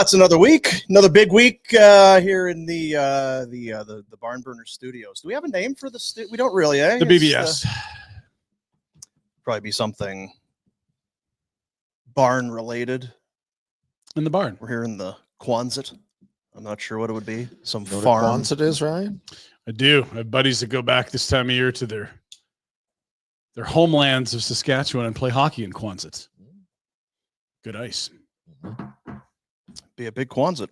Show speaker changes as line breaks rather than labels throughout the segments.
It's another week, another big week here in the Barn Burner Studios. Do we have a name for the we don't really, eh?
The BBS.
Probably be something barn related.
In the barn.
We're here in the Quonset. I'm not sure what it would be. Some
You know
farm.
what Quonset is, Ryan?
I do. I have buddies that go back this time of year to their homelands of Saskatchewan and play hockey in Quonset. Good ice.
Be a big Quonset.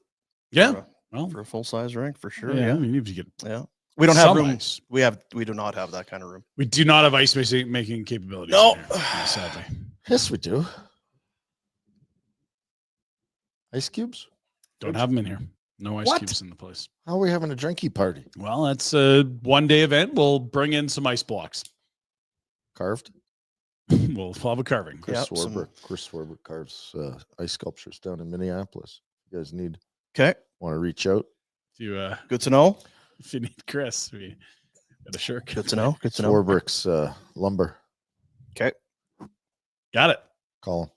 Yeah.
For a full size rink for sure.
Yeah.
Yeah.
I mean, you get
We don't have
some
room.
ice.
We do not have that kind of room.
We do not have ice making capabilities.
No.
in here, sadly.
Yes, we do. Ice cubes?
Don't have them in here. No ice
What?
cubes in the place.
How are we having a drinky party?
Well, that's a one-day event. We'll bring in some ice blocks.
Carved?
We'll have a carving.
Chris
Yep,
Swarbrick carves ice sculptures down in Minneapolis. You guys want
Okay.
to reach out?
Good to know.
If you need Chris, we got a shirt.
Good to know. Good to know.
Swarbrick's lumber.
Okay.
Got it.
Call him.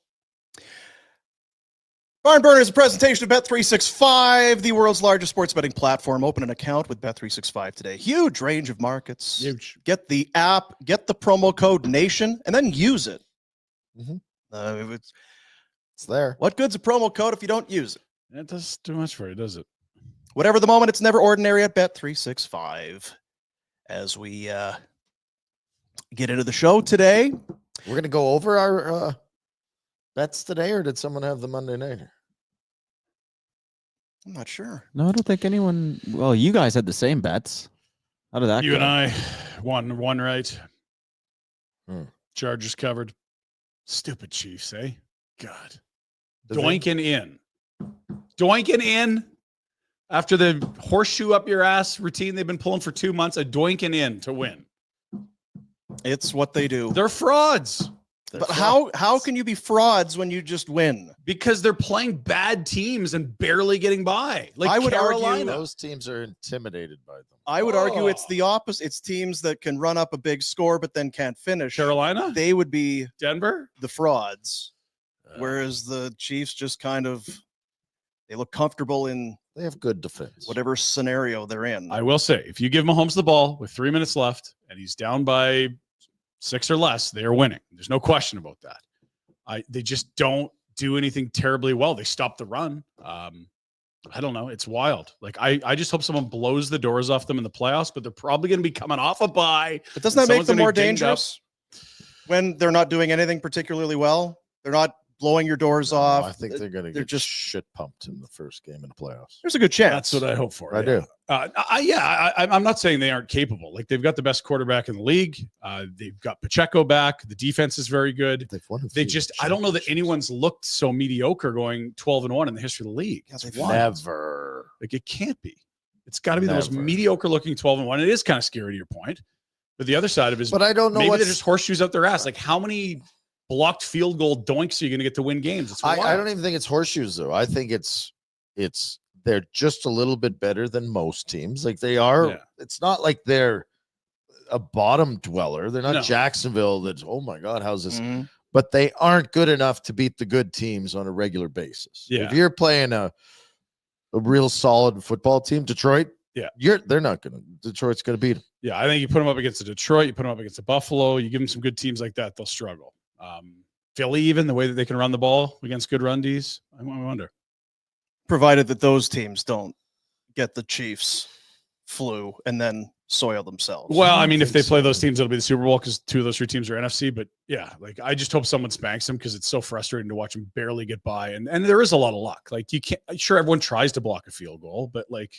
Barn Burner is a presentation of Bet365, the world's largest sports betting platform. Open an account with Bet365 today. Huge range of markets.
Huge.
Get the app, get the promo code NATION, and then use it.
Mhm.
It's
there.
what good's a promo code if you don't use it?
That does too much for you, does it?
Whatever the moment, it's never ordinary at Bet365. As we get into the show today.
We're going to go over our bets today, or did someone have the Monday nighter?
I'm not sure.
No, I don't think anyone. Well, you guys had the same bets. How did that
You
go?
and I one right.
Hmm.
Chargers covered. Stupid Chiefs, eh? God.
Did they?
Doinking in. Doinking in. After the horseshoe up your ass routine they've been pulling for 2 months, a doinking in to win.
It's what they do.
They're frauds.
But how can you be frauds when you just win?
Because they're playing bad teams and barely getting by. Like
I would argue
Carolina.
Those teams are intimidated by them.
I would argue it's
Oh.
the opposite. It's teams that can run up a big score but then can't finish.
Carolina?
They would be
Denver?
the frauds, whereas the Chiefs just kind of they look comfortable in
They have good defense.
whatever scenario they're in.
I will say, if you give Mahomes the ball with 3 minutes left and he's down by 6 or less, they are winning. There's no question about that. They just don't do anything terribly well. They stop the run. I don't know. It's wild. Like I just hope someone blows the doors off them in the playoffs, but they're probably going to be coming off a bye.
But doesn't that make
Someone's
them
gonna
more
be dinged up.
dangerous when they're not doing anything particularly well? They're not blowing your doors
No,
off.
I think they're going to
they're
get
just
shit pumped in the first game in the playoffs.
there's a good chance.
That's what I hope for.
I
yeah.
do.
I'm not saying they aren't capable. Like they've got the best quarterback in the league. They've got Pacheco back. The defense is very good.
They've won.
They just, I don't know that anyone's looked so mediocre going 12-1 in the history of the league.
Yeah,
It's
they've
wild.
Never.
Like it can't be. It's got to be the most
Never.
mediocre looking 12-1. It is kind of scary to your point. But the other side of it is
But I don't know
maybe
what
they're just horseshoes up their ass. Like how many blocked field goal doinks are you going to get to win games? It's
I
wild.
don't even think it's horseshoes though. I think it's they're just a little bit better than most teams. Like they are.
Yeah.
It's not like they're a bottom dweller. They're not
No.
Jacksonville. That's oh my god, how's this?
Mhm.
But they aren't good enough to beat the good teams on a regular basis.
Yeah.
If you're playing a real solid football team, Detroit.
Yeah.
They're not gonna. Detroit's gonna beat them.
Yeah, I think you put them up against the Detroit, you put them up against the Buffalo, you give them some good teams like that, they'll struggle. Philly, even the way that they can run the ball against good run Ds, I wonder.
Provided that those teams don't get the Chiefs flu and then soil themselves.
Well,
I
I mean, if
think
they play
so.
those teams, it'll be the Super Bowl because 2 of those 3 teams are NFC. But yeah, like I just hope someone spanks them because it's so frustrating to watch them barely get by. And there is a lot of luck. Like you can't. Sure, everyone tries to block a field goal, but like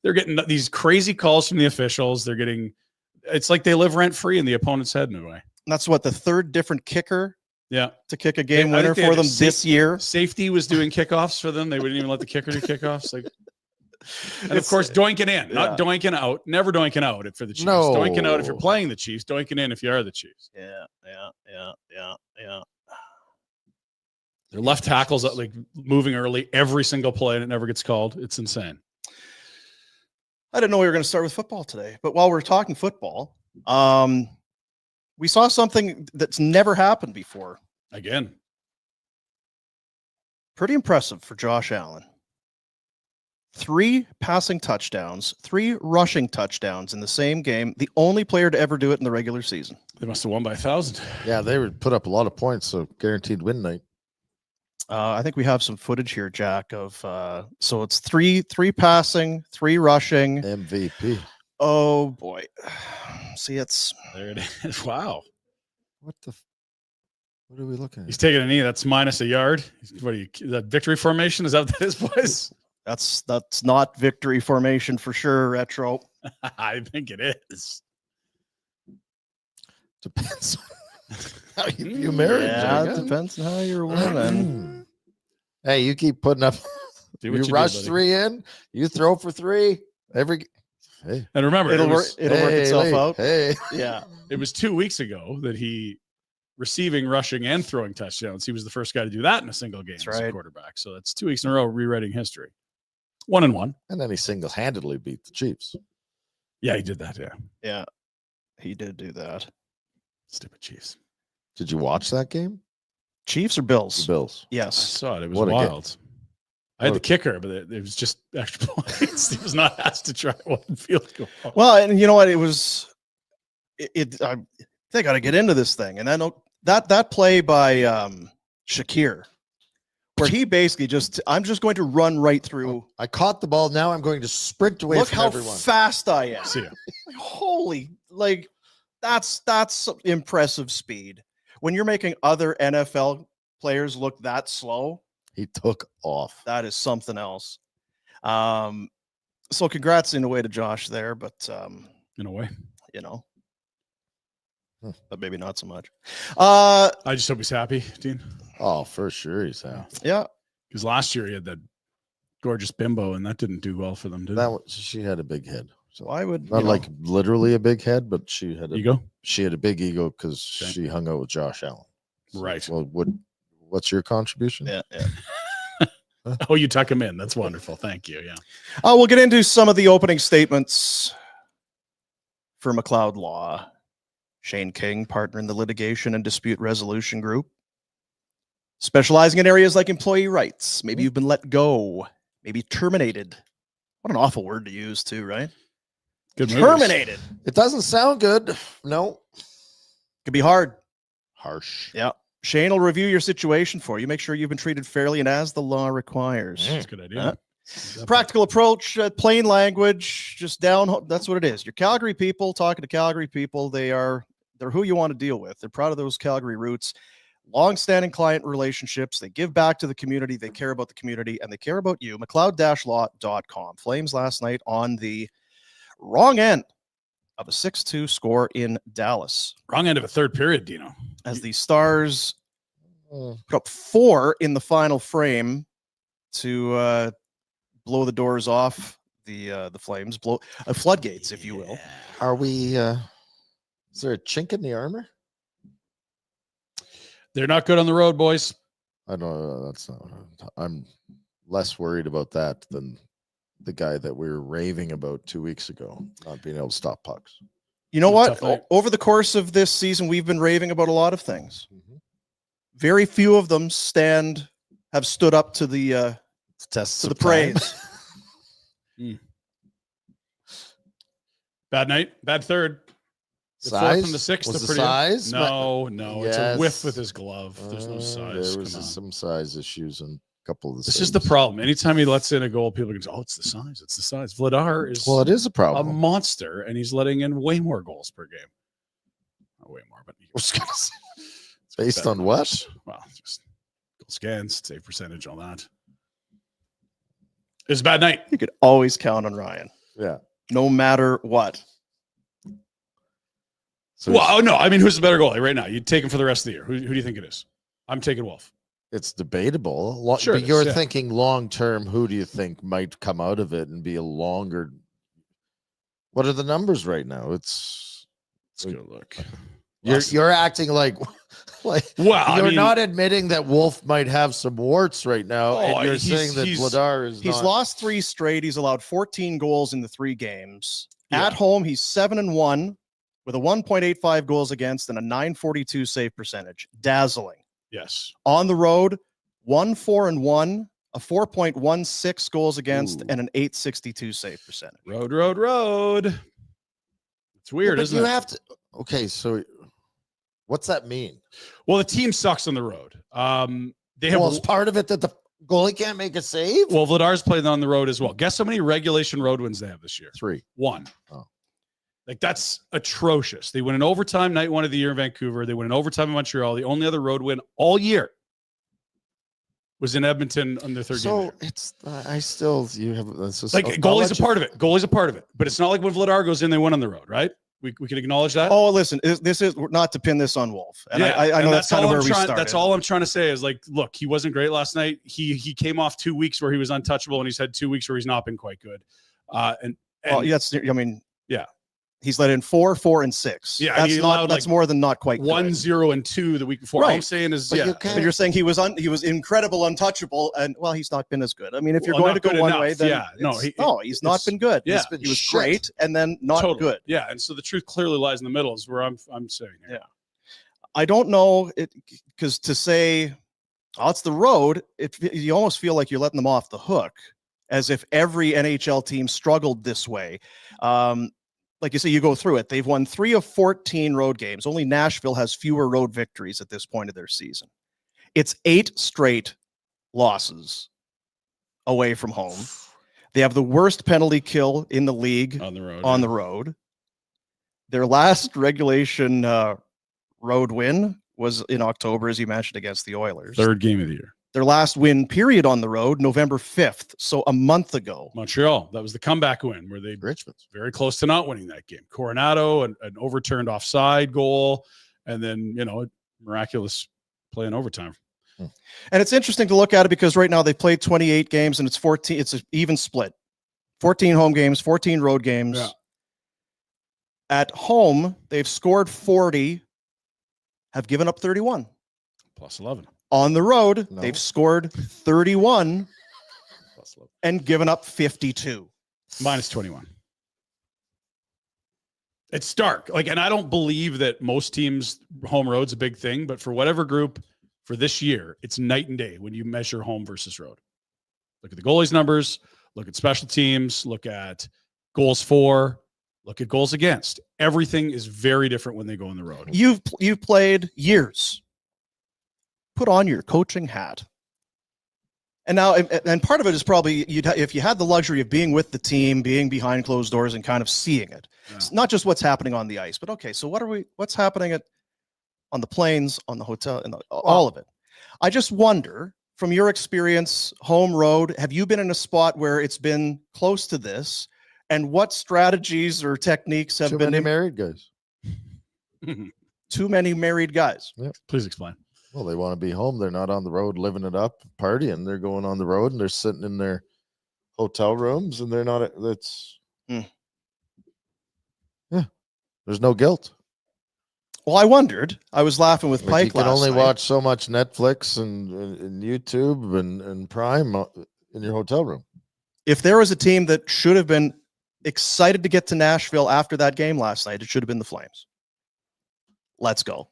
they're getting these crazy calls from the officials. They're getting. It's like they live rent free in the opponent's head in a way.
And that's what the third different kicker
Yeah,
to kick a game
I
winner
think they
for
had a
them this year.
safety was doing kickoffs for them. They wouldn't even let the kicker do kickoffs. Like, and of
It's-
course, doinking in, not
yeah.
doinking out. Never doinking out for the Chiefs.
No.
Doinking out if you're playing the Chiefs. Doinking in if you are the Chiefs.
Yeah.
Their left tackles like moving early every single play, and it never gets called. It's insane.
I didn't know we were going to start with football today, but while we're talking football, we saw something that's never happened before.
Again,
Pretty impressive for Josh Allen. 3 passing touchdowns, 3 rushing touchdowns in the same game. The only player to ever do it in the regular season.
They must have won by 1,000.
Yeah, they would put up a lot of points, so guaranteed win night.
I think we have some footage here, Jack, of so it's 3 passing, 3 rushing.
MVP.
Oh boy. See, it's
There it is. Wow.
What are we looking
He's
at?
taking a knee. That's minus a yard. What are you? Is that victory formation? Is that what that is, boys?
that's not victory formation for sure, Retro.
I think it is.
Depends on how you view marriage.
Yeah,
I
it
guess.
depends on how you're winning.
Hey, you keep putting up.
Do what
You
do,
rush
buddy.
3 in. You throw for 3 every. Hey,
And remember,
It'll
it
work.
was,
It'll work itself
hey,
out.
Hey,
Yeah.
it was 2 weeks ago that he receiving, rushing, and throwing touchdowns. He was the first guy to do that in a single game
That's
as a
right.
quarterback. So that's 2 weeks in a row rewriting history. 1-1.
and then he single-handedly beat the Chiefs.
Yeah, he did that. Yeah,
Yeah. He did do that.
stupid Chiefs.
Did you watch that game?
Chiefs or
The
Bills?
Bills.
I
Yes.
saw it. It was
What a game.
wild. I had
What
the kicker, but it was just extra points. He was not asked to try one field goal.
Well, and you know what? It was. They got to get into this thing, and then that play by Shakir, where he basically I'm just going to run right through.
I caught the ball. Now I'm going to sprint away
Look
from
how
everyone.
fast I am.
See ya.
Holy, like that's some impressive speed. When you're making other NFL players look that slow,
He took off.
that is something else. So congrats in a way to Josh there, but
In a way,
you know, but maybe not so much.
I just hope he's happy, Dean.
Oh, for sure he's happy.
Yeah,
Because last year he had that gorgeous bimbo, and that didn't do well for them, did
That
it?
was, she had a big head. So
why would
not
you know,
like literally a big head, but she had a
Ego?
she had a big ego because
Okay.
she hung out with Josh Allen.
Right.
Well, what's your contribution?
yeah.
Oh, you tuck him in. That's wonderful. Thank you. Yeah.
We'll get into some of the opening statements for McLeod Law. Shane King, partner in the litigation and dispute resolution group, specializing in areas like employee rights. Maybe you've been let go, maybe terminated. What an awful word to use, too, right?
Good movies.
Terminated.
It doesn't sound good. No.
Could be hard.
Harsh.
Yeah. Shane will review your situation for you. Make sure you've been treated fairly and as the law requires.
That's a good idea.
Practical approach, plain language, just down. That's what it is. You're Calgary people talking to Calgary people. They're who you want to deal with. They're proud of those Calgary roots, long-standing client relationships. They give back to the community. They care about the community, and they care about you. McLeod-law.com. Flames last night on the wrong end of a 6-2 score in Dallas
Wrong end of a third period, Dino.
as the Stars
Mm.
put up 4 in the final frame to blow the doors off the Flames, blow floodgates, if you will.
Are we is there a chink in the armor?
They're not good on the road, boys.
I don't know. That's not. I'm less worried about that than the guy that we were raving about 2 weeks ago, not being able to stop pucks.
You know
Tough
what?
night.
Over the course of this season, we've been raving about a lot of things. Very few of them have stood up to the
Tests
to the
of time.
praise.
Bad night. Bad third. The fourth
Size
and the sixth
was
are
the
pretty.
size.
No, it's a whiff
Yes.
with his glove. There's no size.
There was
Come on.
some size issues and a couple of the.
This is the
saves.
problem. Anytime he lets in a goal, people can say, "Oh, it's the size. It's the size." Vladar is
Well, it is a
a
problem.
monster, and he's letting in way more goals per game. Not way more, but
I was gonna say,
it's
based
better.
on what?
Well, just goal scans, save percentage, all that. It's a bad night.
You could always count on Ryan,
Yeah.
no matter what.
So
Well, no, I mean, who's the better goalie right now? You'd take him for the rest of the year. Who do you think it is? I'm taking Wolf.
it's debatable.
Sure
But
it
you're
is, yeah.
thinking long term. Who do you think might come out of it and be a longer? What are the numbers right now?
Let's go look.
You're acting like
Well,
you're not admitting that Wolf might have some warts right now,
Oh,
and you're
he's-
saying that
he's-
Vladar is
He's
not.
lost 3 straight. He's allowed 14 goals in the 3 games.
Yeah.
At home, he's 7-1 with a 1.85 goals against and a 942 save percentage. Dazzling.
Yes.
On the road, 1-4-1, a 4.16 goals against,
Ooh.
and an 862 save percentage.
Road. It's weird,
but
isn't
you
it?
have to. Okay, so what's that mean?
Well, the team sucks on the road. They have
Well, it's part of it that the goalie can't make a save.
well, Vladar's played on the road as well. Guess how many regulation road wins they have this year?
3.
1.
Oh.
Like, that's atrocious. They win in overtime night 1 of the year in Vancouver. They win in overtime in Montreal. The only other road win all year was in Edmonton on their third game.
So it's I still you have this is
Like, goalie's a part of it. Goalie's a part of it. But it's not like when Vladar goes in, they win on the road, right? We can acknowledge that.
Oh, listen, this is not to pin this on Wolf. And I know that's kind of where we started.
That's all I'm trying to say is, like, look, he wasn't great last night. He came off 2 weeks where he was untouchable, and he's had 2 weeks where he's not been quite good. And
Well, yes, I mean,
yeah.
He's let in 4, 4, and 6.
Yeah,
that's
he
not.
allowed,
That's
like,
more than not quite
1,
good.
0, and 2 the week before. All I'm
Right.
saying is,
But
yeah,
you can't-
But you're saying he was incredible, untouchable, and well, he's not been as good. I mean, if you're
Well,
going
not
to go
good
one
enough.
way, then
Yeah, no,
he's not
it's-
been good.
yeah.
He was
shit.
great, and then not
totally.
good.
Yeah, and so the truth clearly lies in the middle is where I'm saying here.
Yeah. I don't know it because to say, oh, it's the road, you almost feel like you're letting them off the hook, as if every NHL team struggled this way. Like you say, you go through it. They've won 3 of 14 road games. Only Nashville has fewer road victories at this point of their season. It's 8 straight losses away from home. They have the worst penalty kill in the league
On the road.
on the road. Their last regulation road win was in October, as you mentioned, against the Oilers.
Third game of the year.
Their last win period on the road, November 5th. So a month ago.
Montreal. That was the comeback win where they
Richmond's.
very close to not winning that game. Coronado, an overturned offside goal, and then, miraculous play in overtime.
And it's interesting to look at it because right now they've played 28 games and it's 14. It's an even split. 14 home games, 14 road games.
Yeah.
At home, they've scored 40, have given up 31.
Plus 11.
On the road,
No.
they've scored 31
Plus 11.
and given up 52.
Minus 21. It's stark. And I don't believe that most teams home road's a big thing, but for whatever group for this year, it's night and day when you measure home versus road. Look at the goalies numbers, look at special teams, look at goals for, look at goals against. Everything is very different when they go on the road.
You've played years. Put on your coaching hat. And now, and part of it is probably if you had the luxury of being with the team, being behind closed doors and kind of seeing it.
Yeah.
It's not just what's happening on the ice, but okay, so what's happening on the planes, on the hotel, and all of it. I just wonder, from your experience, home road, have you been in a spot where it's been close to this? And what strategies or techniques have
Too
been
many married guys.
too many married guys?
Please explain.
Well, they want to be home. They're not on the road living it up, partying. They're going on the road and they're sitting in their hotel rooms and they're not. That's yeah. There's no guilt.
Well, I wondered. I was laughing with Pike
You can
last
only
night.
watch so much Netflix and YouTube and Prime in your hotel room.
If there was a team that should have been excited to get to Nashville after that game last night, it should have been the Flames. Let's go.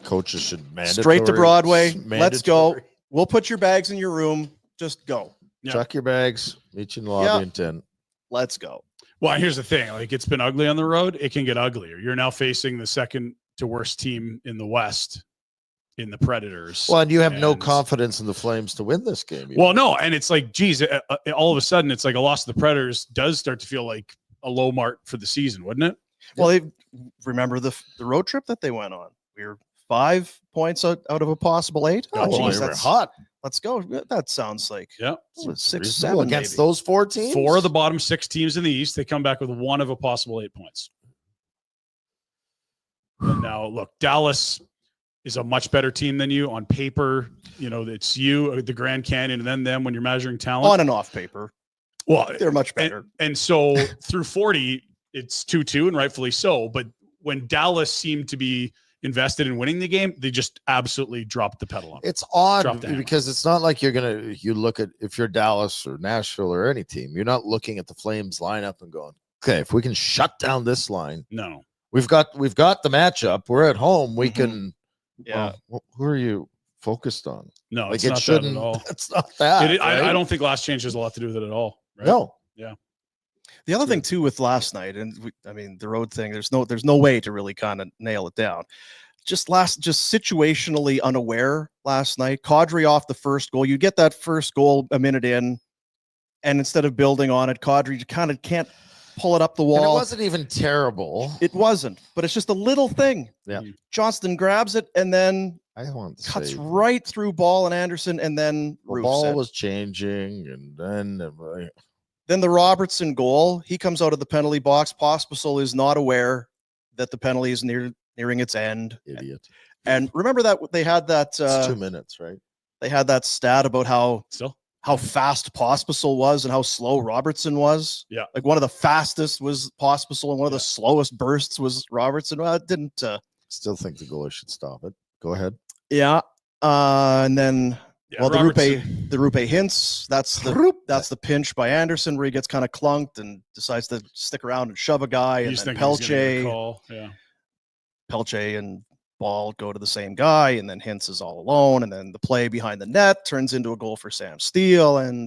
Coaches should
Straight to Broadway. Let's go.
mandatory.
We'll put your bags in your room. Just go.
Yeah.
Chuck your bags. Meet you in the lobby
Yeah.
in 10.
Let's go.
Well, here's the thing. It's been ugly on the road. It can get uglier. You're now facing the second to worst team in the West in the Predators.
Well, and you have no
And-
confidence in the Flames to win this game.
Well, no. And it's like, geez, all of a sudden it's like a loss to the Predators does start to feel like a low mark for the season, wouldn't it?
Well, remember the road trip that they went on. We were 5 points out of a possible 8.
Oh,
well,
geez,
they were
that's
hot.
Let's go. That sounds like
Yeah.
6,
Reasonable
7
against
maybe.
those 4 teams.
4 of the bottom 6 teams in the East. They come back with 1 of a possible 8 points. And now, look, Dallas is a much better team than you on paper. It's you, the Grand Canyon, and then them when you're measuring talent.
On and off paper.
Well,
They're much better.
And so through 40, it's 2-2, and rightfully so. But when Dallas seemed to be invested in winning the game, they just absolutely dropped the pedal on it.
It's odd
Drop the hammer.
because it's not like you look at, if you're Dallas or Nashville or any team, you're not looking at the Flames lineup and going, okay, if we can shut down this line,
No.
we've got the matchup. We're at home. We
Mhm.
can.
Yeah.
Well, who are you focused on?
No,
Like
it's
it
not that
shouldn't.
at all.
It's not that.
I
right?
don't think last change has a lot to do with it at all. Right?
No.
The other thing too with last night, and I mean the road thing, there's no way to really kind of nail it down. Just situationally unaware last night. Kadri off the first goal. You get that first goal a minute in, and instead of building on it, Kadri kind of can't pull it up the wall.
And it wasn't even terrible.
It wasn't, but it's just a little thing.
Yeah.
Johnston grabs it and then
I want to
cuts
say
right through Ball and Anderson, and then
the
roofs
ball
it.
was changing, and
Then the Robertson goal, he comes out of the penalty box. Pospisil is not aware that the penalty is nearing its end.
idiot.
And remember that they had that
It's 2 minutes, right?
they had that stat about how
Still,
fast Pospisil was and how slow Robertson was.
Yeah.
Like one of the fastest was Pospisil and one of the slowest bursts was Robertson. Well, it didn't
Still think the goalie should stop it. Go ahead.
yeah. And then
yeah,
the
Robertson-
Rupe hints. That's the pinch by Anderson where he gets kind of clunked and decides to stick around and shove a guy. And
he's
then
thinking he's gonna get a
Pelche,
call. Yeah.
Pelche and Ball go to the same guy, and then Hintz is all alone, and then the play behind the net turns into a goal for Sam Steele, and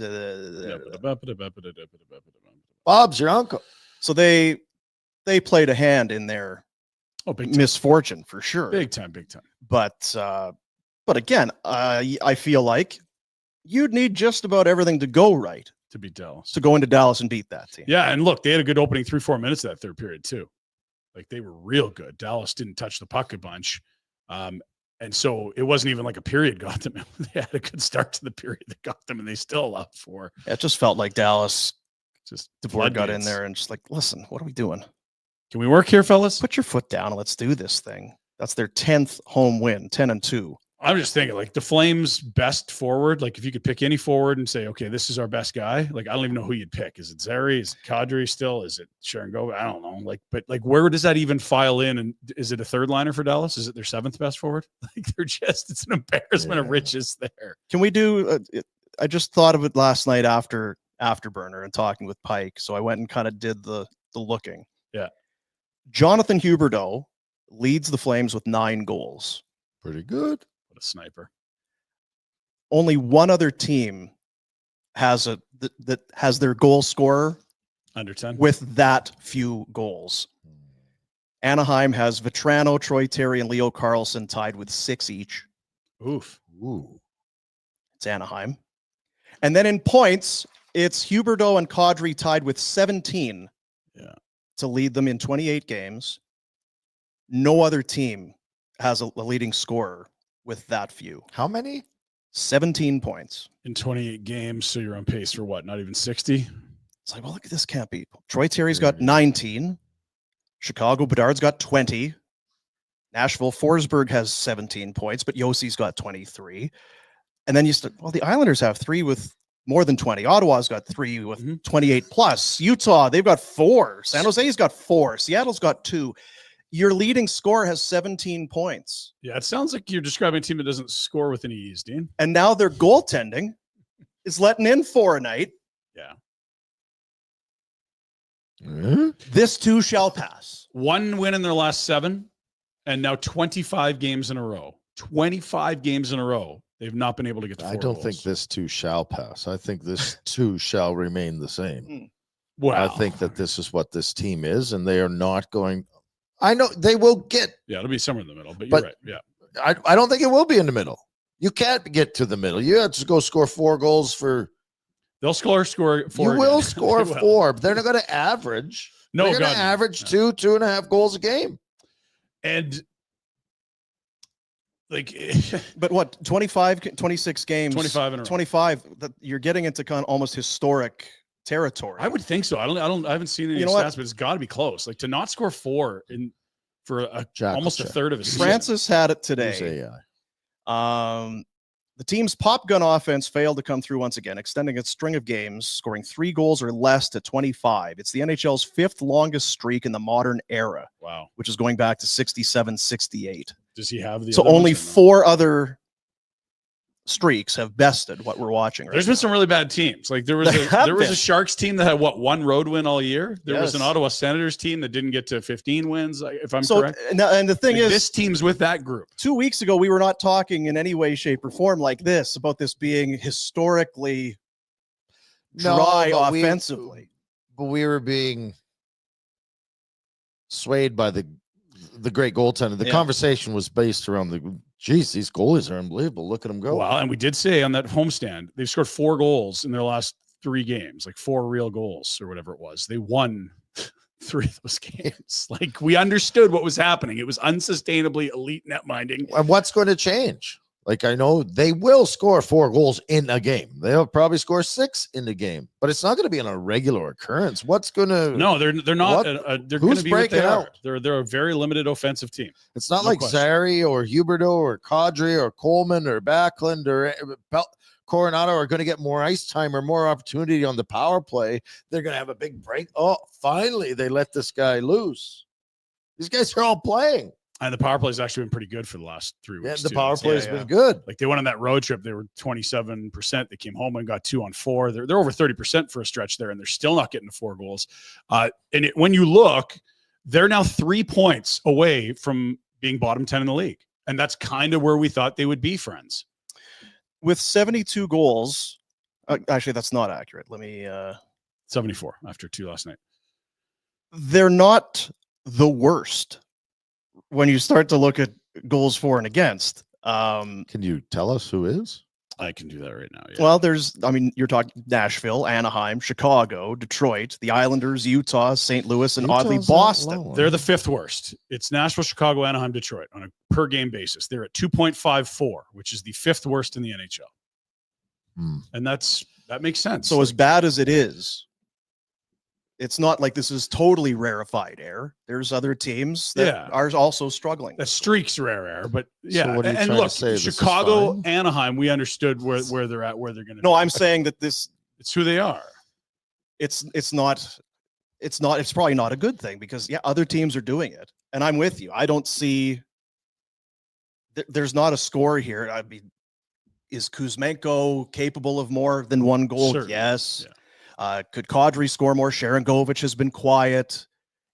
Bob's your uncle.
so they played a hand in their
Oh, big time.
misfortune for sure.
Big time. Big time.
But again, I feel like you'd need just about everything to go right
To beat Dallas.
to go into Dallas and beat that team.
Yeah, and look, they had a good opening 3-4 minutes of that third period too. Like they were real good. Dallas didn't touch the puck a bunch. And so it wasn't even like a period got them. They had a good start to the period that got them, and they still allowed 4.
It just felt like Dallas.
Just
DeBoer got in
floodgates.
there and just like, listen, what are we doing?
Can we work here, fellas?
Put your foot down and let's do this thing. That's their 10th home win, 10-2.
I'm just thinking, like the Flames' best forward. Like if you could pick any forward and say, okay, this is our best guy. Like I don't even know who you'd pick. Is it Zeri? Is it Kadri still? Is it Sharon Go? I don't know. Like, but like, where does that even file in? And is it a third liner for Dallas? Is it their 7th best forward? Like they're just, it's an embarrassment of riches there.
Can we do? I just thought of it last night after Afterburner and talking with Pike, so I went and kind of did the looking.
Yeah.
Jonathan Huberdeau leads the Flames with 9 goals.
Pretty good.
What a sniper.
Only one other team has that has their goal scorer
Under 10.
with that few goals. Anaheim has Vetrano, Troy Terry, and Leo Carlson tied with 6 each.
Oof.
Ooh.
It's Anaheim. And then in points, it's Huberdeau and Kadri tied with 17 to lead them in 28 games. No other team has a leading scorer with that few.
How many?
17 points.
In 28 games. So you're on pace for what? Not even 60?
It's like, well, look at this, can't be. Troy Terry's got 19. Chicago Bedard's got 20. Nashville Forsberg has 17 points, but Yossi's got 23. And then the Islanders have 3 with more than 20. Ottawa's got 3 with 28 plus. Utah, they've got 4. San Jose's got 4. Seattle's got 2. Your leading scorer has 17 points.
Yeah, it sounds like you're describing a team that doesn't score with any ease, Dean.
And now their goaltending is letting in 4 a night.
Yeah.
This too shall pass.
1 win in their last 7, and now 25 games in a row. 25 games in a row. They've not been able to get to 4
I don't
goals.
think this too shall pass. I think this too shall remain the same.
Wow.
I think that this is what this team is, and they are not going. I know they will get.
Yeah, it'll be somewhere in the middle, but you're right. Yeah.
I don't think it will be in the middle. You can't get to the middle. You have to go score 4 goals for.
They'll score 4.
You will
again.
score
They will.
4, but they're not going to average.
No,
they're going
God,
to
no.
average
No.
2.5 goals a game.
And like,
But what, 26 games?
25 in a row.
25. You're getting into kind of almost historic territory.
I would think so. I haven't seen any
You know what?
stats, but it's got to be close. Like to not score 4 for almost a
check.
third of a season.
Francis had it
Who's
today.
AI?
The team's pop gun offense failed to come through once again, extending its string of games, scoring 3 goals or less to 25. It's the NHL's 5th longest streak in the modern era,
Wow.
which is going back to 67-68.
Does he have the?
So
other
only
ones or no?
4 other streaks have bested what we're watching right
There's
now.
been some really bad teams. Like there was
There have
a
been.
Sharks team that had one road win all year. There was an
Yes.
Ottawa Senators team that didn't get to 15 wins, if I'm
So,
correct.
and the thing
Like,
is,
this team's with that group.
2 weeks ago, we were not talking in any way, shape, or form like this about this being historically dry
but
offensively.
but we were being swayed by the great goaltender. The
Yeah.
conversation was based around geez, these goalies are unbelievable. Look at them go.
Well, and we did say on that homestand, they've scored 4 goals in their last 3 games, like 4 real goals or whatever it was. They won 3 of those games. Like we understood what was happening. It was unsustainably elite net minding.
And what's going to change? Like, I know they will score 4 goals in a game. They'll probably score 6 in the game, but it's not going to be on a regular occurrence. What's going to?
No, they're not. They're going
Who's
to be what they
breaking
are.
out?
They're a very limited offensive team.
It's not
No
like
question.
Zary or Huberdeau or Kadri or Coleman or Backlund or Coronado are going to get more ice time or more opportunity on the power play. They're going to have a big break. Oh, finally, they let this guy loose. These guys are all playing.
And the power play has actually been pretty good for the last 3
Yeah,
weeks.
the
too.
power
It's-
play has
yeah.
been good.
Like they went on that road trip, they were 27%. They came home and got 2 on 4. They're over 30% for a stretch there, and they're still not getting to 4 goals. When you look, they're now 3 points away from being bottom 10 in the league, and that's kind of where we thought they would be, friends.
With 72 goals, actually, that's not accurate. Let me.
74 after 2 last night.
They're not the worst when you start to look at goals for and against.
Can you tell us who is?
I can do that right now. Yeah.
Well, you're talking Nashville, Anaheim, Chicago, Detroit, the Islanders, Utah, St. Louis, and oddly
Utah's that
Boston.
low,
They're the 5th worst. It's Nashville, Chicago, Anaheim, Detroit on a per game basis. They're at 2.54, which is the 5th worst in the NHL. And that makes sense.
So as bad as it is, it's not like this is totally rarefied air. There's other teams that are also struggling.
that streak's rare, but yeah.
So what are you
and
trying to
look,
say? This is
Chicago,
fine?
Anaheim, we understood where they're at, where they're going to.
No, I'm saying that it's
who they are.
it's probably not a good thing because other teams are doing it. And I'm with you. I don't see there's not a score here. Is Kuzmenko capable of more than 1 goal?
Certainly.
Yes.
Yeah.
Could Kadri score more? Sharon Govich has been quiet.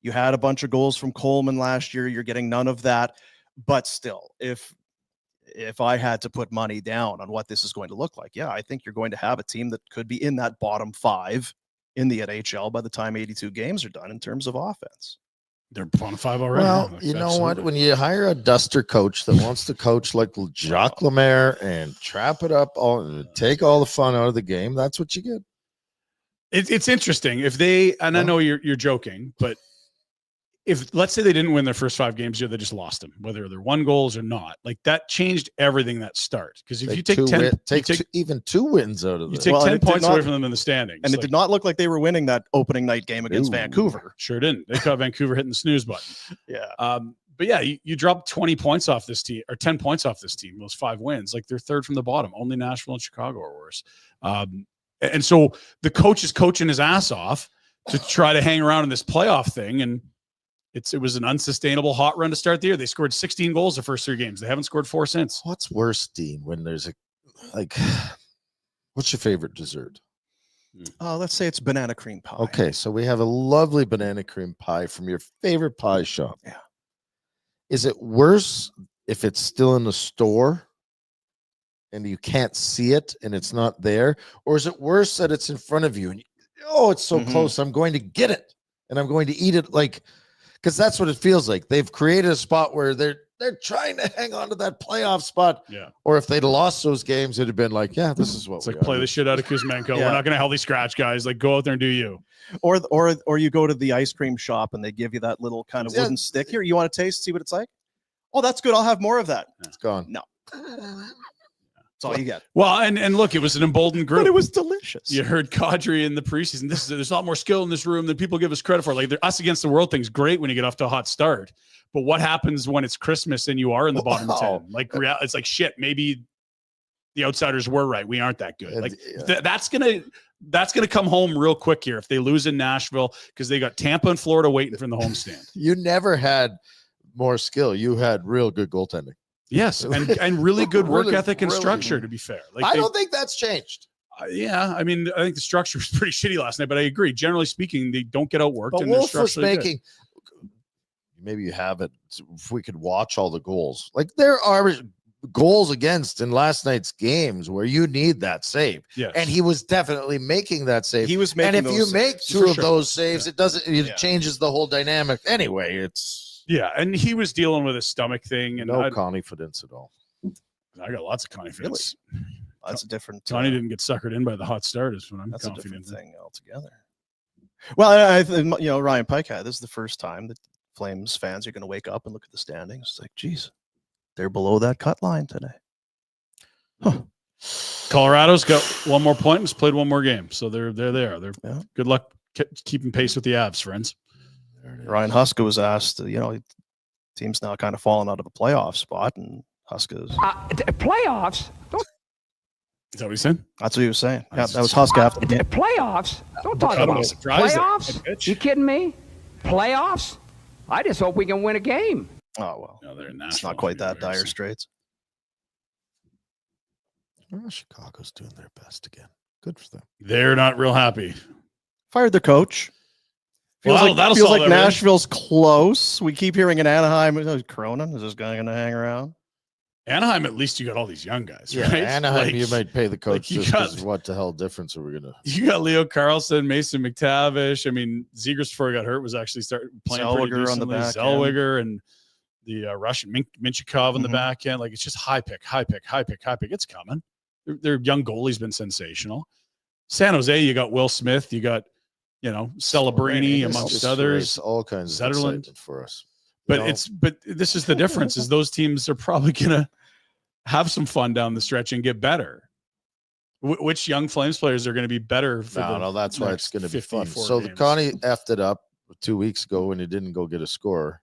You had a bunch of goals from Coleman last year. You're getting none of that. But still, if I had to put money down on what this is going to look like, I think you're going to have a team that could be in that bottom 5 in the NHL by the time 82 games are done in terms of offense.
They're bottom 5 already.
Well,
Like,
you know what?
absolutely.
When you hire a duster coach that wants to coach like Jacques Lemaire and trap it up, take all the fun out of the game, that's what you get.
It's interesting if they, and I know you're joking, but if let's say they didn't win their first 5 games, they just lost them, whether they're 1 goals or not. Like that changed everything that start. Because if you take 10,
even 2 wins out of
you
it.
take
Well,
10
and it did
points away
not-
from them in the standings.
And it did not look like they were winning that opening night game against
Ooh.
Vancouver.
Sure didn't. They caught Vancouver hitting the snooze button.
Yeah.
But yeah, you dropped 20 points off this team or 10 points off this team, those 5 wins. Like they're 3rd from the bottom. Only Nashville and Chicago are worse. And so the coach is coaching his ass off to try to hang around in this playoff thing. And it was an unsustainable hot run to start the year. They scored 16 goals the first 3 games. They haven't scored 4 since.
What's worse, Dean, when there's what's your favorite dessert?
Let's say it's banana cream pie.
Okay, so we have a lovely banana cream pie from your favorite pie shop.
Yeah.
Is it worse if it's still in the store and you can't see it and it's not there? Or is it worse that it's in front of you and it's so close, I'm going to get it and I'm going to eat it? Because that's what it feels like. They've created a spot where they're trying to hang on to that playoff spot.
Yeah.
Or if they'd lost those games, it'd have been like, this is what
It's like play the shit out of Kuzmenko.
Yeah.
We're not going to healthy scratch, guys. Like go out there and do you.
Or you go to the ice cream shop and they give you that little kind of wooden stick. Here, you want to taste, see what it's like? Oh, that's good. I'll have more of that.
It's gone.
No. That's all you get.
Well, and look, it was an emboldened group.
But it was delicious.
You heard Kadri in the preseason. There's a lot more skill in this room than people give us credit for. Like us against the world thing's great when you get off to a hot start. But what happens when it's Christmas and you are in the bottom 10? Like it's like shit. Maybe the outsiders were right. We aren't that good. Like that's gonna come home real quick here if they lose in Nashville because they got Tampa and Florida waiting from the homestand.
You never had more skill. You had real good goaltending.
Yes, and really good work
Really,
ethic and
really.
structure. To be fair, like
I
they-
don't think that's changed.
yeah, I mean, I think the structure was pretty shitty last night, but I agree. Generally speaking, they don't get outworked.
But
and they're
Wolf was
structurally good.
making. Maybe you have it. If we could watch all the goals, like there are goals against in last night's games where you need that save,
Yes.
and he was definitely making that save.
He was making
And if you
those
make
saves,
two
for
of
sure.
those saves, it doesn't. It
Yeah.
changes the whole dynamic. Anyway, it's
Yeah, and he was dealing with a stomach thing, and
no confidence at all.
I got lots of confidence.
That's a different.
Tony didn't get suckered in by the hot start, is what I'm
That's a different
confident in.
thing altogether. Well, Ryan Pike had this is the first time that Flames fans are going to wake up and look at the standings. It's like, geez, they're below that cut line today. Huh.
Colorado's got one more point and has played one more game, so they're there. They're
Yeah.
good luck keeping pace with the Avs, friends.
Ryan Huska was asked, team's now kind of fallen out of a playoff spot, and Huska's.
Playoffs?
Is that what he said?
That's what he was saying. Yeah, that was Huska after the game.
Playoffs? Don't talk
I'm
about
surprised.
playoffs. You kidding me? Playoffs? I just hope we can win a game.
Oh well,
No, they're in
it's
Nashville.
not quite that dire
Embarrassing.
straits.
Well, Chicago's doing their best again. Good for them.
They're not real happy.
Fired their coach. Feels
Well,
like,
that'll
feels
solve
like
everything.
Nashville's close. We keep hearing in Anaheim, Corona, is this guy going to hang around?
Anaheim, at least you got all these young guys,
Yeah,
right?
Anaheim,
Like,
you might pay the coach
you
just
got-
because what the hell difference are we gonna?
You got Leo Carlson, Mason McTavish. I mean, Zegers before he got hurt was actually playing pretty
Zellweger on the
decently.
back
Zellweger and the Russian Minchikov on the
Mhm.
back end. Like it's just high pick. It's coming. Their young goalie's been sensational. San Jose, you got Will Smith, you got Celebrini
This
amongst
just
others.
raised all kinds of
Zetterlund.
excitement for us.
But
You know?
this is the difference: is those teams are probably gonna have some fun down the stretch and get better. Which young Flames players are going to be better for
no, that's why it's
next
going to be fun.
54
So
games?
Connie effed it up 2 weeks ago when he didn't go get a score.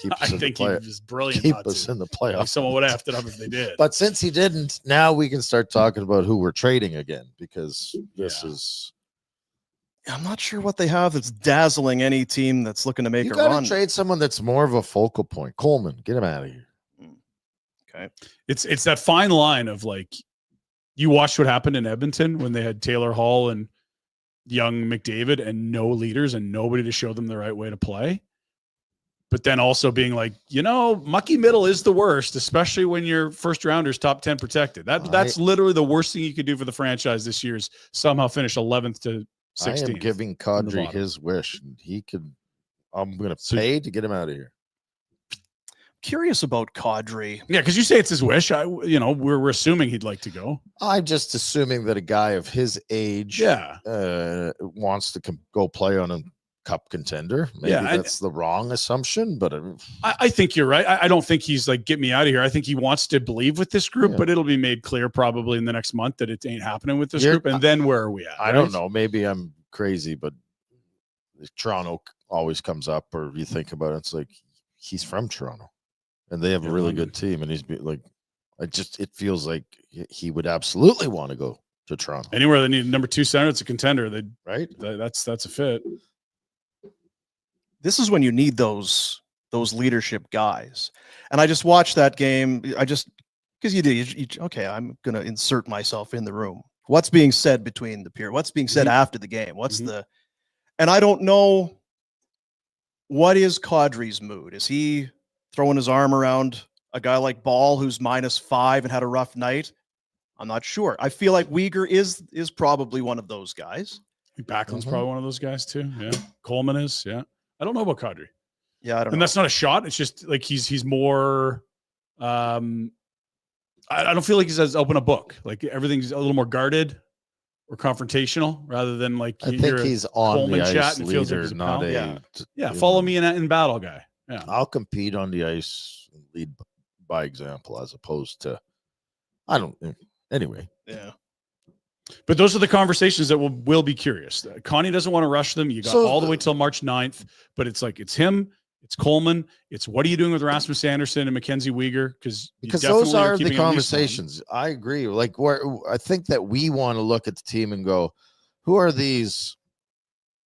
Keep us
I
in the
think he
play-
was brilliant.
keep
not
us
to.
in the
Like
playoffs.
someone would have effed it up if they did.
But since he didn't, now we can start talking about who we're trading again because this
Yeah.
is
I'm not sure what they have that's dazzling any team that's looking to make
you
a
got
run.
to trade someone that's more of a focal point. Coleman, get him out of here.
Okay.
It's that fine line of like you watched what happened in Edmonton when they had Taylor Hall and young McDavid and no leaders and nobody to show them the right way to play. But then also being like, mucky middle is the worst, especially when your first rounders top 10 protected. That's literally the worst thing you could do for the franchise this year is somehow finish 11th to 16th.
I am giving
on the
Kadri
bottom.
his wish. He could. I'm going to
So-
pay to get him out of here.
Curious about Kadri.
Yeah, because you say it's his wish. We're assuming he'd like to go.
I'm just assuming that a guy of his age,
Yeah.
wants to go play on a cup contender. Maybe
Yeah, and-
that's the wrong assumption, but
I think you're right. I don't think he's like, get me out of here. I think he wants to believe with this group,
Yeah.
but it'll be made clear probably in the next month that it ain't happening with this
You're-
group. And then where are we at?
I don't know. Maybe I'm crazy, but Toronto always comes up, or you think about it. It's like he's from Toronto, and they have a
Yeah,
really
London.
good team, and it feels like he would absolutely want to go to Toronto,
Anywhere they need a number 2 center, it's a contender.
right?
That's a fit.
This is when you need those leadership guys. And I just watched that game. Because you did. Okay, I'm going to insert myself in the room. What's being said between the peer? What's being said after the game? What's and I don't know what is Kadri's mood. Is he throwing his arm around a guy like Ball who's -5 and had a rough night? I'm not sure. I feel like Weegar is probably one of those guys.
Backlund's
Mhm.
probably one of those guys too. Yeah. Coleman is. Yeah. I don't know about Kadri.
Yeah, I don't
And
know.
that's not a shot. It's just like he's more I don't feel like he's as open a book. Like everything's a little more guarded or confrontational rather than like
I
you're
think
a
he's on
Coleman
the
chat
ice
and feels like
leader,
he's a
not
pal.
a
Yeah.
Yeah,
you
follow
know.
me in battle guy. Yeah.
I'll compete on the ice and lead by example as opposed to anyway.
Yeah.
But those are the conversations that will be curious. Connie doesn't want to rush them. You got
So-
all the way till March 9th, but it's like it's him, it's Coleman, it's what are you doing with Rasmus Anderson and Mackenzie Weegar? Because
Those are the conversations. I agree. Like where I think that we want to look at the team and go, who are these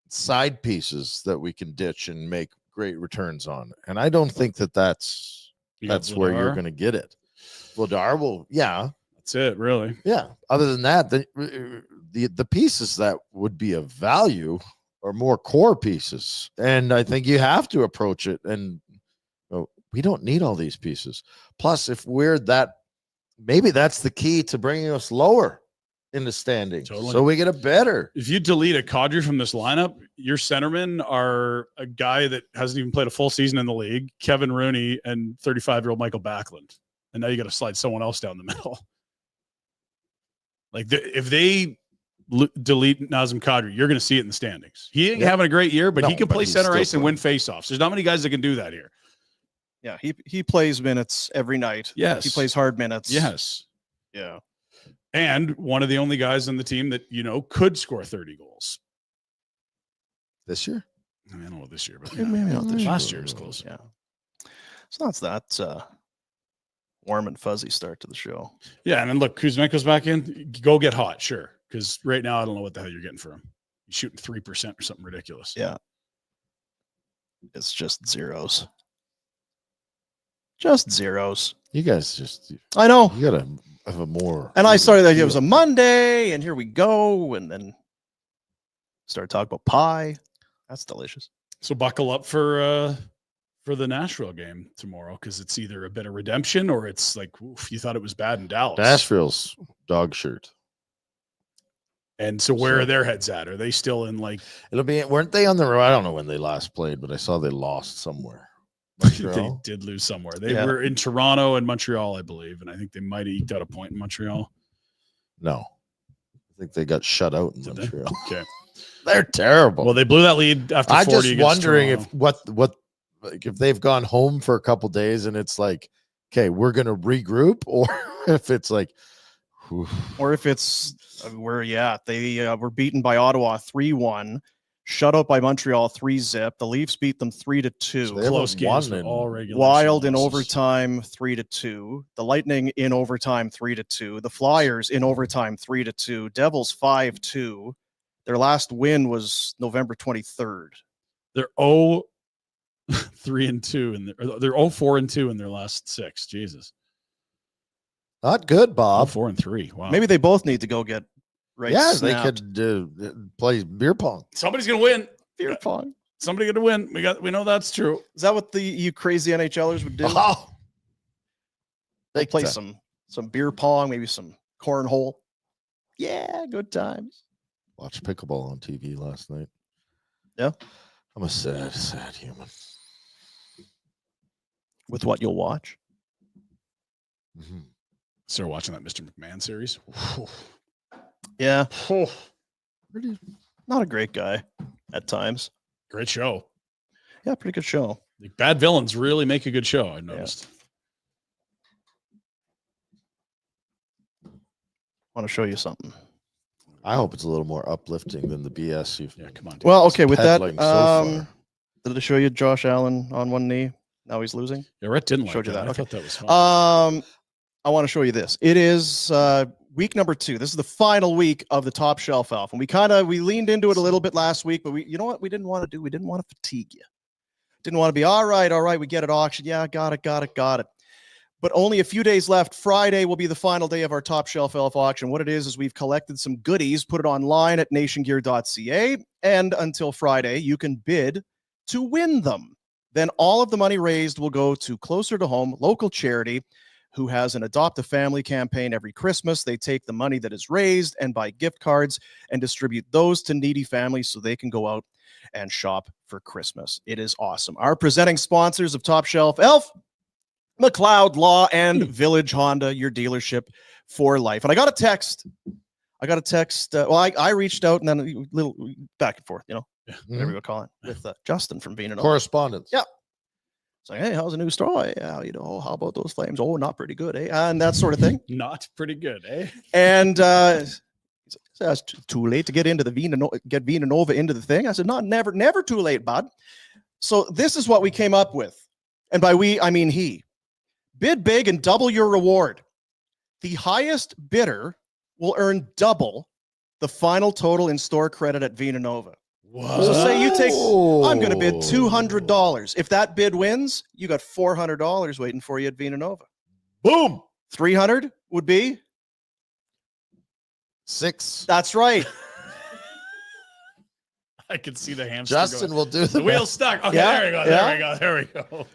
side pieces that we can ditch and make great returns on? And I don't think that that's where you're going to get it. Vladar will, yeah.
That's it, really.
Yeah. Other than that, the pieces that would be of value are more core pieces. And I think you have to approach it. And we don't need all these pieces. Plus, if we're that, maybe that's the key to bringing us lower in the standings.
Totally.
So we get a better.
If you delete a Kadri from this lineup, your centermen are a guy that hasn't even played a full season in the league, Kevin Rooney, and 35-year-old Michael Backlund. And now you got to slide someone else down the middle. Like if they delete Nazem Kadri, you're going to see it in the standings. He ain't having a great year, but he can play center ice and win faceoffs. There's not many guys that can do that here.
Yeah, he plays minutes every night.
Yes.
He plays hard minutes.
Yes.
Yeah.
And one of the only guys on the team that, could score 30 goals.
This year?
I don't know this year, but
Maybe not this
last
year.
year was close.
Yeah. So that's that warm and fuzzy start to the show.
Yeah, and then look, Kuzmenko's back in. Go get hot, sure. Because right now I don't know what the hell you're getting for him. He's shooting 3% or something ridiculous.
Yeah. It's just zeros. Just zeros.
You guys just,
I know.
you got to have a more.
And I started that it was a Monday, and here we go. And then started talking about pie. That's delicious.
So buckle up for the Nashville game tomorrow, because it's either a bit of redemption or it's like, oof, you thought it was bad in Dallas.
Nashville's dog shirt.
And so where are their heads at? Are they still in like
Weren't they on the road? I don't know when they last played, but I saw they lost somewhere.
they
Montreal?
did lose somewhere. They were in Toronto and Montreal, I believe, and I think they might have eked out a point in Montreal.
No. I think they got shut out in
Did they?
Montreal.
Okay.
They're terrible.
Well, they blew that lead after 40
I'm just
against
wondering
Toronto.
if they've gone home for a couple days and it's like, okay, we're gonna regroup, or if it's like, whew.
Or if it's they were beaten by Ottawa 3-1, shut out by Montreal 3-0. The Leafs beat them 3-2.
So they have
Close games
won
with
in
all regulation
Wild in
losses.
overtime 3-2. The Lightning in overtime 3-2. The Flyers in overtime 3-2. Devils 5-2. Their last win was November 23rd.
They're 0-3-2 and they're 0-4-2 in their last 6. Jesus.
Not good, Bob.
4-3. Wow.
Maybe they both need to go get right.
Yeah,
snapped.
they could play beer pong.
somebody's gonna win.
Beer pong.
Somebody gonna win. We know that's true.
Is that what you crazy NHLers would do?
Oh,
They
big
play
time.
some beer pong, maybe some cornhole. Yeah, good times.
Watched pickleball on TV last night.
Yeah.
I'm a sad human.
With what you'll watch.
Mhm.
Started watching that Mr. McMahon series.
Yeah.
Pretty
Not a great guy at times.
Great show.
Yeah, pretty good show.
Like, bad villains really make a good show, I've noticed.
Want to show you something.
I hope it's a little more uplifting than the BS you've.
Yeah, come on. dude.
Well, okay, with that,
peddling so far.
did I show you Josh Allen on one knee? Now he's losing.
Yeah, Rhett didn't like
showed you
that.
that.
I
Okay.
thought that was fun.
I want to show you this. It is week number 2. This is the final week of the Top Shelf Elf, and we leaned into it a little bit last week, but you know what we didn't want to do? We didn't want to fatigue you. Didn't want to be all right. We get it auction. Yeah, got it. But only a few days left. Friday will be the final day of our Top Shelf Elf auction. What it is we've collected some goodies, put it online at nationgear.ca, and until Friday, you can bid to win them. Then all of the money raised will go to Closer to Home, local charity, who has an Adopt a Family campaign every Christmas. They take the money that is raised and buy gift cards and distribute those to needy families so they can go out and shop for Christmas. It is awesome. Our presenting sponsors of Top Shelf Elf, McLeod Law and Village Honda, your dealership for life. And I got a text. I reached out and then a little back and forth, whatever you would call it, with Justin from Being an
Correspondence.
Yeah. It's like, hey, how's the new story? Yeah, how about those Flames? Oh, not pretty good, eh? And that sort of thing.
Not pretty good, eh?
And it's too late to get into get Vina Nova into the thing. I said, never too late, bud. So this is what we came up with. And by we, I mean he. Bid big and double your reward. The highest bidder will earn double the final total in store credit at Vina Nova.
What?
So say you take, I'm going to bid $200. If that bid wins, you got $400 waiting for you at Vina Nova.
Boom.
300 would be
6.
that's right.
I could see the hamster.
Justin
going,
will do
the wheel stuck. Okay,
Yeah,
there we go. There we go. There we go.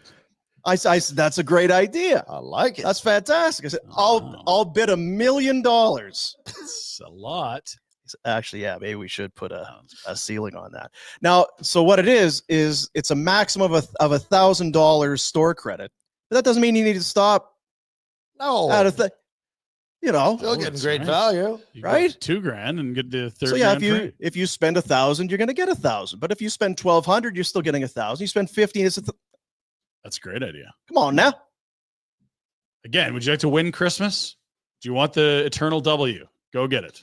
I that's a great idea.
I like it.
That's fantastic. I said,
Oh.
I'll bid $1 million.
It's a lot.
Actually, yeah, maybe we should put a ceiling on that. Now, so what it is it's a maximum of $1,000 store credit. But that doesn't mean you need to stop
no.
at a
Still
Oh,
getting
that's
great
right.
value.
You
Right?
go $2,000 and get the third.
So yeah,
grand free.
if you spend 1,000, you're going to get 1,000. But if you spend 1,200, you're still getting 1,000. You spend 15,
That's a great idea.
come on now.
Again, would you like to win Christmas? Do you want the eternal W? Go get it.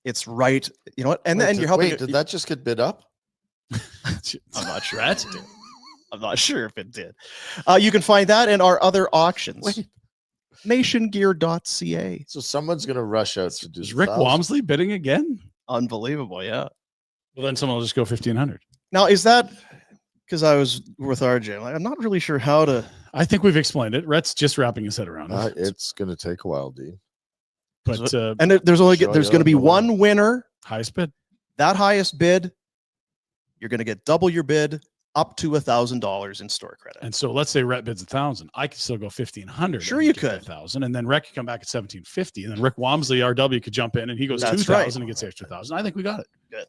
It's right. You know what? And
Wait,
then you're helping.
did that just get bid up?
I'm not sure.
That?
I'm not sure if it did. You can find that in our other auctions.
Wait.
Nationgear.ca.
So someone's going to rush out to do
Is Rick
1,000.
Walmsley bidding again?
Unbelievable. Yeah.
Well, then someone will just go 1,500.
Now, is that because I was with RJ? Like, I'm not really sure how to.
I think we've explained it. Rhett's just wrapping his head around it.
It's going to take a while, Dean.
But
And there's only
Show
there's
you
going to be
the way.
one winner.
highest bid.
That highest bid, you're going to get double your bid, up to $1,000 in store credit.
And so let's say Rhett bids 1,000. I could still go 1,500.
Sure
and
you
get
could.
1,000, and then Rick could come back at 1,750, and then Rick Walmsley, RW, could jump in and he goes
That's
2,000
right.
and gets the extra 1,000. I think we got it.
You're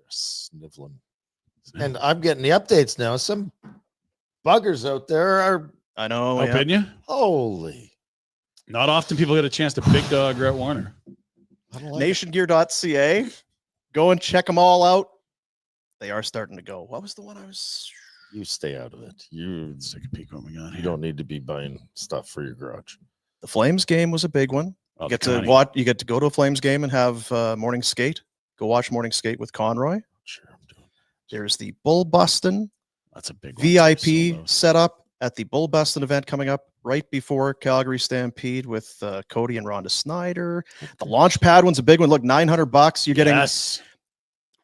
sniveling. And I'm getting the updates now. Some buggers out there are
I know.
I'll
Yeah.
bid you.
holy.
Not often people get a chance to big dog Rhett Warner.
I don't like it.
Nationgear.ca. Go and check them all out. They are starting to go. What was the one I was?
You stay out of it. You
Let's take a peek what we got
you
here.
don't need to be buying stuff for your garage.
The Flames game was a big one.
Oh,
You get
the
to
Connie.
watch. You get to go to a Flames game and have morning skate. Go watch morning skate with Conroy.
Sure, I'm doing.
There's the Bull Bustin
That's a big one. So
VIP
those.
setup at the Bull Bustin event coming up right before Calgary Stampede with Cody and Rhonda Snyder. The Launchpad one's a big one. Look, $900. You're getting
Yes.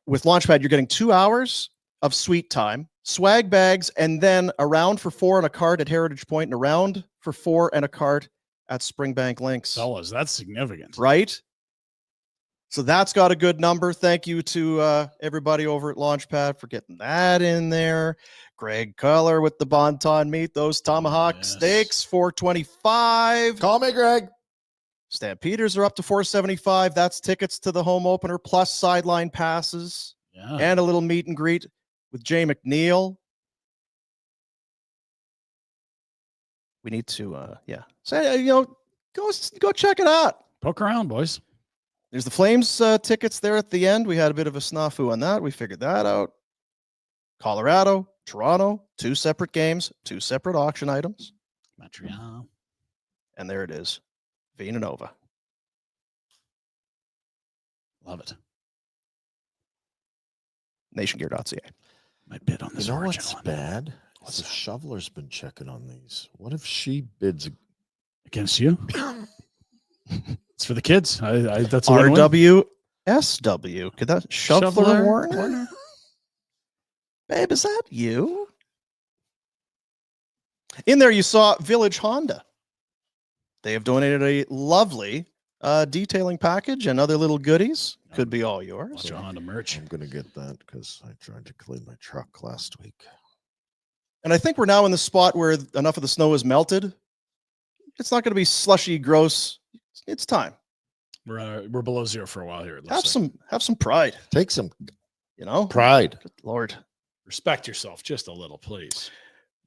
with Launchpad. You're getting 2 hours of suite time, swag bags, and then a round for 4 and a cart at Heritage Point, and a round for 4 and a cart at Springbank Links.
Fellas, that's significant.
Right? So that's got a good number. Thank you to everybody over at Launchpad for getting that in there. Greg Culler with the Bonton meat, those tomahawk
Yes.
steaks, $425.
Call me, Greg.
Stampeders are up to $475. That's tickets to the home opener plus sideline passes
Yeah.
and a little meet and greet with Jay McNeil. We need to, say, go check it out.
Poke around, boys.
There's the Flames tickets there at the end. We had a bit of a snafu on that. We figured that out. Colorado, Toronto, 2 separate games, 2 separate auction items.
Montreal.
And there it is. Vina Nova.
Love it.
Nationgear.ca.
My bid on this
You know what's
original.
bad?
What's
The
that?
shoveler's been checking on these. What if she bids?
Against you? It's for the kids. That's a win-win.
RWSW. Could that Shoveler Warner? Babe, is that you? In there, you saw Village Honda. They have donated a lovely detailing package and other little goodies. Could be all yours.
Bunch of Honda merch.
I'm gonna get that because I tried to clean my truck last week.
And I think we're now in the spot where enough of the snow is melted. It's not going to be slushy, gross. It's time.
We're below zero for a while here. It looks
Have some pride.
Take some
You know,
pride.
Good Lord.
Respect yourself just a little, please.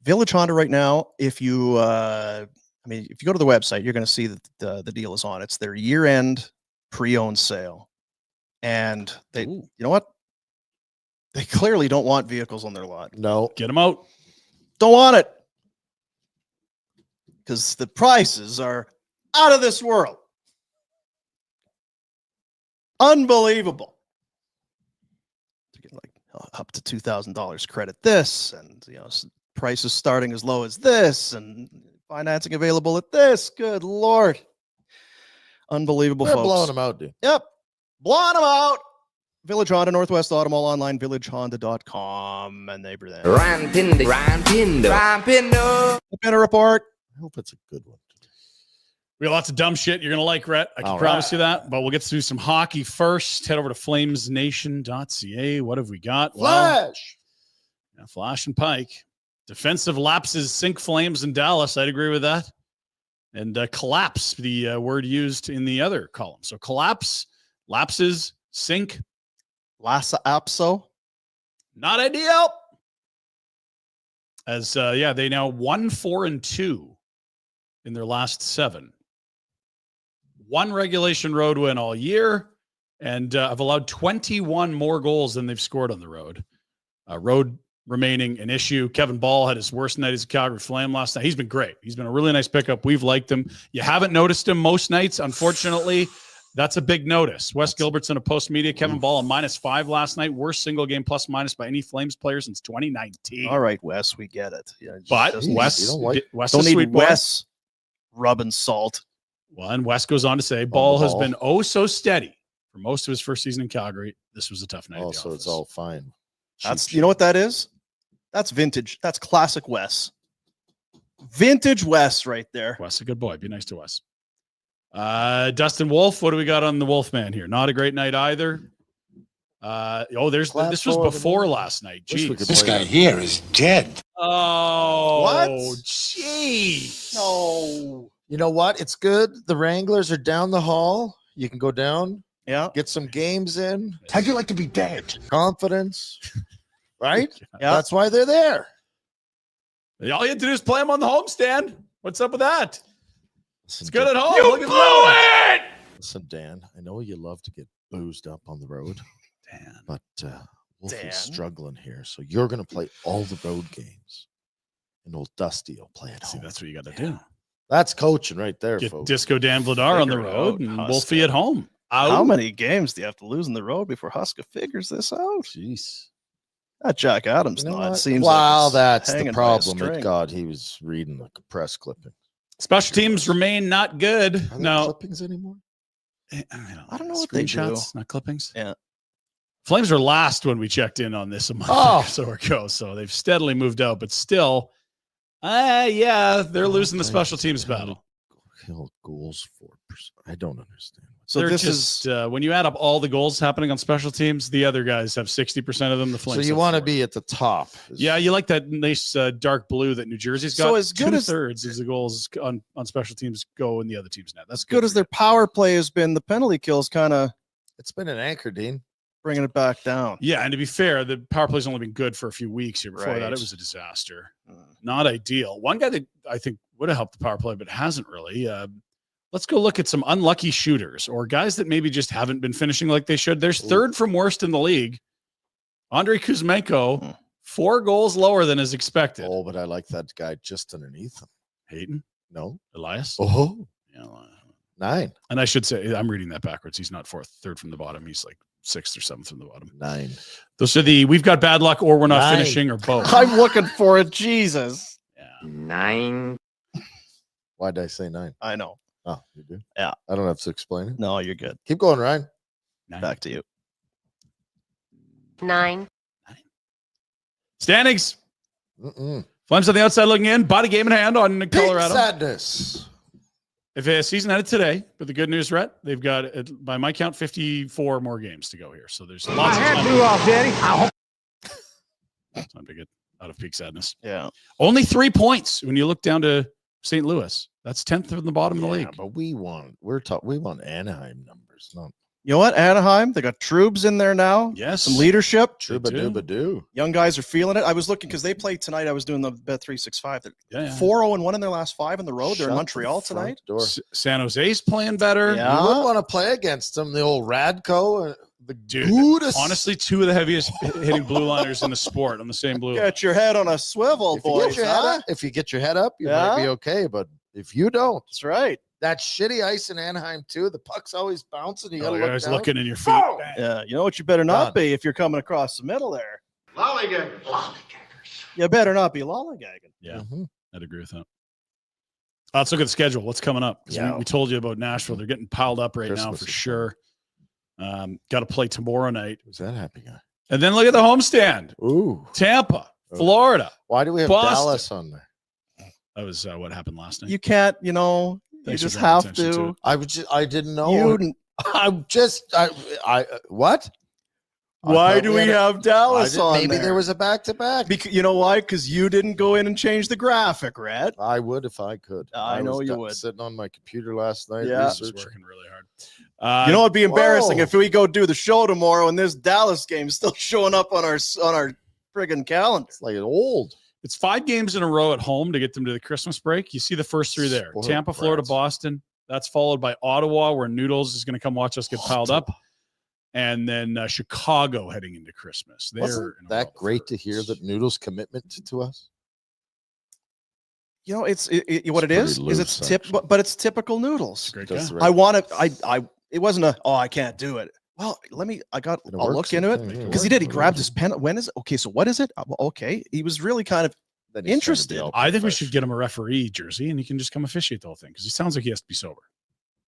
Village Honda right now. If you, if you go to the website, you're going to see that the deal is on. It's their year-end pre-owned sale, and they,
Ooh.
you know what? They clearly don't want vehicles on their lot.
No,
Get them out.
Don't want it because the prices are out of this world. Unbelievable. They're getting like up to $2,000 credit this, and prices starting as low as this, and financing available at this. Good Lord. Unbelievable,
they're
folks.
blowing them out, dude.
Yep. Blowing them out. Village Honda, Northwest Automall, online, villagehonda.com, and they present
Ryan Pinder.
the Pinder Report.
I hope it's a good one.
We got lots of dumb shit you're going to like, Rhett. I can
All
promise
right.
you that. But we'll get through some hockey first. Head over to FlamesNation.ca. What have we got?
Flash.
Well, Flash and Pike. Defensive lapses sink Flames in Dallas. I'd agree with that. And collapse, the word used in the other column. So collapse, lapses, sink.
Lassa Apso.
Not ideal. As they now 1-4-2 in their last 7. One regulation road win all year, and have allowed 21 more goals than they've scored on the road. Road remaining an issue. Kevin Ball had his worst night as a Calgary Flame last night. He's been great. He's been a really nice pickup. We've liked him. You haven't noticed him most nights, unfortunately. That's a big notice. Wes Gilbert's in a post-media. Kevin Ball a -5 last night. Worst single game plus-minus by any Flames player since 2019.
All right, Wes, we get it. Yeah, it just
But
doesn't-
Wes
don't
is
need
sweet boy.
Wes rubbing salt.
Well, and Wes goes on to say, Ball has been so steady for most of his first season in Calgary. This was a tough night.
Also, it's all fine.
That's, you know what that is? That's vintage. That's classic Wes. Vintage Wes right there.
Wes, a good boy. Be nice to Wes. Dustin Wolf, what do we got on the Wolfman here? Not a great night either. This was before last night. Jeez.
This guy here is dead.
Oh,
What?
Jeez.
No.
You know what? It's good. The Wranglers are down the hall. You can go down,
Yeah.
get some games in.
How'd you like to be dead?
Confidence. Right?
Yeah.
That's why they're there.
All you have to do is play him on the homestand. What's up with that?
Listen,
It's good
Dan-
at home. You blew it.
Listen, Dan, I know you love to get boozed up on the road,
Dan.
but Wolf
Dan?
is struggling here. So you're going to play all the road games. And old Dusty will play at
See,
home.
that's what you got to do.
That's coaching right there,
Get
folks.
Disco Dan Vladar on the
Figure it
road
out,
and
Huska.
Wolfie at home.
How many games do you have to lose in the road before Huska figures this out?
Jeez.
That Jack Adams
You know
not.
what?
Seems
Wow,
like it's
that's the
hanging by a
problem.
string.
That God, he was reading like a press clipping.
Special teams remain not good.
Are there
No.
clippings anymore?
I
don't know what they do.
Screenshots, not clippings.
Yeah.
Flames were last when we checked in on this a month or so ago, so they've steadily moved out, but still, they're losing the special teams battle.
Kill goals 4%. I don't understand.
So
They're
this
just
is
when you add up all the goals happening on special teams, the other guys have 60% of them. The
So
Flames.
you
have
want to
40.
be at the top.
Yeah, you like that nice dark blue that New Jersey's got.
So as good as-
2/3 of the goals on special teams go in the other team's net. That's
as good as their power play has been. The penalty kills kind of
It's been an anchor, Dean.
bringing it back down.
Yeah, and to be fair, the power play's only been good for a few weeks here. Before that,
Right.
it was a disaster.
Mm.
Not ideal. One guy that I think would have helped the power play, but hasn't really. Let's go look at some unlucky shooters or guys that maybe just haven't been finishing like they should. There's third from worst in the league. Andrei Kuzmenko, 4 goals lower than is expected.
Oh, but I like that guy just underneath him.
Hayden,
No.
Elias.
Oh,
Yeah,
9.
and I should say, I'm reading that backwards. He's not third from the bottom. He's like 6th or 7th from the bottom.
9.
Those are we've got bad luck or we're not
9.
finishing or both.
I'm looking for it. Jesus.
Yeah.
9.
Why did I say 9?
I know.
Oh, you do?
Yeah.
I don't have to explain it.
No, you're good.
Keep going, Ryan.
9.
Back to you.
9.
Standings.
Mm-mm.
Flames on the outside looking in. Body game in hand on
Big
Colorado.
sadness.
If a season ended today, but the good news, Rhett, they've got, by my count, 54 more games to go here. So there's lots of time. Time to get out of peak sadness.
Yeah.
Only 3 points when you look down to St. Louis. That's 10th from the bottom of the
Yeah,
league.
but we want Anaheim numbers, not
You know what? Anaheim, they got Troubs in there now.
Yes.
Some leadership.
Trouba
do.
Dooba Doo.
Young guys are feeling it. I was looking because they played tonight. I was doing the Bet 365. They're
Yeah, yeah.
4-0-1 in their last 5 on the road. They're in
Shut
Montreal
the front
tonight.
Door.
San Jose's playing better.
Yeah.
You wouldn't want to play against them. The old Radko, the
Dude,
goodest.
honestly, 2 of the heaviest hitting blue liners in the sport on the same blue line.
Get your head on a swivel,
if you,
boys.
get your head
huh?
up, if you get your head up, you
Yeah.
might be okay. But if you don't,
That's right.
that shitty ice in Anaheim too. The puck's always bouncing. You
Oh,
gotta
you're
look
always
down.
looking in your feet.
Oh!
Bang.
Yeah. You know what you better not
Done.
be if you're coming across the middle there.
Lollygaggers.
You better not be lollygagging.
Yeah,
Mhm.
I'd agree with that. Let's look at the schedule. What's coming up? 'Cause
Yeah.
we told you about Nashville. They're getting piled up right now
Christmas
for
is
sure. Got to play tomorrow night.
Who's that happy guy?
And then look at the homestand.
Ooh.
Tampa,
Oh.
Florida.
Why do we have
Boston.
Dallas on there?
That was what happened last night.
You can't, You
Thanks for
just
drawing
have
attention
to.
it.
I didn't know. What? I
Why
thought
do we
had
have Dallas on
maybe
there?
there was a back-to-back.
Because you know why? Because you didn't go in and change the graphic, Red.
I would if I could.
I know
was
you would.
Sitting on my computer last night,
Yeah.
He's
researching.
working really hard.
You know what'd be embarrassing
whoa.
if we go do the show tomorrow and this Dallas game is still showing up on our friggin' calendar.
It's like old.
It's 5 games in a row at home to get them to the Christmas break. You see the first 3 there.
Spoiled
Tampa, Florida,
brats.
Boston. That's followed by Ottawa, where Noodles is going to come watch us get piled up. And then Chicago heading into Christmas. They're
Wasn't
in a
that
row
great to
for-
hear that Noodles' commitment to us?
You know, what it
pretty
is
loose,
it's but it's typical Noodles.
Great
That's
guy.
right.
I want to. I. It wasn't a. Oh, I can't do it. Well, I'll
It
look
works
into it
sometimes, yeah.
because he did. He grabbed his pen. When is it? Okay, so what is it? Well, okay, he was really kind of.
Then he's trying to be
Interested.
all
I think we should
professional.
get him a referee jersey and he can just come officiate the whole thing because he sounds like he has to be sober.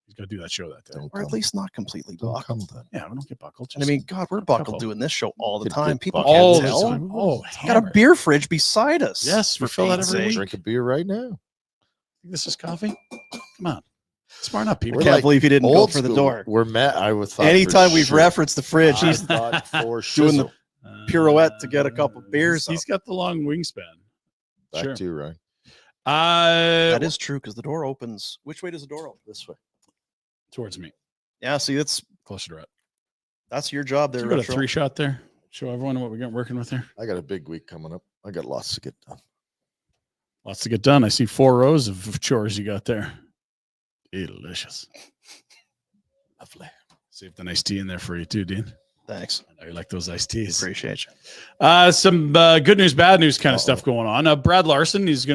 He's got to do that show that day.
Don't
Or at
come.
least not completely
Don't
buckled.
come then.
Yeah, we don't get buckled.
And I mean, God, we're
couple.
buckled doing this show all the
Could
time.
get
People
buckled.
all
can't
the
tell.
time. Oh,
Got a
hammered.
beer fridge beside us.
Yes, we
for
fill that
Pete's
every
sake.
week.
Drink a beer right now.
This is coffee. Come on, smart up, Peter.
I
We're
can't
like
believe he didn't go
Old
for the
school.
door.
We're met. I would thought.
Anytime
for
we've
sure.
referenced the fridge,
I
he's
thought for
doing the
shizzle.
pirouette to get a couple beers
He's got the long wingspan.
Back
Sure.
to you, Ryan.
that is true because the door opens. Which way does the door open?
This way.
towards me,
Yeah, see,
closer to it.
that's your job there.
You got a
Retro.
3-shot there. Show everyone what we're working with here.
I got a big week coming up. I got lots to get done.
Lots to get done. I see 4 rows of chores you got there. Delicious.
Lovely.
Saved a nice tea in there for you too, Dean.
Thanks.
I know you like those iced teas.
Appreciate you.
Some good news, bad news kind of stuff going on. Brad Larson, he's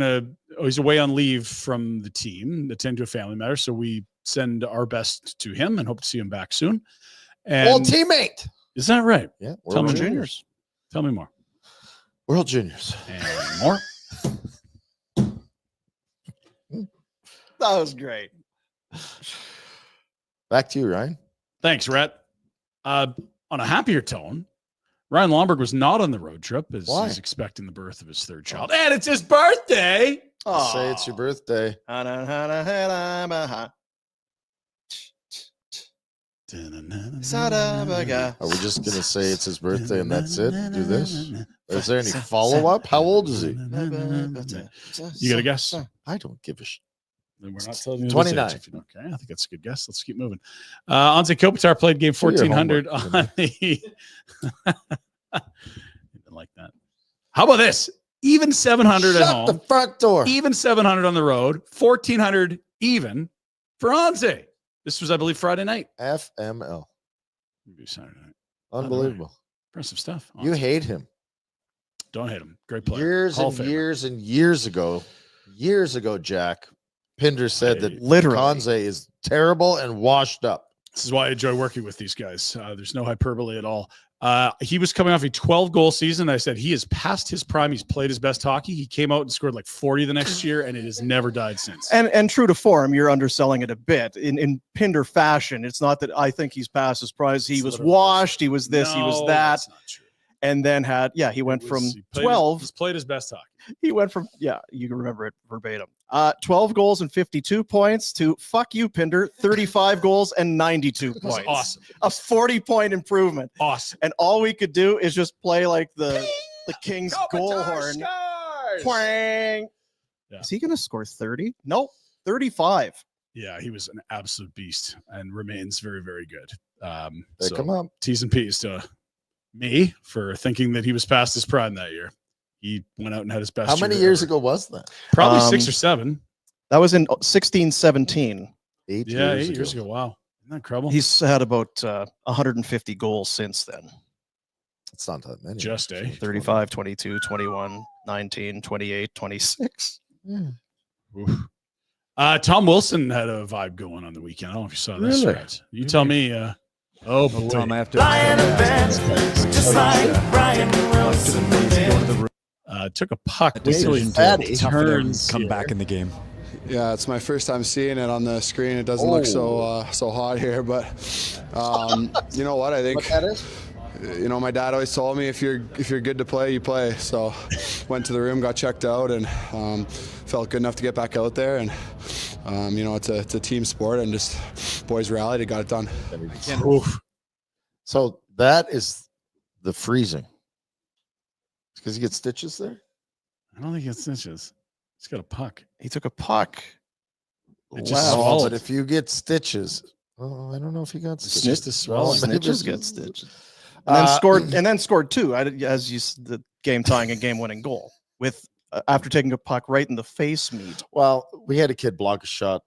away on leave from the team, attend to a family matter. So we send our best to him and hope to see him back soon. And
Old teamate.
is that right?
Yeah.
Tell
World
me
Juniors.
Tell me more.
World Juniors.
And more.
That was great.
Back to you, Ryan.
Thanks, Rhett. On a happier tone, Ryan Lomberg was not on the road trip as
Why?
he's expecting the birth of his 3rd child. And it's his birthday.
Say it's your birthday.
Sarabaga.
Are we just gonna say it's his birthday and that's it? Do this? Is there any follow-up? How old is he?
You got a guess?
I don't give a shit.
Then we're not telling you
29.
Okay, I think that's a good guess. Let's keep moving. Anze Kopitar played game
Do your
1400
homework,
on the. Didn't like that. How about this? Even 700 at
Shut
home.
the front door.
Even 700 on the road. 1400 even for Anze. This was, I believe, Friday night.
FML.
Maybe Saturday night.
Unbelievable.
Impressive stuff.
You
Anze.
hate him.
Don't hate him. Great player.
Years
Hall
and
of Famer.
years ago, Jack Pinder said that
Literally.
Conze is terrible and washed up.
This is why I enjoy working with these guys. There's no hyperbole at all. He was coming off a 12-goal season. I said he is past his prime. He's played his best hockey. He came out and scored like 40 the next year, and it has never died since.
And true to form, you're underselling it a bit. In Pinder fashion, it's not that I think he's past his prize. He
It's
was
literally
washed. He was this. He was
No,
that.
that's not true.
And then he went from
He played
12.
He's played his best hockey.
He went from, you can remember it verbatim. 12 goals and 52 points to fuck you, Pinder, 35 goals and 92
It was
points.
awesome.
A 40-point improvement.
Awesome.
And all we could do is just play like the King's goal horn. Twang.
Yeah.
Is he going to score 30? Nope, 35.
Yeah, he was an absolute beast and remains very, very good.
Hey, come on.
T's and P's to me for thinking that he was past his prime that year. He went out and had his best.
How many
year
years
ever.
ago was that?
Probably 6 or 7.
That was in 16-17.
8
Yeah,
years
8 years ago. Wow. Isn't that incredible?
He's had about 150 goals since then.
It's not that many.
Just, eh?
35, 22, 21, 19, 28, 26.
Oof. Tom Wilson had a vibe going on the weekend. I don't know if you saw this.
Really?
Right? You tell me. Oh, boy.
Tom after
Took a puck.
a decision
fatty.
to tough it out and
Turns
come
here.
back in the game.
Yeah, it's my first time seeing it on the screen. It doesn't look so hot here, but you know what? I think
What that is?
my dad always told me if you're good to play, you play. So went to the room, got checked out, and felt good enough to get back out there. And it's a team sport, and just boys rallied, it got it done.
So that is the freezing. Because he gets stitches there?
I don't think he has stitches. He's got a puck.
He took a puck.
It just
Wow.
swallowed.
But if you get stitches, I don't know if he got
It's
stitches.
just a swallow.
Snitches get stitched. And then scored two. The game tying and game winning goal with after taking a puck right in the face meat.
Well, we had a kid block a shot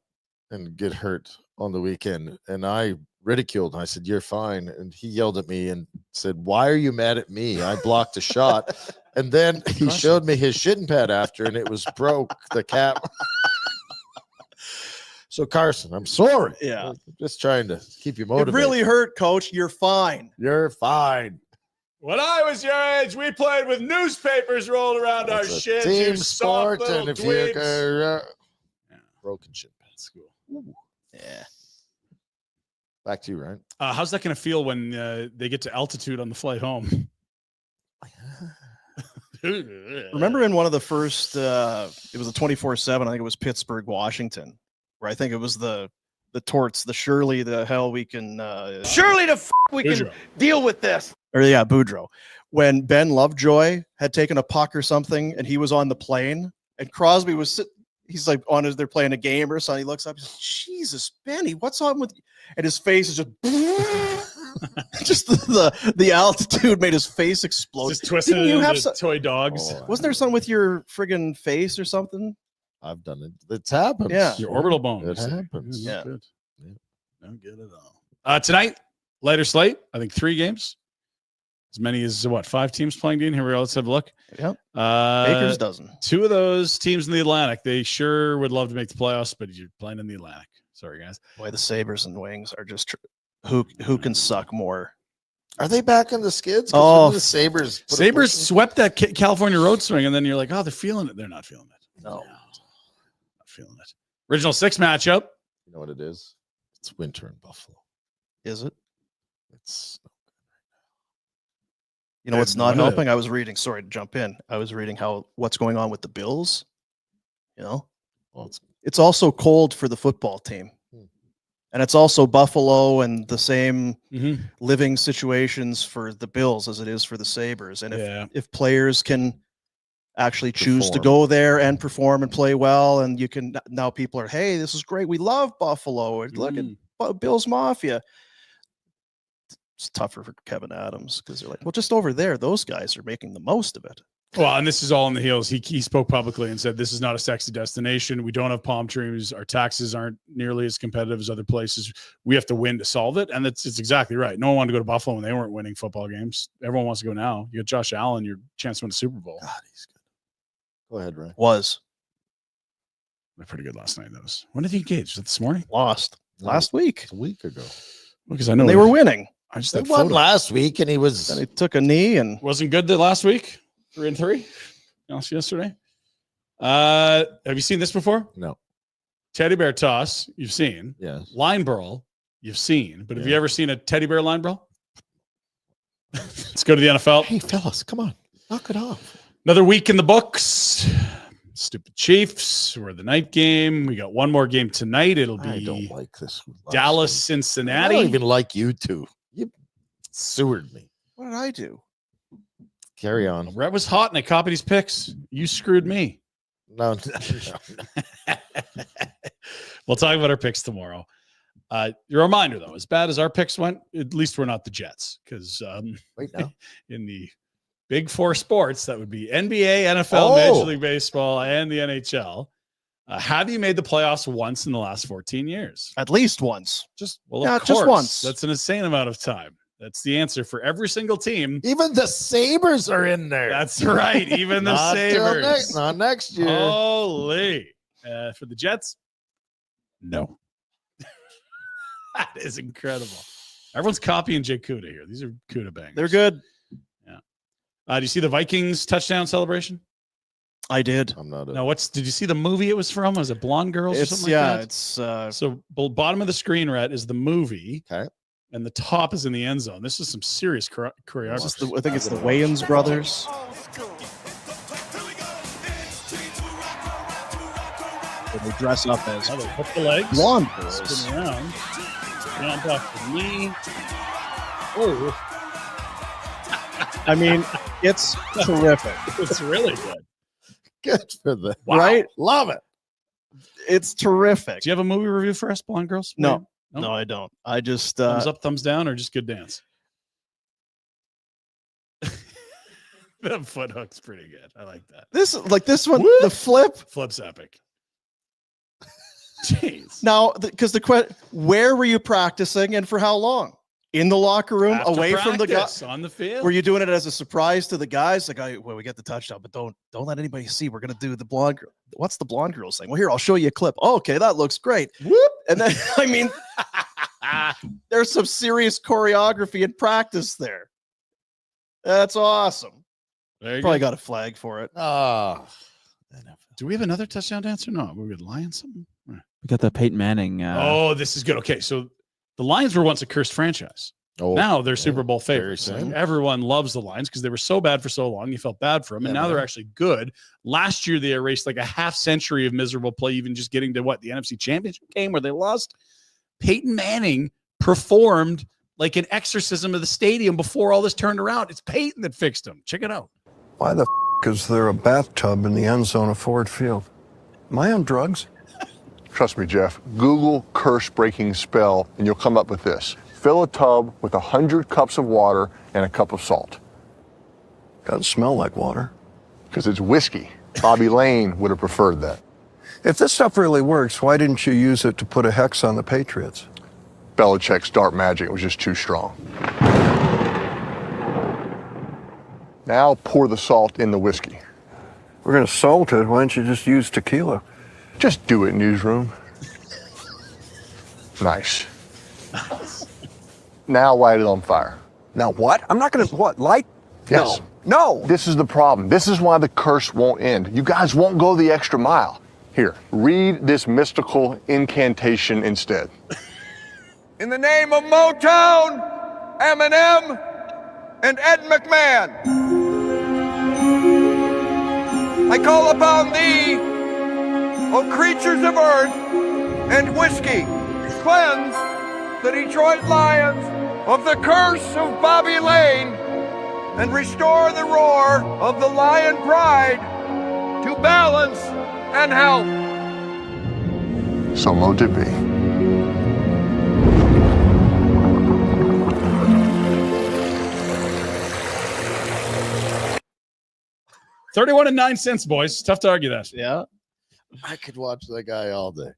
and get hurt on the weekend, and I ridiculed him. I said, "You're fine," and he yelled at me and said, "Why are you mad at me? I blocked a shot." And then he showed me his shin pad after, and it was broke. The cap. So Carson, I'm sorry.
Yeah.
I'm just trying to keep you
It
motivated.
really hurt, Coach. You're fine.
You're fine.
When I was your age, we played with newspapers rolled around our
It's a
shins.
team
you soft
sport,
little
and if
dweebs.
broken shin pad.
That's cool.
Yeah.
Back to you, Ryan.
How's that going to feel when they get to altitude on the flight home?
Remember in one of the first, it was a 24/7. I think it was Pittsburgh, Washington, where I think it was the torts, the surely the hell we can.
Surely we
Boudreaux.
can deal with this.
Or yeah, Boudreaux. When Ben Lovejoy had taken a puck or something, and he was on the plane, and Crosby was he's like they're playing a game or something. He looks up, he's like, Jesus, Benny, what's on with you? And his face is just just the altitude made his face explode.
Just twisted
Didn't
it
you
into
have some,
toy dogs.
Oh,
wasn't there something with your friggin' face or something?
I've done it. It's happened.
Yeah.
Your orbital bone.
It happens.
Yeah.
Good. Not good at all. Tonight, lighter slate. I think 3 games. As many as 5 teams playing, Dean? Here we go. Let's have a look.
Yep. Baker's dozen.
2 of those teams in the Atlantic, they sure would love to make the playoffs, but you're playing in the Atlantic. Sorry, guys.
Boy, the Sabres and Wings are just who can suck more.
Are they back on the skids? 'Cause
Oh,
when the Sabres. put a
Sabres
push in-
swept that California road swing, and then you're like, oh, they're feeling it. They're not feeling it.
No.
Not feeling it. Original 6 matchup.
You know what it is? It's winter in Buffalo.
Is it?
It's
You know what's not
What?
helping? I was reading. Sorry to jump in. I was reading what's going on with the Bills. You know,
well,
it's also cold for the football team, and it's also Buffalo and the same living situations for the Bills as it is for the Sabres. And if players can actually choose to go there and perform and play well, and you can now people are, hey, this is great. We love Buffalo. Look at Bills Mafia. It's tougher for Kevin Adams because they're like, well, just over there, those guys are making the most of it.
Well, and this is all on the heels. He spoke publicly and said, this is not a sexy destination. We don't have palm trees. Our taxes aren't nearly as competitive as other places. We have to win to solve it. And it's exactly right. No one wanted to go to Buffalo when they weren't winning football games. Everyone wants to go now. You got Josh Allen, your chance to win the Super Bowl.
God, he's good. Go ahead, Ryan.
They're pretty good last night, those. When did he engage? Was it this morning?
Lost last week.
A week ago.
Because I know
They were winning.
I just
They
had
won
photo.
last week, and he was.
Then he took a knee and
Wasn't good the last week. 3-3. Yesterday. Have you seen this before?
No.
Teddy bear toss, you've seen.
Yes.
Line brawl, you've seen. But have you ever seen a teddy bear line brawl? Let's go to the NFL.
Hey, fellas, come on. Knock it off.
Another week in the books. Stupid Chiefs. We're the night game. We got one more game tonight. It'll
I
be
don't like this.
Dallas,
I
Cincinnati.
don't even like you two. You sewered me.
what did I do?
Carry on.
Rhett was hot and I copied his picks. You screwed me.
No.
We'll talk about our picks tomorrow. Your reminder, though, as bad as our picks went, at least we're not the Jets. Because
Wait now.
in the big 4 sports, that would be NBA, NFL, Major League Baseball, and the NHL. Have you made the playoffs once in the last 14 years?
At least once.
Just
once.
That's an insane amount of time. That's the answer for every single team.
Even the Sabres are in there.
That's right. Even the
Not till
Sabres.
not next year.
Holy. For the Jets, no. That is incredible. Everyone's copying Jay Kuda here. These are Kuda bangers.
They're good.
Yeah. Do you see the Vikings touchdown celebration?
I did.
I'm not.
No. Did you see the movie it was from? Was it Blonde Girls or something like that?
It's
So bottom of the screen, Rhett, is the movie.
Okay.
And the top is in the end zone. This is some serious choreography.
I think it's the Wayans brothers. they dress up as
They hook the legs,
blonde girls.
spin around, jump off the knee. Oh,
I mean, it's terrific.
it's really good.
Good for them.
Wow.
Right?
Love it.
It's terrific.
Do you have a movie review for us, Blonde Girls?
No.
No?
No, I don't. I just
Thumbs up, thumbs down, or just good dance? That foot hook's pretty good. I like that.
this one,
Whoop.
the flip.
Flip's epic. Jeez.
Now, because the question, where were you practicing and for how long? In the locker room,
After
away from the guys?
practice, on the field.
Were you doing it as a surprise to the guys? Like, well, we get the touchdown, but don't let anybody see. We're gonna do the blonde girl. What's the blonde girl saying? Well, here, I'll show you a clip. Oh, okay, that looks great. Whoop. And then, I mean, there's some serious choreography and practice there. That's awesome.
There you
Probably
go.
got a flag for it.
Oh,
Do we have another touchdown dance or no? We're good. Lions something?
We got the Peyton Manning.
Oh, this is good. Okay, so the Lions were once a cursed franchise.
oh.
Now they're Super Bowl
very
favorites.
same.
Like, everyone loves the Lions because they were so bad for so long. You felt bad for them, and
Yeah,
now they're
man.
actually good. Last year they erased like a half century of miserable play, even just getting to the NFC Championship game where they lost. Peyton Manning performed like an exorcism of the stadium before all this turned around. It's Peyton that fixed him. Check it out.
Why the is there a bathtub in the end zone of Ford Field? Am I on drugs?
Trust me, Jeff. Google curse-breaking spell, and you'll come up with this. Fill a tub with 100 cups of water and a cup of salt.
Doesn't smell like water.
Because it's whiskey. Bobby Lane would have preferred that.
If this stuff really works, why didn't you use it to put a hex on the Patriots?
Belichick's dark magic was just too strong. Now pour the salt in the whiskey.
We're going to salt it. Why don't you just use tequila?
Just do it, newsroom. Nice. Now light it on fire.
Now what? I'm not going to, light?
Yes.
No.
This is the problem. This is why the curse won't end. You guys won't go the extra mile. Here, read this mystical incantation instead.
In the name of Motown, Eminem, and Ed McMahon, I call upon thee, O creatures of earth and whiskey, cleanse the Detroit Lions of the curse of Bobby Lane and restore the roar of the Lion pride to balance and health.
So mote it be.
31 and 9 cents, boys. Tough to argue that.
Yeah.
I could watch that guy all day.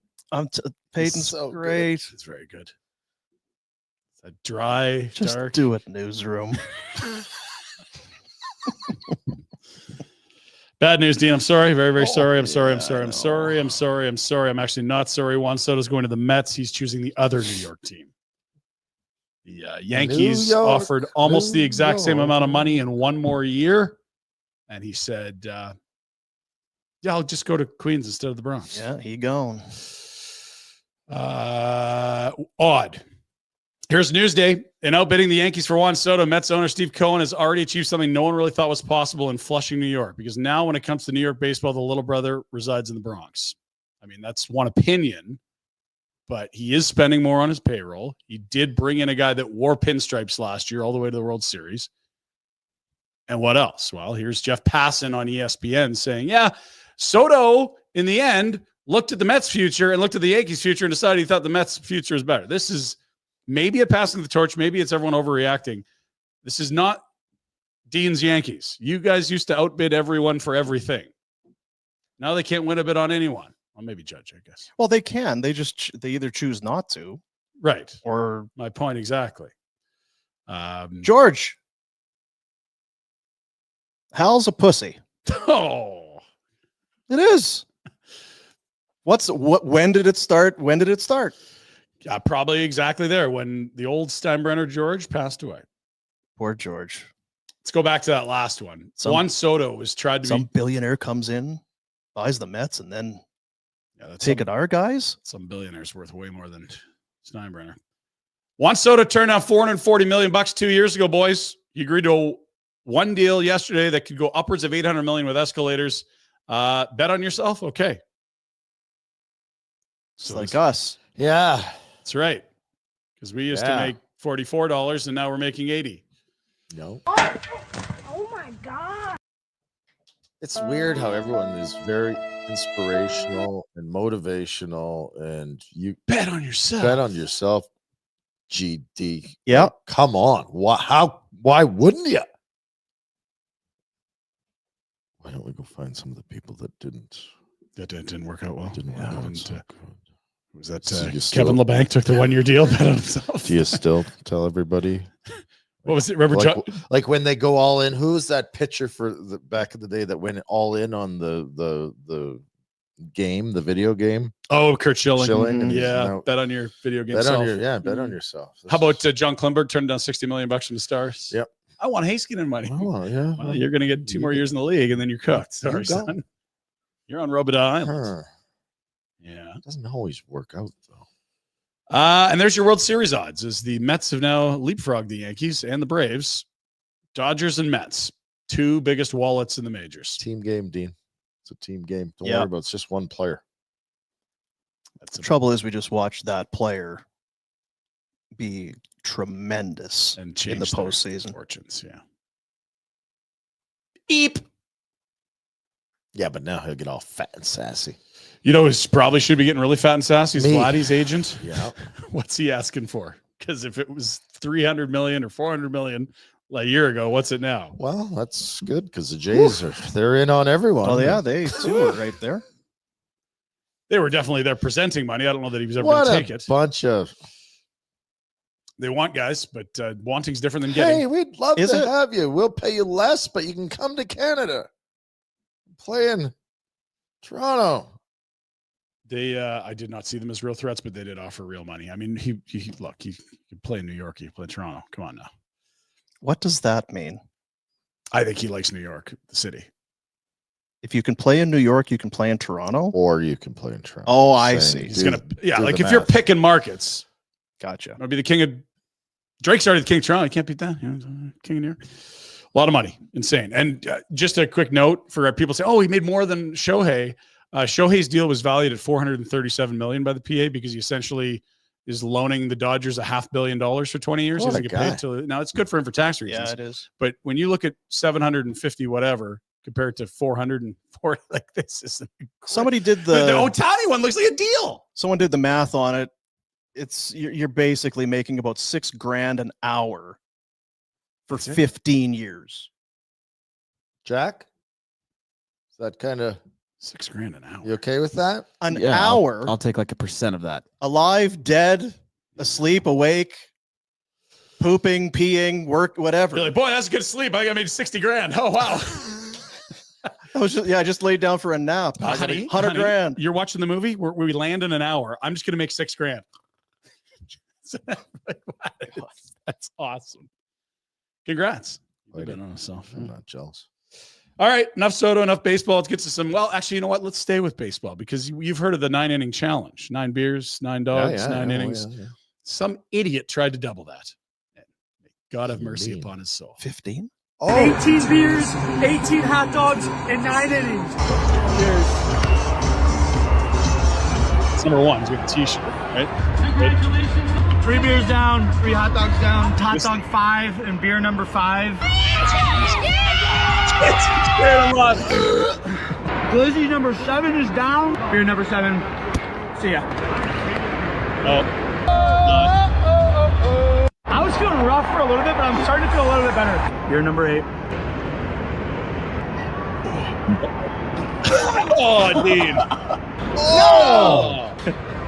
Peyton's
so good.
great.
It's very good. It's a dry,
Just
dark.
do it, newsroom.
Bad news, Dean. I'm sorry. Very, very sorry. I'm sorry. I'm
yeah,
sorry.
I
I'm
know.
sorry. I'm sorry. I'm sorry. I'm actually not sorry. Juan Soto's going to the Mets. He's choosing the other New York team. The Yankees
New York,
offered almost the
New
exact same
York.
amount of money in one more year. And he said, yeah, I'll just go to Queens instead of the Bronx.
Yeah, he gone.
Odd. Here's Newsday. In outbidding the Yankees for Juan Soto, Mets owner Steve Cohen has already achieved something no one really thought was possible in Flushing, New York. Because now when it comes to New York baseball, the little brother resides in the Bronx. I mean, that's one opinion, but he is spending more on his payroll. He did bring in a guy that wore pinstripes last year all the way to the World Series. And what else? Well, here's Jeff Passan on ESPN saying, yeah, Soto, in the end, looked at the Mets' future and looked at the Yankees' future and decided he thought the Mets' future is better. This is maybe a passing the torch. Maybe it's everyone overreacting. This is not Dean's Yankees. You guys used to outbid everyone for everything. Now they can't win a bid on anyone. Well, maybe Judge, I guess.
Well, they can. They either choose not to,
Right.
or
My point exactly.
George. Hal's a pussy.
Oh,
It is. When did it start? When did it start?
yeah, probably exactly there when the old Steinbrenner George passed away.
Poor George.
Let's go back to that last one. Juan Soto was tried to
Some
be.
billionaire comes in, buys the Mets, and then
Yeah, that's
taking our guys.
some billionaires worth way more than Steinbrenner. Juan Soto turned down $440 million 2 years ago, boys. He agreed to one deal yesterday that could go upwards of $800 million with escalators. Bet on yourself. Okay.
It's like us.
Yeah.
That's right. Because we used to make $44 and now we're making 80.
No.
Oh my God.
It's weird how everyone is very inspirational and motivational, and you
Bet on yourself.
bet on yourself. GD.
Yeah.
Come on. Why wouldn't you? Why don't we go find some of the people that didn't
work out well.
Didn't work out so good.
Was that
So you
Kevin
still-
LeBanc took the 1-year deal, bet on himself?
Do you still tell everybody?
What was it? Remember,
Like when they go all in, who's that pitcher for the back in the day that went all in on the game, the video game?
Oh, Kurt Schilling.
And he's
Yeah,
now-
bet on your video game
bet
self.
on your bet on yourself.
How about John Klimberg turned down $60 million from the Stars?
Yep.
I want Haskinen money.
Oh, yeah.
Well, you're going to get 2 more years in the league, and then you're cooked. Sorry,
You go.
son. You're on Robida Island.
Huh.
Yeah.
It doesn't always work out though.
And there's your World Series odds. As the Mets have now leapfrogged the Yankees and the Braves, Dodgers and Mets, 2 biggest wallets in the majors.
Team game, Dean. It's a team game. Don't
Yeah.
worry about it. It's just one player.
That's
The trouble is we just watched that player be tremendous
and
in the
change their
postseason.
fortunes. Yeah.
Eep.
Yeah, but now he'll get all fat and sassy.
You know, who probably should be getting really fat and sassy is
Me.
Vladdy's agent.
Yeah.
What's he asking for? Because if it was 300 million or 400 million a year ago, what's it now?
Well, that's good because the Jays they're in on everyone.
Oh yeah, they too are right there.
They were definitely there presenting money. I don't know that he was ever
What
going
a
to take it.
bunch of
They want guys, but wanting's different than getting.
hey, we'd love
Is
to
it?
have you. We'll pay you less, but you can come to Canada. Play in Toronto.
They, I did not see them as real threats, but they did offer real money. I mean, he look, he could play in New York, he could play in Toronto. Come on now.
What does that mean?
I think he likes New York, the city.
If you can play in New York, you can play in Toronto.
Or you can play in Toronto.
Oh, I
Saying,
see.
He's
do-
gonna, yeah,
do
like
the
if you're
math.
picking markets,
Gotcha.
I'd be the king of Drake's already the king of Toronto. You can't beat that. You know, king of New York. A lot of money, insane. And just a quick note for people say, oh, he made more than Shohei. Shohei's deal was valued at $437 million by the PA because he essentially is loaning the Dodgers $500 million for 20 years. He
What
doesn't
a
get paid
guy.
till now. It's good for him for tax reasons.
Yeah, it is.
But when you look at 750 whatever compared to 404, like this is
Somebody did
the
the
Ohtani one looks like a deal.
someone did the math on it. It's you're basically making about $6,000 an hour for
That's it.
15 years.
Jack? Is that kind of
$6,000 an hour.
you okay with that?
An
Yeah,
hour,
I'll take like 1% of that.
alive, dead, asleep, awake, pooping, peeing, work, whatever.
You're like, boy, that's good sleep. I got made $60,000. Oh wow.
I just laid down for a nap. I got
Honey,
100 grand.
You're watching the movie where we land in an hour. I'm just gonna make $6,000. That's awesome. Congrats. You've been on yourself.
I'm not jealous.
All right, enough Soto, enough baseball. Let's get to some. Well, actually, you know what? Let's stay with baseball because you've heard of the 9-inning challenge: 9 beers, 9 dogs, 9 innings.
Yeah.
Some idiot tried to double that. May God have mercy
Mean.
upon his soul.
15?
Oh,
18 beers, 18 hot dogs, and 9 innings.
It's number 1. He's got the T-shirt, right?
Congratulations. 3 beers down, 3 hot dogs down, hot dog 5, and beer number 5. Glizzy number 7 is down. Beer number 7. See ya. I was feeling rough for a little bit, but I'm starting to feel a little bit better. Beer number 8.
Oh, Dean.
oh!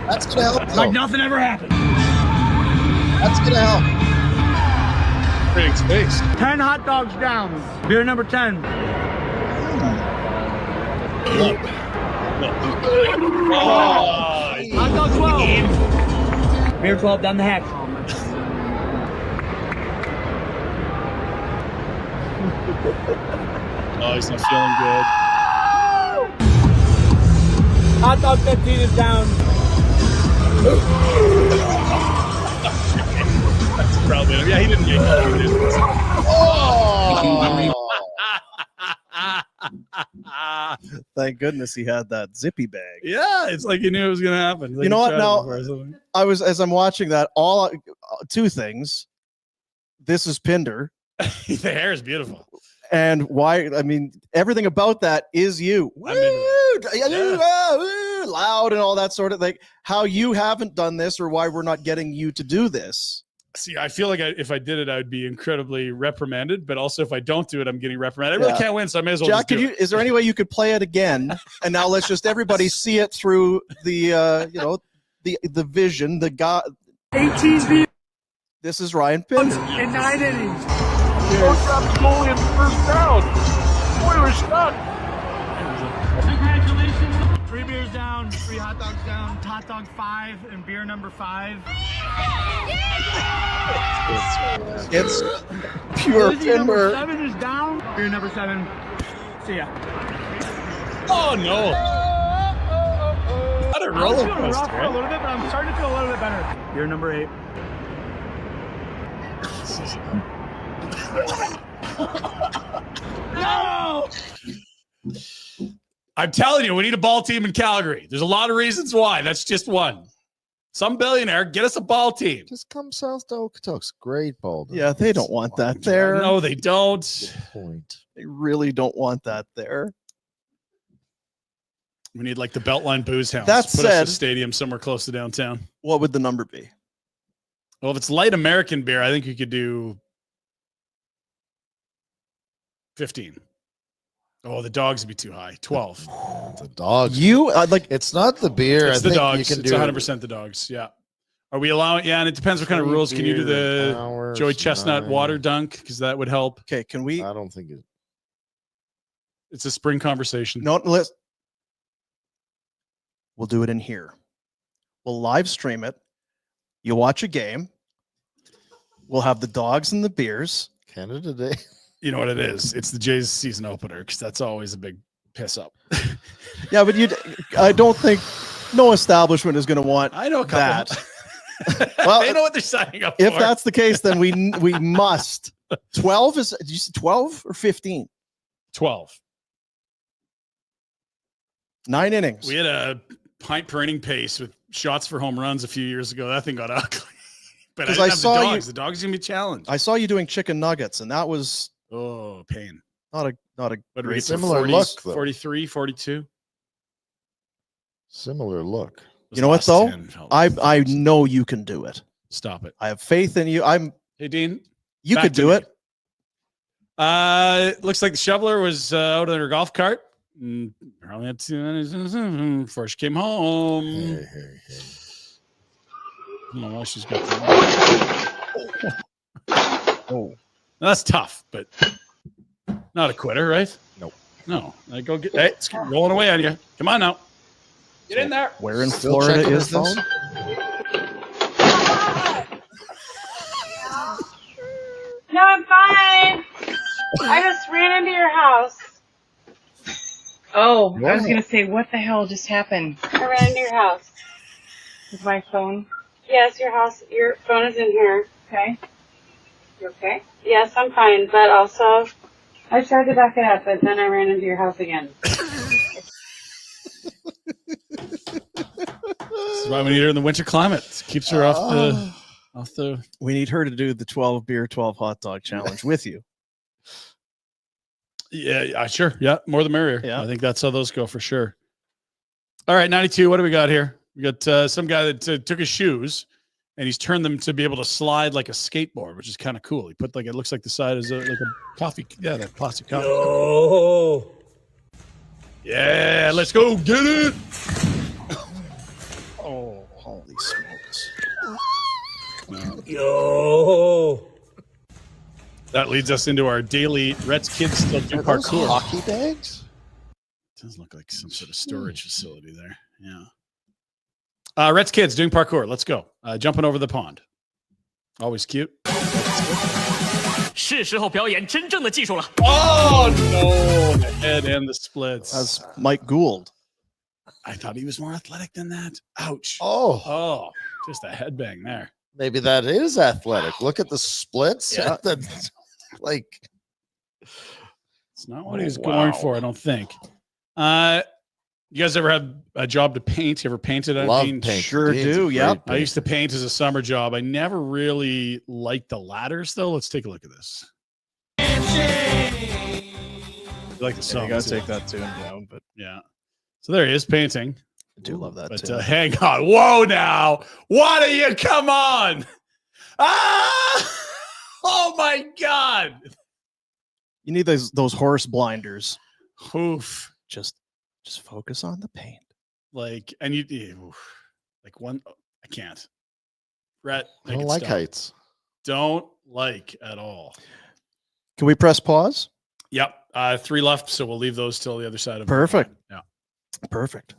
That's gonna help.
Like
Though.
nothing ever happened.
That's gonna help.
Creating space.
10 hot dogs down. Beer number 10. Hot dog 12. Beer 12 down the hatch.
Oh, he's not feeling good.
Hot dog 15 is down.
That's probably yeah. He didn't get it.
Oh!
Thank goodness he had that zippy bag.
Yeah, it's like he knew it was going to happen. Like
You know
he
what?
tried it
Now,
before or something.
as I'm watching that, two things. This is Pinder.
The hair is beautiful.
And why? I mean, everything about that is you.
I'm into
Woo, loud and all that sort of thing. How you haven't done this, or why we're not getting you to do this.
See, I feel like if I did it, I would be incredibly reprimanded. But also, if I don't do it, I'm getting reprimanded. I really can't win, so I may as well.
Jack,
just do it.
is there any way you could play it again? And now let's just everybody see it through the the vision. The guy.
18
This is Ryan Pinder.
in 9 innings.
Don't drop the goal in the first round. Boy, we're stuck.
Congratulations. 3 beers down, 3 hot dogs down, hot dog 5 and beer number 5.
It's pure
Jersey number
Pinder.
7 is down. Beer number 7. See ya.
Oh no! Not a
I was
roller
feeling rough
coaster.
for a little bit, but I'm starting to feel a little bit better. Beer number 8. No!
I'm telling you, we need a ball team in Calgary. There's a lot of reasons why. That's just one. Some billionaire, get us a ball team.
Just come south to Okotoks. Great ball.
Yeah, they don't want that there.
No, they don't.
Good point.
They really don't want that there.
We need like the Beltline Booze House.
That
Put
said-
us a stadium somewhere close to downtown.
What would the number be?
Well, if it's light American beer, I think you could do 15. Oh, the dogs would be too high. 12.
The dogs.
You like
It's not the beer.
It's
I
the
think
dogs.
You can
It's
do
100% the dogs. Yeah. Are we allowing? Yeah, and it depends what kind of rules. Can you do the Joey Chestnut water dunk? Because that would help.
okay? Can we?
I don't think it.
It's a spring conversation.
No, let's. We'll do it in here. We'll live stream it. You watch a game. We'll have the dogs and the beers.
Canada Day.
You know what it is? It's the Jays season opener because that's always a big piss up.
Yeah, but I don't think no establishment is going to want
I know a couple.
that. Well,
they know what they're signing up
if
for.
that's the case, then we must. 12 is. Did you say 12 or 15?
12.
9 innings.
We had a pint per inning pace with shots for home runs a few years ago. That thing got ugly. But I
'Cause
didn't
I
have
saw
the
you-
dogs. The dogs are gonna be challenged.
I saw you doing chicken nuggets, and that was
Oh, pain.
not a
What
great.
Similar look, though.
43, 42.
Similar look.
You know what
Last
though?
10 felt
I
like-
know you can do it.
Stop it.
I have faith in you.
Hey, Dean.
You
back
could
to
do
me.
it.
It looks like the shoveler was out on her golf cart. Probably had 2 minutes before she came home.
Hey.
I don't know why she's got that.
Oh,
That's tough, but not a quitter, right?
Nope.
No. I go get. Hey, it's rolling away on you. Come on now. Get in there.
where in
Still
Florida
checking
is
her
this?
phone?
No, I'm fine. I just ran into your house. Oh, I was going to say, what the hell just happened? I ran into your house. With my phone? Yes, your house. Your phone is in here. Okay. You okay? Yes, I'm fine, but also I tried to back it up, but then I ran into your house again.
This is why we need her in the winter climate. It keeps her off the.
We need her to do the 12 beer, 12 hot dog challenge with you.
Yeah, sure. Yeah, more the merrier.
Yeah.
I think that's how those go for sure. All right, 92. What do we got here? We got some guy that took his shoes and he's turned them to be able to slide like a skateboard, which is kind of cool. He put like it looks like the side is like a coffee. Yeah, that plastic coffee.
Oh.
Yeah, let's go get it.
Oh, holy smokes.
Yo.
That leads us into our daily Reds kids still do
Are those
parkour.
hockey bags?
Does look like some sort of storage facility there. Yeah. Reds kids doing parkour. Let's go. Jumping over the pond. Always cute.
是时候表演真正的技术了。
Oh no! The head and the splits.
That's Mike Gould.
I thought he was more athletic than that. Ouch.
Oh,
Oh, just a headbang there.
maybe that is athletic. Look at the splits.
Yeah.
That's like
It's not what he's going for, I don't think. You guys ever had a job to paint? You ever painted?
Love
Dean?
paint.
Sure
Dean's
do,
a
yep.
great
I used to paint as a summer job. I never really liked the ladders, though. Let's take a look at this. You like the song?
You gotta
too.
take that tune down, but
Yeah. So there he is painting.
I do love that
But
tune.
hang on. Whoa now. Why do you come on? Ah! Oh my God.
You need those horse blinders.
Oof.
Just focus on the paint.
Like, and like one, I can't. Brett,
I don't like heights.
Don't like at all.
Can we press pause?
Yep. 3 left, so we'll leave those till the other side of
Perfect.
Yeah.
Perfect.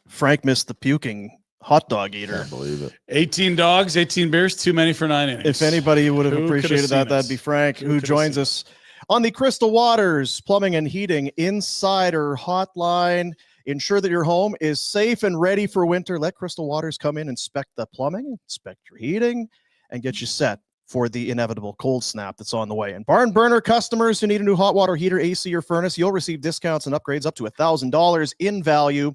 Frank missed the puking hot dog eater.
Can't believe it.
18 dogs, 18 beers, too many for 9 innings.
If anybody would have
Who could've
appreciated that,
seen
that'd
us?
be Frank,
Who
who
could've
joins
seen
us on the Crystal Waters Plumbing and Heating Insider Hotline. Ensure that your home is safe and ready for winter. Let Crystal Waters come in, inspect the plumbing, inspect your heating, and get you set for the inevitable cold snap that's on the way. And barn burner customers who need a new hot water heater, AC, or furnace, you'll receive discounts and upgrades up to $1,000 in value.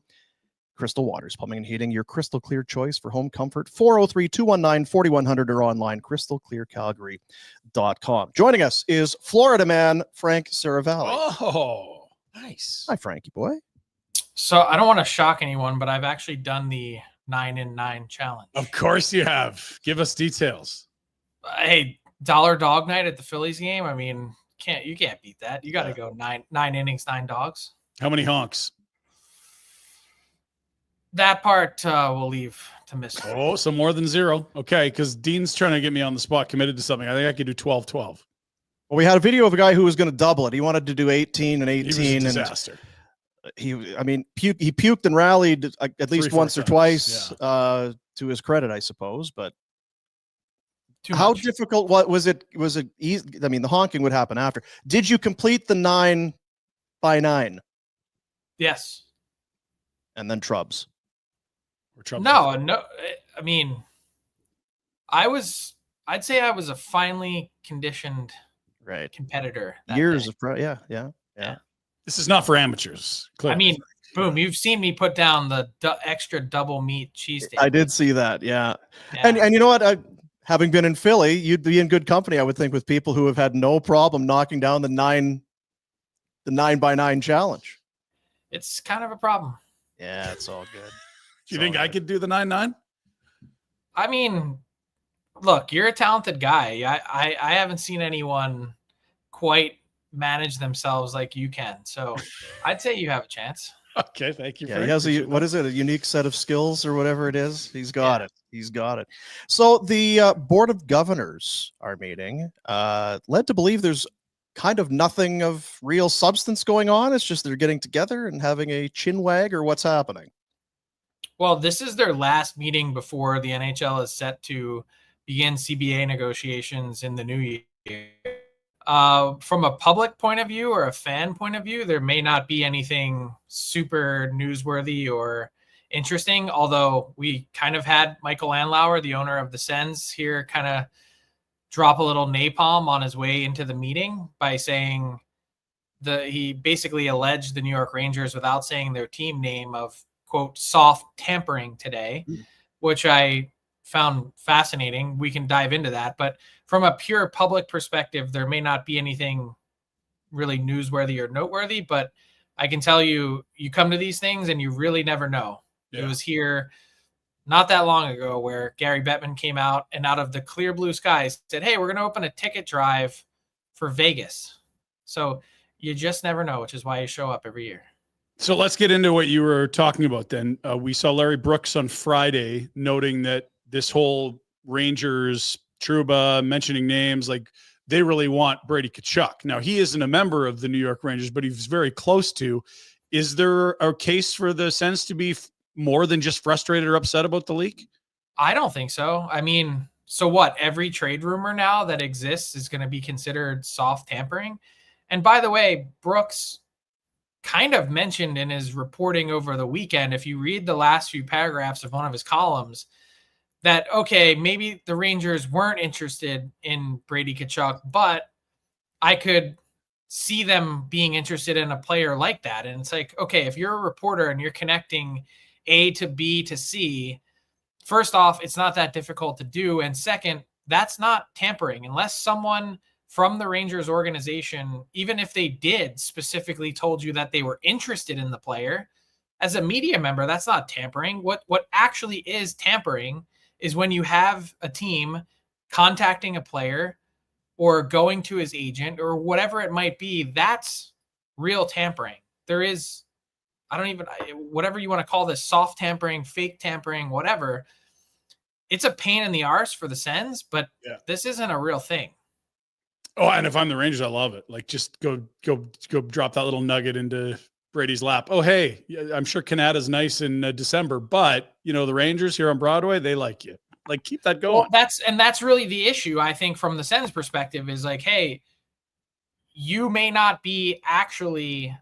Crystal Waters Plumbing and Heating, your crystal clear choice for home comfort. 403-219-4100 or online, crystalclearcalgary.com. Joining us is Florida man Frank Seravalli.
Oh, nice.
Hi, Frankie boy.
So I don't want to shock anyone, but I've actually done the 9-in-9 challenge.
Of course you have. Give us details.
Hey, dollar dog night at the Phillies game. I mean, you can't beat that. You got to go nine innings, 9 dogs.
How many honks?
That part we'll leave to mystery.
Oh, so more than 0. Okay, because Dean's trying to get me on the spot, committed to something. I think I could do 12-12.
Well, we had a video of a guy who was going to double it. He wanted to do 18 and 18.
He was a disaster.
He puked and rallied at least
3-4
once or
times,
twice,
yeah.
to his credit, I suppose. But
Too
how
much.
difficult was it? Was it easy? I mean, the honking would happen after. Did you complete the 9 by 9
Yes.
and then trubs?
No. I mean, I'd say I was a finely conditioned competitor. that
Years
day.
of yeah.
This is not for amateurs. Clearly.
I mean, boom, you've seen me put down the extra double meat cheesesteak.
I did see that, yeah. And you know what? Having been in Philly, you'd be in good company, I would think, with people who have had no problem knocking down the 9 by 9 challenge.
It's kind of a problem.
Yeah, it's all good.
Do you think I could do the 9-9?
I mean, look, you're a talented guy. I haven't seen anyone quite manage themselves like you can. So I'd say you have a chance.
Okay, thank you.
Yeah,
Frank.
he has a unique set of skills or whatever it is. He's got it. He's got it. So the Board of Governors are meeting, led to believe there's kind of nothing of real substance going on. It's just they're getting together and having a chin wag, or what's happening?
Well, this is their last meeting before the NHL is set to begin CBA negotiations in the new year. From a public point of view or a fan point of view, there may not be anything super newsworthy or interesting, although we kind of had Michael Landlauer, the owner of the Sens, here kind of drop a little napalm on his way into the meeting by saying he basically alleged the New York Rangers, without saying their team name, of, quote, soft tampering today, which I found fascinating. We can dive into that. But from a pure public perspective, there may not be anything really newsworthy or noteworthy, but I can tell you, you come to these things and you really never know. Yeah. It was here not that long ago where Gary Bettman came out and out of the clear blue skies said, hey, we're going to open a ticket drive for Vegas. So you just never know, which is why you show up every year.
So let's get into what you were talking about then. We saw Larry Brooks on Friday noting that this whole Rangers, Trouba, mentioning names, like they really want Brady Tkachuk. Now, he isn't a member of the New York Rangers, but he's very close to. Is there a case for the Sens to be more than just frustrated or upset about the leak?
I don't think so. I mean, so what? Every trade rumor now that exists is going to be considered soft tampering. And by the way, Brooks kind of mentioned in his reporting over the weekend, if you read the last few paragraphs of one of his columns, that, okay, maybe the Rangers weren't interested in Brady Tkachuk, but I could see them being interested in a player like that. And it's like, okay, if you're a reporter and you're connecting A to B to C, first off, it's not that difficult to do. And second, that's not tampering unless someone from the Rangers organization, even if they did specifically told you that they were interested in the player. As a media member, that's not tampering. What actually is tampering is when you have a team contacting a player or going to his agent or whatever it might be. That's real tampering. There is, whatever you want to call this, soft tampering, fake tampering, whatever. It's a pain in the arse for the Sens, but this isn't a real thing.
Oh, and if I'm the Rangers, I love it. Like, just go drop that little nugget into Brady's lap. Oh, hey, I'm sure Canada's nice in December, but the Rangers here on Broadway, they like you. Like, keep that going.
Well, that's really the issue, I think, from the Sens perspective is like, hey, you may not be actually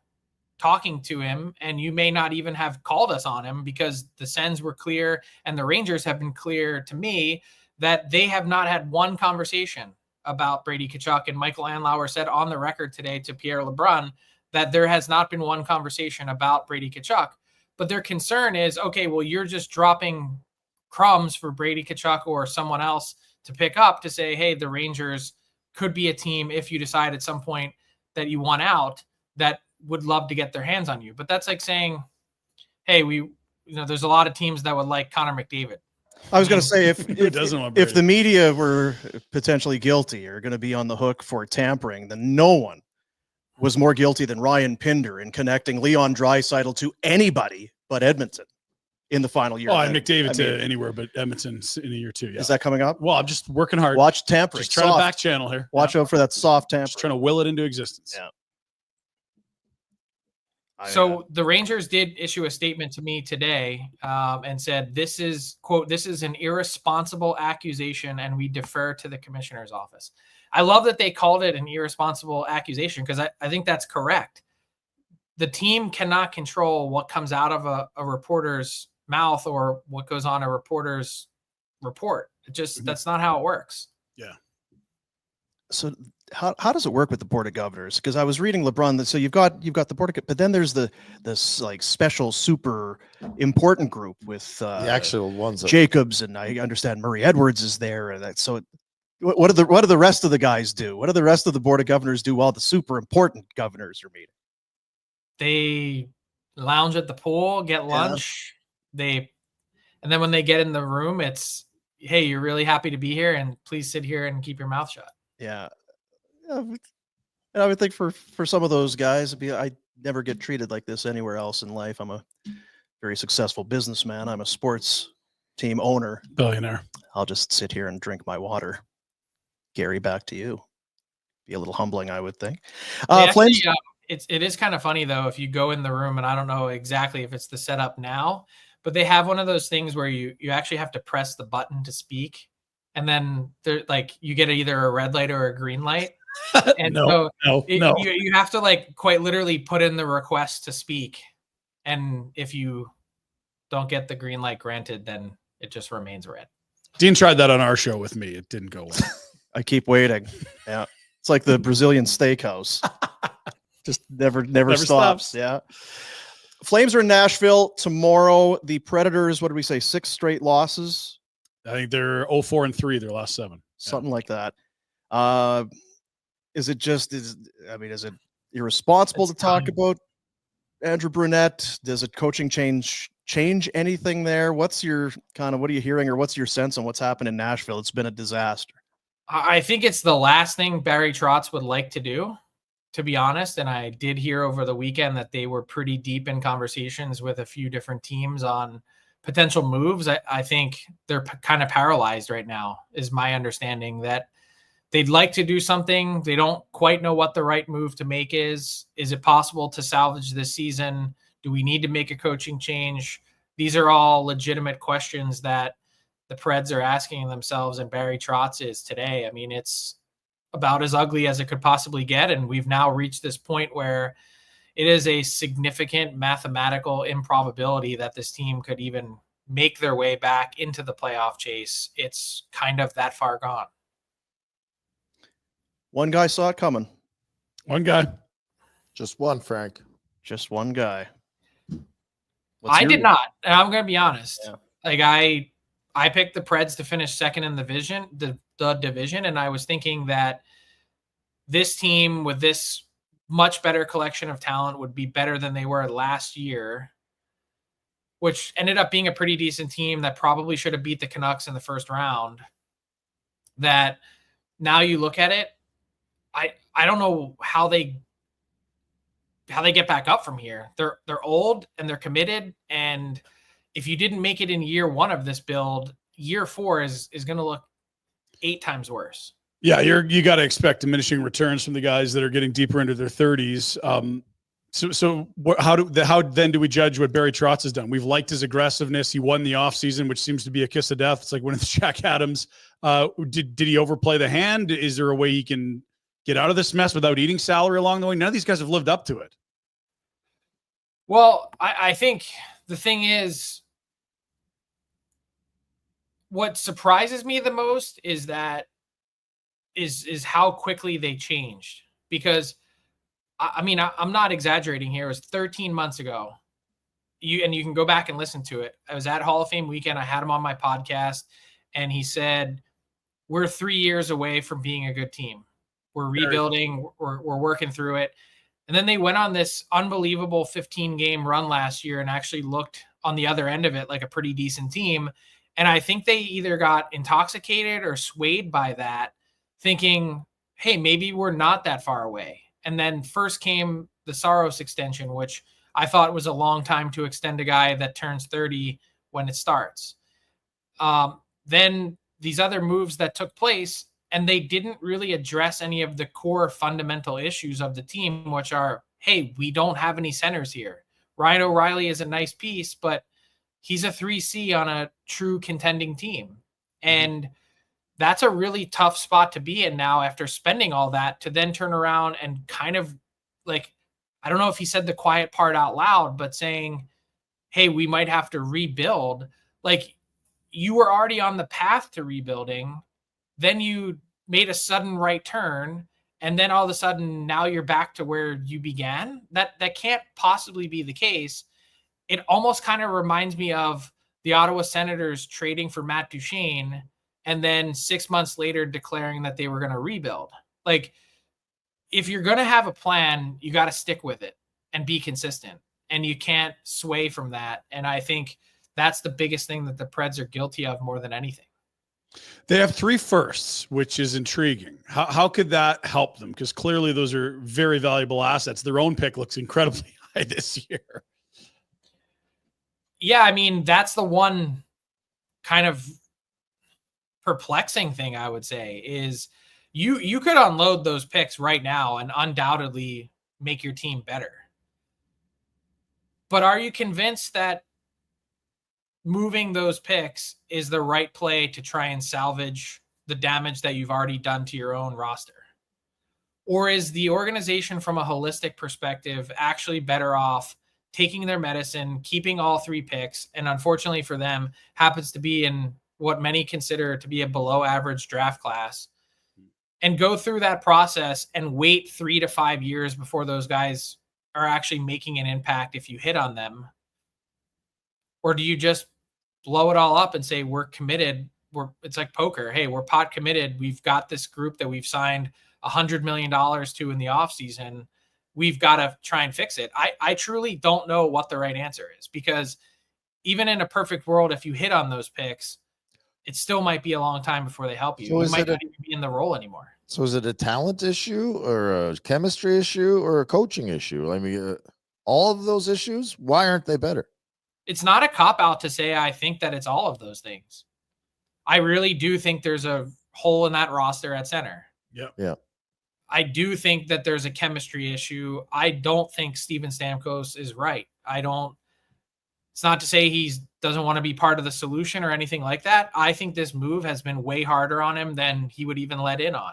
talking to him and you may not even have called us on him, because the Sens were clear and the Rangers have been clear to me that they have not had one conversation about Brady Tkachuk. And Michael Andlauer said on the record today to Pierre LeBrun that there has not been one conversation about Brady Tkachuk. But their concern is, okay, well, you're just dropping crumbs for Brady Tkachuk or someone else to pick up to say, hey, the Rangers could be a team, if you decide at some point that you want out, that would love to get their hands on you. But that's like saying, hey, there's a lot of teams that would like Connor McDavid.
I was going to say, if the media were potentially guilty or going to be on the hook for tampering, then no one was more guilty than Ryan Pinder in connecting Leon Draisaitl to anybody but Edmonton in the final year.
Oh, and McDavid to anywhere but Edmonton in a year too. Yeah.
Is that coming up?
Well, I'm just working hard.
Watch tampering.
Just trying to back channel here.
Watch out for that soft tamper.
Just trying to will it into existence.
Yeah.
So the Rangers did issue a statement to me today and said, this is, quote, this is an irresponsible accusation and we defer to the commissioner's office. I love that they called it an irresponsible accusation because I think that's correct. The team cannot control what comes out of a reporter's mouth or what goes on a reporter's report. It just, that's not how it works.
Yeah.
So how does it work with the Board of Governors? Because I was reading LeBron. So you've got the Board of, but then there's this like special super important group with the
actual ones.
Jacobs, and I understand Murray Edwards is there, and that. So what do the rest of the guys do? What do the rest of the Board of Governors do while the super important governors are meeting?
They lounge at the pool, get lunch. And then when they get in the room, it's, hey, you're really happy to be here, and please sit here and keep your mouth shut.
Yeah. And I would think for some of those guys, I never get treated like this anywhere else in life. I'm a very successful businessman. I'm a sports team owner.
Billionaire.
I'll just sit here and drink my water. Gary, back to you. Be a little humbling, I would think. Flames.
It is kind of funny, though, if you go in the room, and I don't know exactly if it's the setup now, but they have one of those things where you actually have to press the button to speak. And then you get either a red light or a green light. And you have to like quite literally put in the request to speak. And if you don't get the green light granted, then it just remains red.
Dean tried that on our show with me. It didn't go well.
I keep waiting. Yeah. It's like the Brazilian steakhouse. Just never stops. Yeah. Flames are in Nashville tomorrow. The Predators, what did we say? 6 straight losses.
I think they're 0-4-3 their last 7.
Something like that. Is it irresponsible to talk about Andrew Brunette? Does a coaching change anything there? What's your what are you hearing, or what's your sense on what's happened in Nashville? It's been a disaster.
I think it's the last thing Barry Trotz would like to do, to be honest. And I did hear over the weekend that they were pretty deep in conversations with a few different teams on potential moves. I think they're kind of paralyzed right now, is my understanding, that they'd like to do something. They don't quite know what the right move to make is. Is it possible to salvage this season? Do we need to make a coaching change? These are all legitimate questions that the Preds are asking themselves, and Barry Trotz is today. I mean, it's about as ugly as it could possibly get. And we've now reached this point where it is a significant mathematical improbability that this team could even make their way back into the playoff chase. It's kind of that far gone.
One guy saw it coming.
One guy.
Just one, Frank.
Just one guy.
I did not, and I'm going to be honest.
Yeah.
Like I picked the Preds to finish second in the division, and I was thinking that this team with this much better collection of talent would be better than they were last year, which ended up being a pretty decent team that probably should have beat the Canucks in the first round. That now you look at it, I don't know how they get back up from here. They're old and they're committed, and if you didn't make it in year one of this build, year 4 is going to look 8 times worse.
Yeah, you got to expect diminishing returns from the guys that are getting deeper into their 30s. How then do we judge what Barry Trotz has done? We've liked his aggressiveness. He won the offseason, which seems to be a kiss of death. It's like winning the Jack Adams. Did he overplay the hand? Is there a way he can get out of this mess without eating salary along the way? None of these guys have lived up to it.
Well, I think the thing is, what surprises me the most is that is how quickly they changed. Because I mean, I'm not exaggerating here. It was 13 months ago. You can go back and listen to it. I was at Hall of Fame weekend. I had him on my podcast, and he said, "We're 3 years away from being a good team. We're rebuilding. We're working through it." And then they went on this unbelievable 15-game run last year and actually looked on the other end of it like a pretty decent team. And I think they either got intoxicated or swayed by that, thinking, hey, maybe we're not that far away. And then first came the Saros extension, which I thought was a long time to extend a guy that turns 30 when it starts. Then these other moves that took place, and they didn't really address any of the core fundamental issues of the team, which are, hey, we don't have any centers here. Ryan O'Reilly is a nice piece, but he's a 3C on a true contending team. And that's a really tough spot to be in now after spending all that, to then turn around and kind of like, I don't know if he said the quiet part out loud, but saying, hey, we might have to rebuild. Like, you were already on the path to rebuilding. Then you made a sudden right turn, and then all of a sudden now you're back to where you began. That can't possibly be the case. It almost kind of reminds me of the Ottawa Senators trading for Matt Duchene and then 6 months later declaring that they were going to rebuild. Like, if you're going to have a plan, you got to stick with it and be consistent, and you can't sway from that. And I think that's the biggest thing that the Preds are guilty of more than anything.
They have 3 firsts, which is intriguing. How could that help them? Because clearly those are very valuable assets. Their own pick looks incredibly high this year.
Yeah, I mean, that's the one kind of perplexing thing I would say is you could unload those picks right now and undoubtedly make your team better. But are you convinced that moving those picks is the right play to try and salvage the damage that you've already done to your own roster? Or is the organization from a holistic perspective actually better off taking their medicine, keeping all 3 picks, and unfortunately for them happens to be in what many consider to be a below average draft class, and go through that process and wait 3 to 5 years before those guys are actually making an impact if you hit on them? Or do you just blow it all up and say, we're committed? It's like poker. Hey, we're pot committed. We've got this group that we've signed $100 million to in the offseason. We've got to try and fix it. I truly don't know what the right answer is, because even in a perfect world, if you hit on those picks, it still might be a long time before they help you.
So
you might not even be in the role anymore.
So is it a talent issue or a chemistry issue or a coaching issue? I mean, all of those issues, why aren't they better?
It's not a cop-out to say I think that it's all of those things. I really do think there's a hole in that roster at center.
Yeah.
I do think that there's a chemistry issue. I don't think Steven Stamkos is right. It's not to say he doesn't want to be part of the solution or anything like that. I think this move has been way harder on him than he would even let in on.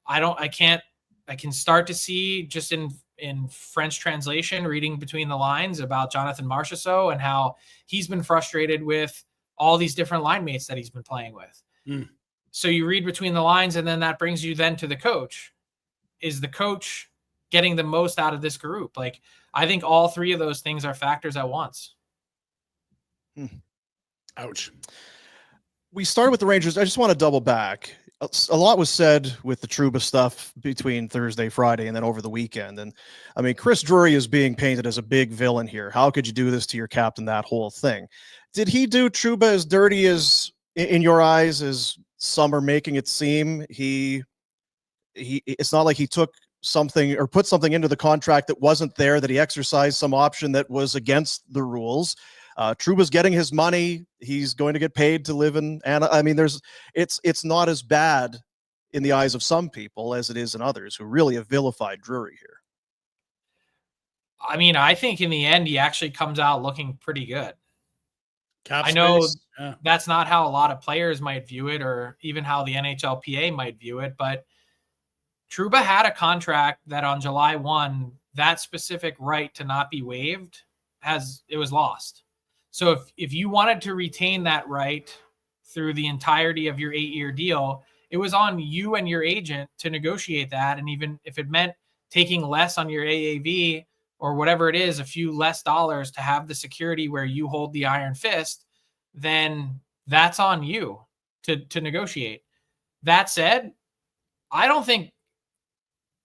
I can start to see just in French translation, reading between the lines about Jonathan Marchessault and how he's been frustrated with all these different line mates that he's been playing with. So you read between the lines, and then that brings you then to the coach. Is the coach getting the most out of this group. Like, I think all three of those things are factors at once.
Ouch.
We started with the Rangers. I just want to double back. A lot was said with the Trouba stuff between Thursday, Friday, and then over the weekend. And I mean, Chris Drury is being painted as a big villain here. How could you do this to your captain? That whole thing. Did he do Trouba as dirty as, in your eyes, as some are making it seem? It's not like he took something or put something into the contract that wasn't there, that he exercised some option that was against the rules. Trouba's getting his money. He's going to get paid to live in, and I mean, it's not as bad in the eyes of some people as it is in others who really have vilified Drury here.
I mean, I think in the end, he actually comes out looking pretty good.
Cap
I know
space, yeah.
that's not how a lot of players might view it, or even how the NHLPA might view it, but Trouba had a contract that on July 1, that specific right to not be waived was lost. So if you wanted to retain that right through the entirety of your 8-year deal, it was on you and your agent to negotiate that. And even if it meant taking less on your AAV or whatever it is, a few less dollars to have the security where you hold the iron fist, then that's on you to negotiate. That said, I don't think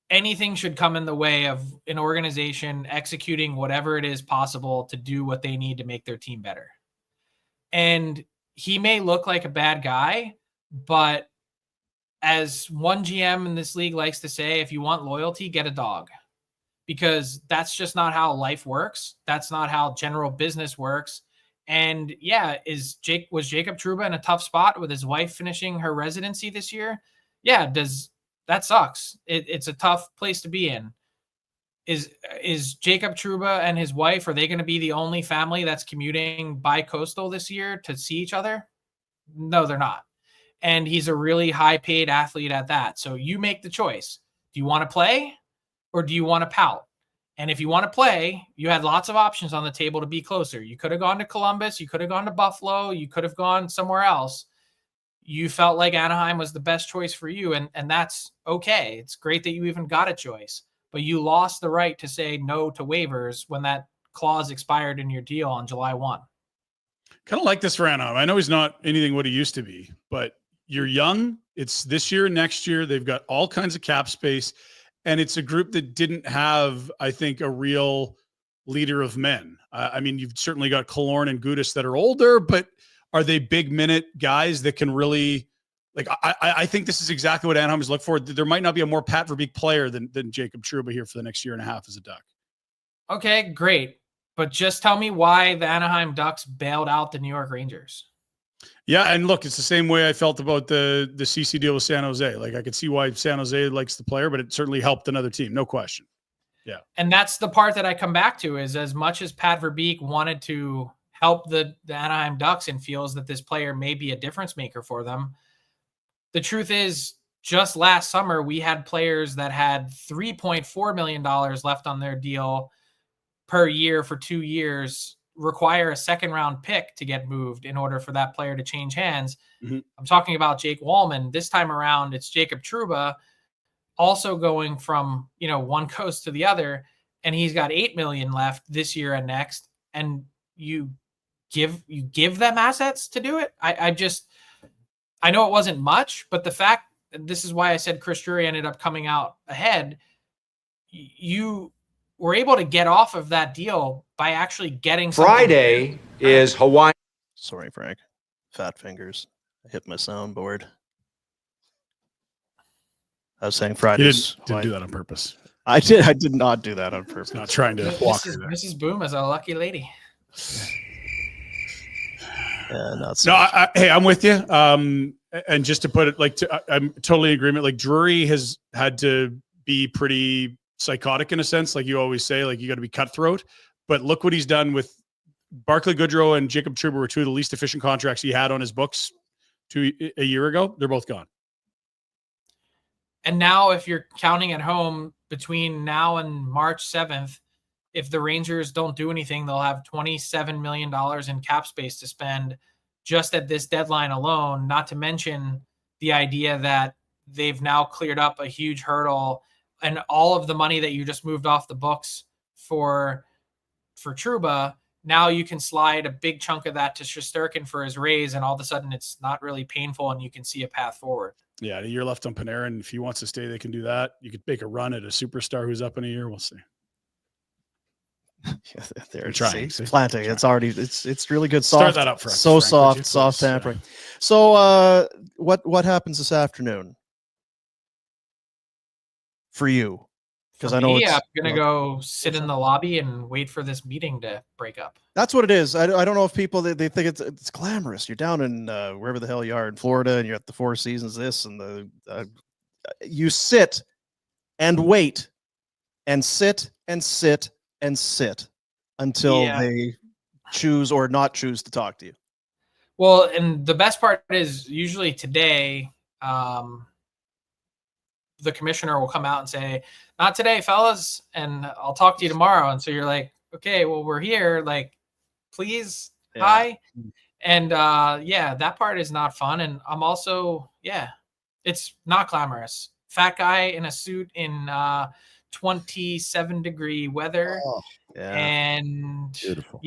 anything should come in the way of an organization executing whatever it is possible to do what they need to make their team better. And he may look like a bad guy, but as one GM in this league likes to say, if you want loyalty, get a dog, because that's just not how life works. That's not how general business works. And yeah, was Jacob Trouba in a tough spot with his wife finishing her residency this year? Yeah. That sucks. It's a tough place to be in. Is Jacob Trouba and his wife, are they going to be the only family that's commuting bi-coastal this year to see each other? No, they're not. And he's a really high-paid athlete at that. So you make the choice. Do you want to play or do you want to pout? And if you want to play, you had lots of options on the table to be closer. You could have gone to Columbus. You could have gone to Buffalo. You could have gone somewhere else. You felt like Anaheim was the best choice for you, and that's okay. It's great that you even got a choice, but you lost the right to say no to waivers when that clause expired in your deal on July 1.
Kind of like this for Anaheim. I know he's not anything what he used to be, but you're young. It's this year, next year. They've got all kinds of cap space, and it's a group that didn't have, I think, a real leader of men. I mean, you've certainly got Killorn and Gudas that are older, but are they big minute guys that can really, like, I think this is exactly what Anaheim is looking for. There might not be a more Pat Verbeek player than Jacob Trouba here for the next year and a half as a Duck.
Okay, great. But just tell me why the Anaheim Ducks bailed out the New York Rangers.
Yeah, and look, it's the same way I felt about the CC deal with San Jose. Like, I could see why San Jose likes the player, but it certainly helped another team, no question. Yeah.
And that's the part that I come back to, is as much as Pat Verbeek wanted to help the Anaheim Ducks and feels that this player may be a difference maker for them, the truth is, just last summer, we had players that had $3.4 million left on their deal per year for 2 years, require a second-round pick to get moved in order for that player to change hands. Mm-hmm. I'm talking about Jake Wallman. This time around, it's Jacob Trouba, also going from, one coast to the other, and he's got $8 million left this year and next, and you give them assets to do it. I know it wasn't much, but the fact, this is why I said Chris Drury ended up coming out ahead. You were able to get off of that deal by actually getting
Friday is Hawaii.
Sorry, Frank. Fat fingers. I hit my soundboard. I was saying Friday.
You didn't do that on purpose.
I did not do that on purpose.
Not trying to walk her there.
Mrs. Boom is a lucky lady.
Hey, I'm with you. And just to put it, I'm totally in agreement. Like, Drury has had to be pretty psychotic in a sense, like you always say. Like, you got to be cutthroat. But look what he's done with Barclay Goodrow and Jacob Trouba, were two of the least efficient contracts he had on his books a year ago. They're both gone.
And now, if you're counting at home, between now and March 7th, if the Rangers don't do anything, they'll have $27 million in cap space to spend just at this deadline alone, not to mention the idea that they've now cleared up a huge hurdle and all of the money that you just moved off the books for Trouba, now you can slide a big chunk of that to Shesterkin for his raise, and all of a sudden it's not really painful, and you can see a path forward.
Yeah, a year left on Panarin. If he wants to stay, they can do that. You could make a run at a superstar who's up in a year. We'll see.
Yeah, they're
trying.
Planting. It's already it's really good.
Start
Soft,
that up for us,
so
Frank, would
soft
you, please?
tampering. So what happens this afternoon for you? Because I know
I'm gonna go sit in the lobby and wait for this meeting to break up.
that's what it is. I don't know if people they think it's glamorous. You're down in wherever the hell you are in Florida, and you're at the Four Seasons. This and the you sit and wait and sit and sit and sit until they choose or not choose to talk to you.
Well, and the best part is usually today, the commissioner will come out and say, "Not today, fellas, and I'll talk to you tomorrow." And so you're like, "Okay, well, we're here. Like, please, hi." And that part is not fun. And I'm also, it's not glamorous. Fat guy in a suit in 27-degree weather, and
beautiful.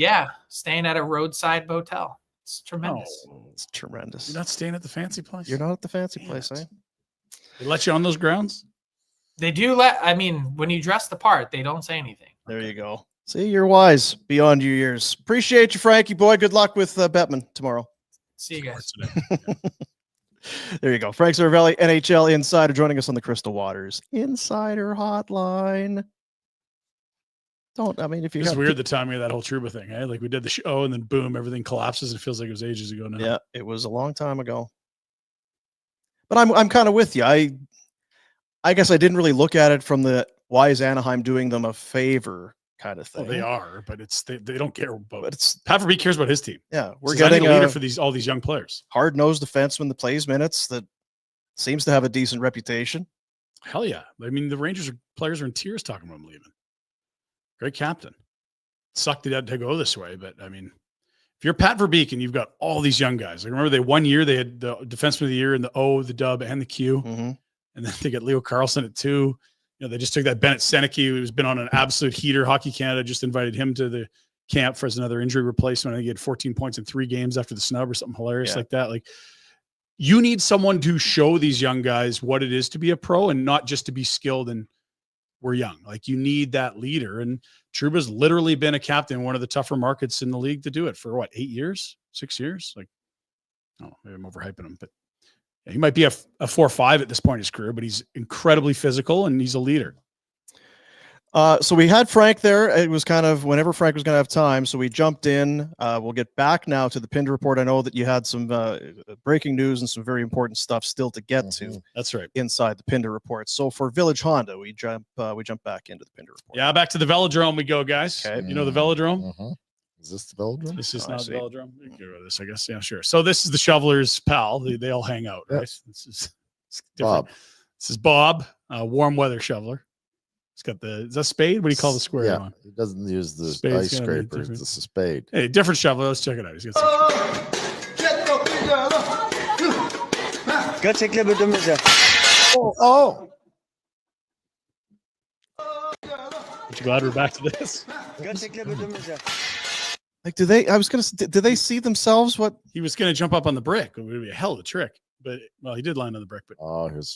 Staying at a roadside motel. It's tremendous.
It's tremendous.
You're not staying at the fancy place.
You're not at the fancy place, eh?
They let you on those grounds?
They do when you dress the part, they don't say anything.
There you go. See, you're wise beyond your years. Appreciate you, Frankie boy. Good luck with Bettman tomorrow.
See you guys.
There you go. Frank Seravalli, NHL Insider, joining us on the Crystal Waters Insider Hotline. If you
it's weird the timing of that whole Trouba thing, eh? Like we did the show and then boom, everything collapses. It feels like it was ages ago now.
Yeah, it was a long time ago. But I'm kind of with you. I guess I didn't really look at it from the why is Anaheim doing them a favor kind of thing.
Well, they are, but they don't care about.
But it's
Pat Verbeek cares about his team.
Yeah, we're
so
getting
a leader for all these young players.
Hard-nosed defenseman that plays minutes that seems to have a decent reputation.
Hell yeah! I mean, the Rangers players are in tears talking about him leaving. Great captain. Sucked it out to go this way, but I mean, if you're Pat Verbeek and you've got all these young guys, like remember one year they had the defenseman of the year in the O, the dub, and the Q, and then they got Leo Carlson at 2. They just took that Bennett Seneke, who's been on an absolute heater. Hockey Canada just invited him to the camp for another injury replacement. I think he had 14 points in 3 games after the snub or something hilarious like that. Like, you need someone to show these young guys what it is to be a pro and not just to be skilled and we're young. Like, you need that leader. And Trouba's literally been a captain in one of the tougher markets in the league to do it for 8 years, 6 years? Like, oh, maybe I'm overhyping him, but he might be a 4-5 at this point in his career, but he's incredibly physical and he's a leader.
So we had Frank there. It was kind of whenever Frank was going to have time. So we jumped in. We'll get back now to the Pinder report. I know that you had some breaking news and some very important stuff still to get to.
That's right.
Inside the Pinder report. So for Village Honda, we jump back into the Pinder report.
Yeah, back to the Velodrome we go, guys. Okay. You know the Velodrome?
Is this the Velodrome?
This is not the Velodrome. You can go to this, I guess. Yeah, sure. So this is the Shovelers' pal. They all hang out, right? This is different.
Bob.
This is Bob, warm weather shoveler. He's got is that spade? What do you call the square one?
He doesn't use the
Spade's
ice scraper. It's a spade.
Hey, different shoveler. Let's check it out. He's got
Oh.
Aren't you glad we're back to this?
Like, do they see themselves? What
he was going to jump up on the brick? It would be a hell of a trick. But he did land on the brick. But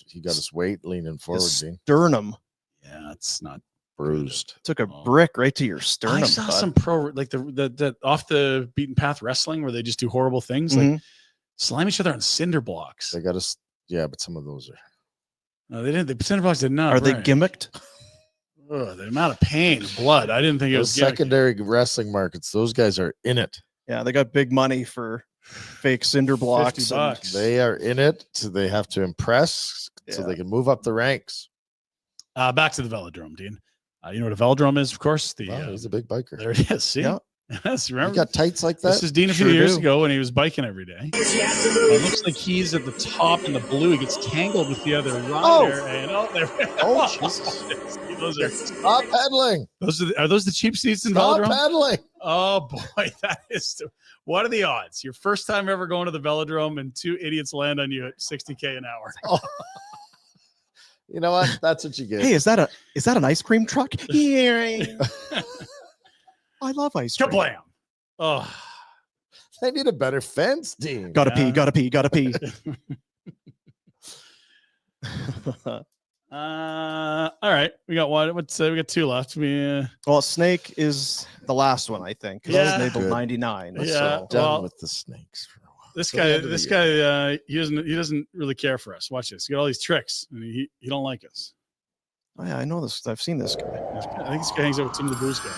he got his weight leaning forward.
Sternum.
Yeah, it's not
bruised.
Took a brick right to your sternum.
I saw some pro like the off the beaten path wrestling where they just do horrible things like slam each other on cinder blocks.
They got us. Yeah, but some of those are.
No, they didn't. The cinder blocks did not.
Are they gimmicked?
The amount of pain, blood. I didn't think it was
secondary wrestling markets. Those guys are in it.
Yeah, they got big money for fake cinder blocks.
$50.
They are in it, so they have to impress so they can move up the ranks.
Back to the Velodrome, Dean. You know what a Velodrome is, of course.
He's a big biker.
There it is. See?
Yeah.
Yes, remember?
You got tights like that?
This is Dean a few years ago when he was biking every day. It looks like he's at the top in the blue. He gets tangled with the other rider. Jesus. Those are,
stop pedaling.
Are those the cheap seats in
Stop
Velodrome?
pedaling.
Oh, boy. What are the odds? Your first time ever going to the Velodrome and 2 idiots land on you at 60K an hour.
You know what? That's what you get.
Hey, is that an ice cream truck? Yeah. I love ice cream.
Kablam. Oh,
They need a better fence, Dean.
Gotta pee.
all right. We got one. We got two left.
Well, Snake is the last one, I think. 'Cause
Yeah.
that was labeled
Good.
99.
Yeah.
So.
Done with the snakes. For a while.
This
Till the end
guy,
of the year.
he doesn't really care for us. Watch this. He got all these tricks, and he don't like us.
Oh, yeah, I know this. I've seen this guy.
I think this guy hangs out with Tim the Bruce guy.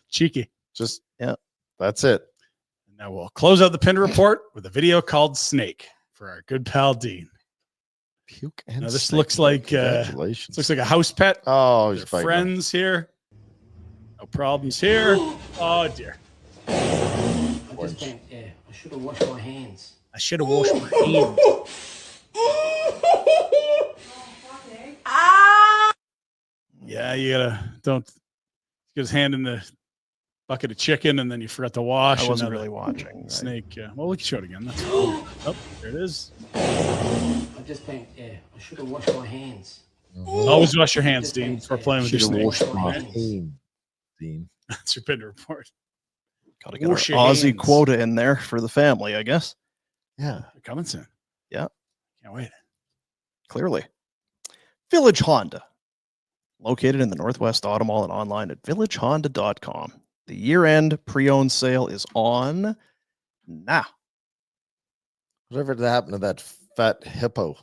Cheeky.
Just
yeah,
that's it.
And now we'll close out the Pinder report with a video called Snake for our good pal Dean.
Puke and
Now this
snake.
looks like
Congratulations.
this looks like a house pet.
Oh, he's
Their
biting
friends here. No problems here. Oh dear.
I should have washed my hands.
I should have washed my hands. Yeah, you gotta don't get his hand in the bucket of chicken and then you forgot to wash.
I wasn't
and now
really
the
watching.
Snake. Well, we can show it again. That's cool. Oh, there it is.
I just think, I should have washed my hands.
Always wash your hands, Dean, before playing with your
Should have
snake.
washed my hand, Dean.
That's your Pinder report.
Gotta get
Wash
our
your
Aussie
hands.
quota in there for the family, I guess.
Yeah.
They're coming soon.
Yeah.
Can't wait.
Clearly. Village Honda. Located in the Northwest Auto Mall and online at villagehonda.com. The year-end pre-owned sale is on now.
Whatever happened to that fat hippo?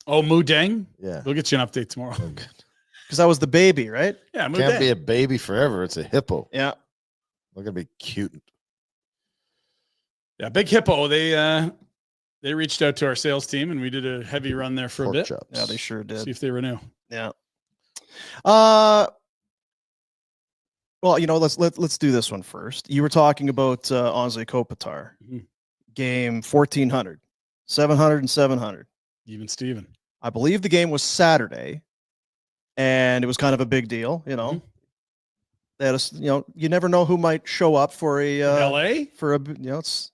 Oh, Mudang?
Yeah.
We'll get you an update tomorrow.
Because that was the baby, right?
Yeah, Mudang.
Can't be a baby forever. It's a hippo.
Yeah.
Look at be cute.
Yeah, Big Hippo. They reached out to our sales team and we did a heavy run there for a
Pork
bit.
chops.
Yeah, they sure did.
See if they renew.
Yeah. Well, you know, let's do this one first. You were talking about Anze Kopitar.
Mhm.
Game 1400, 700 and 700.
Even Steven.
I believe the game was Saturday, and it was kind of a big deal. You know, that is, you know, you never know who might show up for a
LA
for a, you know, it's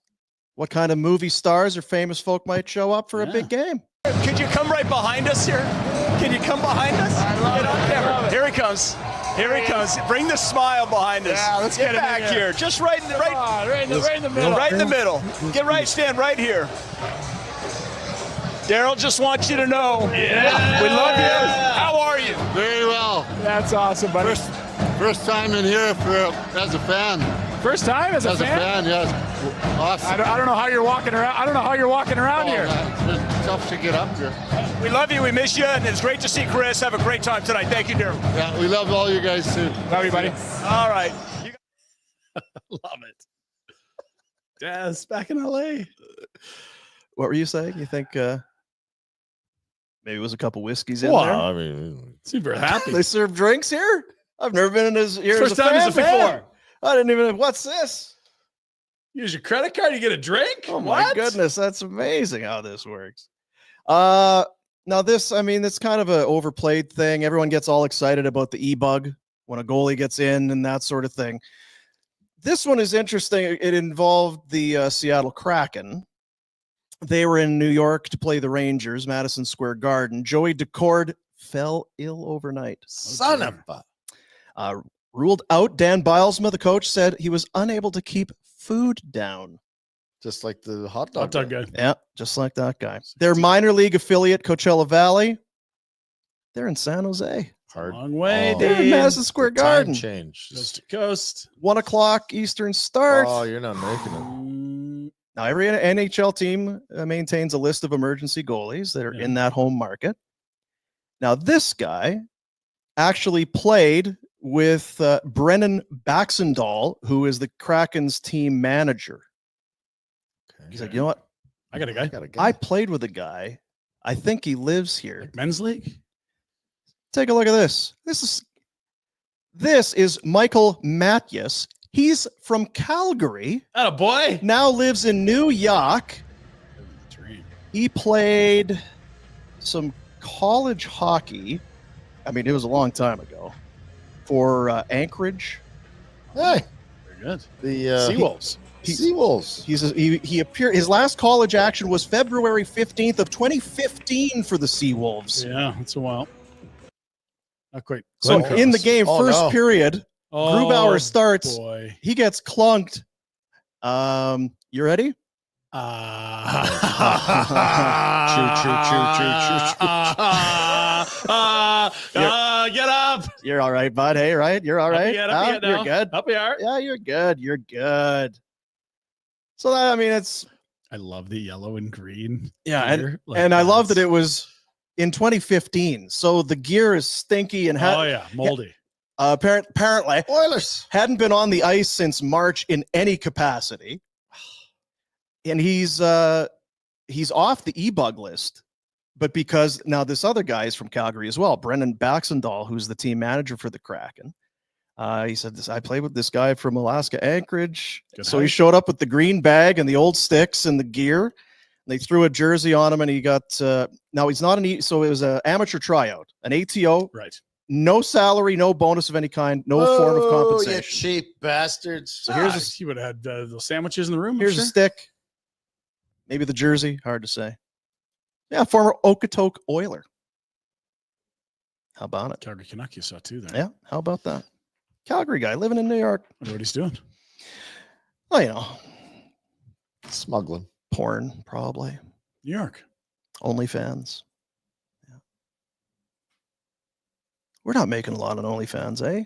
what kind of movie stars or famous folk might show up for a big game.
Could you come right behind us here? Can you come behind us? Get on camera. Here he comes. Here he comes. Bring the smile behind us.
Yeah, let's
get
get him
back
in here.
here. Just right in the right in the middle. Right in the middle. Get right, stand right here. Daryl just wants you to know. Yeah. We love you. How are you?
Very well. That's awesome, buddy.
First time in here as a fan.
First time as a fan?
Yes. Awesome.
I don't know how you're walking around. I don't know how you're walking around here.
It's tough to get up here.
We love you. We miss you. And it's great to see Chris. Have a great time tonight. Thank you, Daryl.
Yeah, we love all you guys too.
Love you, buddy.
All right.
Love it. Daz, back in LA.
What were you saying? You think maybe it was a couple whiskeys in
Wow.
there?
I mean,
Super happy.
They serve drinks here? I've never been in his here
First
as a
time
fan
as a fan.
before. I didn't even. What's this?
Use your credit card, you get a drink?
Oh my goodness, that's amazing how this works. Now this, I mean, it's kind of an overplayed thing. Everyone gets all excited about the e-bug when a goalie gets in and that sort of thing. This one is interesting. It involved the Seattle Kraken. They were in New York to play the Rangers, Madison Square Garden. Joey Decord fell ill overnight.
Son of a.
Ruled out. Dan Bilesma, the coach, said he was unable to keep food down.
Just like the hot dog
guy.
Yeah, just like that guy. Their minor league affiliate, Coachella Valley, they're in San Jose.
Hard.
Long way,
Oh.
They're in
Dave.
Madison Square Garden.
Time change.
Coast to coast.
1 o'clock Eastern start.
Oh, you're not making it.
Now, every NHL team maintains a list of emergency goalies that are in that home market. Now, this guy actually played with Brennan Baxendall, who is the Kraken's team manager.
Okay.
He's like, you know what?
I got a guy.
I played with a guy. I think he lives here.
Like men's league?
Take a look at this. This is Michael Mathias. He's from Calgary.
Atta boy.
Now lives in New York. He played some college hockey. I mean, it was a long time ago for Anchorage.
Hey,
very good.
The
Seawolves.
Seawolves.
He appeared. His last college action was February 15th of 2015 for the Seawolves.
Yeah, that's a while. Not quite.
So in the game, first period, Grubauer starts.
Boy.
He gets clunked. You ready?
Get up.
You're all right, bud. Hey, right? You're all right. You're good.
Up you are.
Yeah, you're good. You're good. So that, I mean, it's.
I love the yellow and green.
Yeah,
gear.
and I love that it was in 2015. So the gear is stinky and
moldy.
Apparently,
Oilers
hadn't been on the ice since March in any capacity, and he's off the e-bug list. But because now this other guy is from Calgary as well, Brendan Baxendall, who's the team manager for the Kraken. He said, I played with this guy from Alaska Anchorage. So he showed up with the green bag and the old sticks and the gear. They threw a jersey on him, and he got. Now he's not so it was an amateur tryout, an ATO.
Right.
No salary, no bonus of any kind, no form of compensation.
You cheap bastards.
So
he would have had those sandwiches in the room.
Here's a stick. Maybe the jersey. Hard to say. Yeah, former Okotoks Oiler. How about it?
Calgary Canuck you saw too there.
Yeah, how about that? Calgary guy living in New York.
I wonder what he's doing.
Well, you know.
Smuggling.
Porn, probably.
New York.
OnlyFans. Yeah. We're not making a lot on OnlyFans, eh?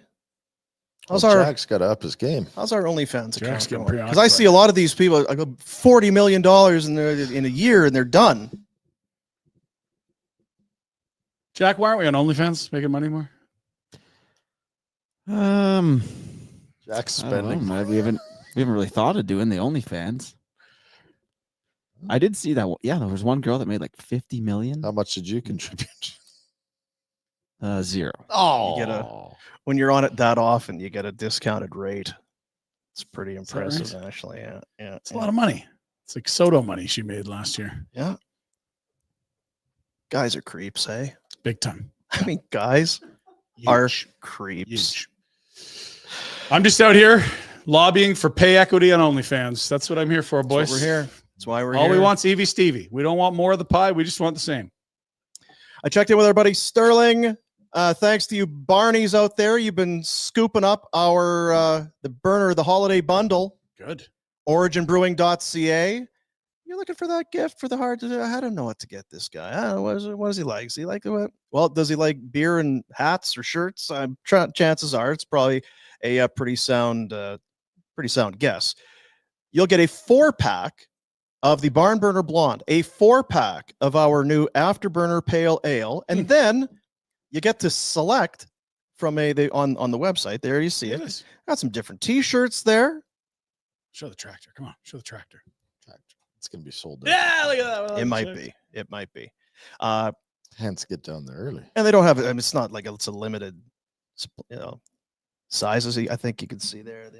Jack's got to up his game.
How's our OnlyFans account
getting
going? Because I see a lot of these people, like $40 million in a year, and they're done.
Jack, why aren't we on OnlyFans making money more?
Jack's spending.
We haven't really thought of doing the OnlyFans. I did see that. Yeah, there was one girl that made like 50 million.
How much did you contribute?
0.
Oh, when you're on it that often, you get a discounted rate. It's pretty impressive,
right?
Actually. Yeah.
It's a lot of money. It's like Soto money she made last year.
Yeah. Guys are creeps, eh?
Big time.
I mean, guys are creeps.
Huge. I'm just out here lobbying for pay equity on OnlyFans. That's what I'm here for, boys.
That's what we're here. That's why we're
All
here.
we want is Evie Stevie. We don't want more of the pie. We just want the same.
I checked in with our buddy Sterling. Thanks to you Barneys out there. You've been scooping up our the holiday bundle.
Good.
Originbrewing.ca. You're looking for that gift for the heart. I don't know what to get this guy. I don't know, what does he like? Does he like what? Well, does he like beer and hats or shirts? Chances are it's probably a pretty sound guess. You'll get a 4-pack of the Barn Burner Blonde, a 4-pack of our new Afterburner Pale Ale, and then you get to select from on the website. There you see it. Got some different T-shirts there.
Show the tractor. Come on, show the tractor.
It's gonna be sold out.
Yeah, look at that.
It might be. It might be.
Hence, get down there early.
And they don't have it. I mean, it's not like it's a limited, sizes. I think you can see there.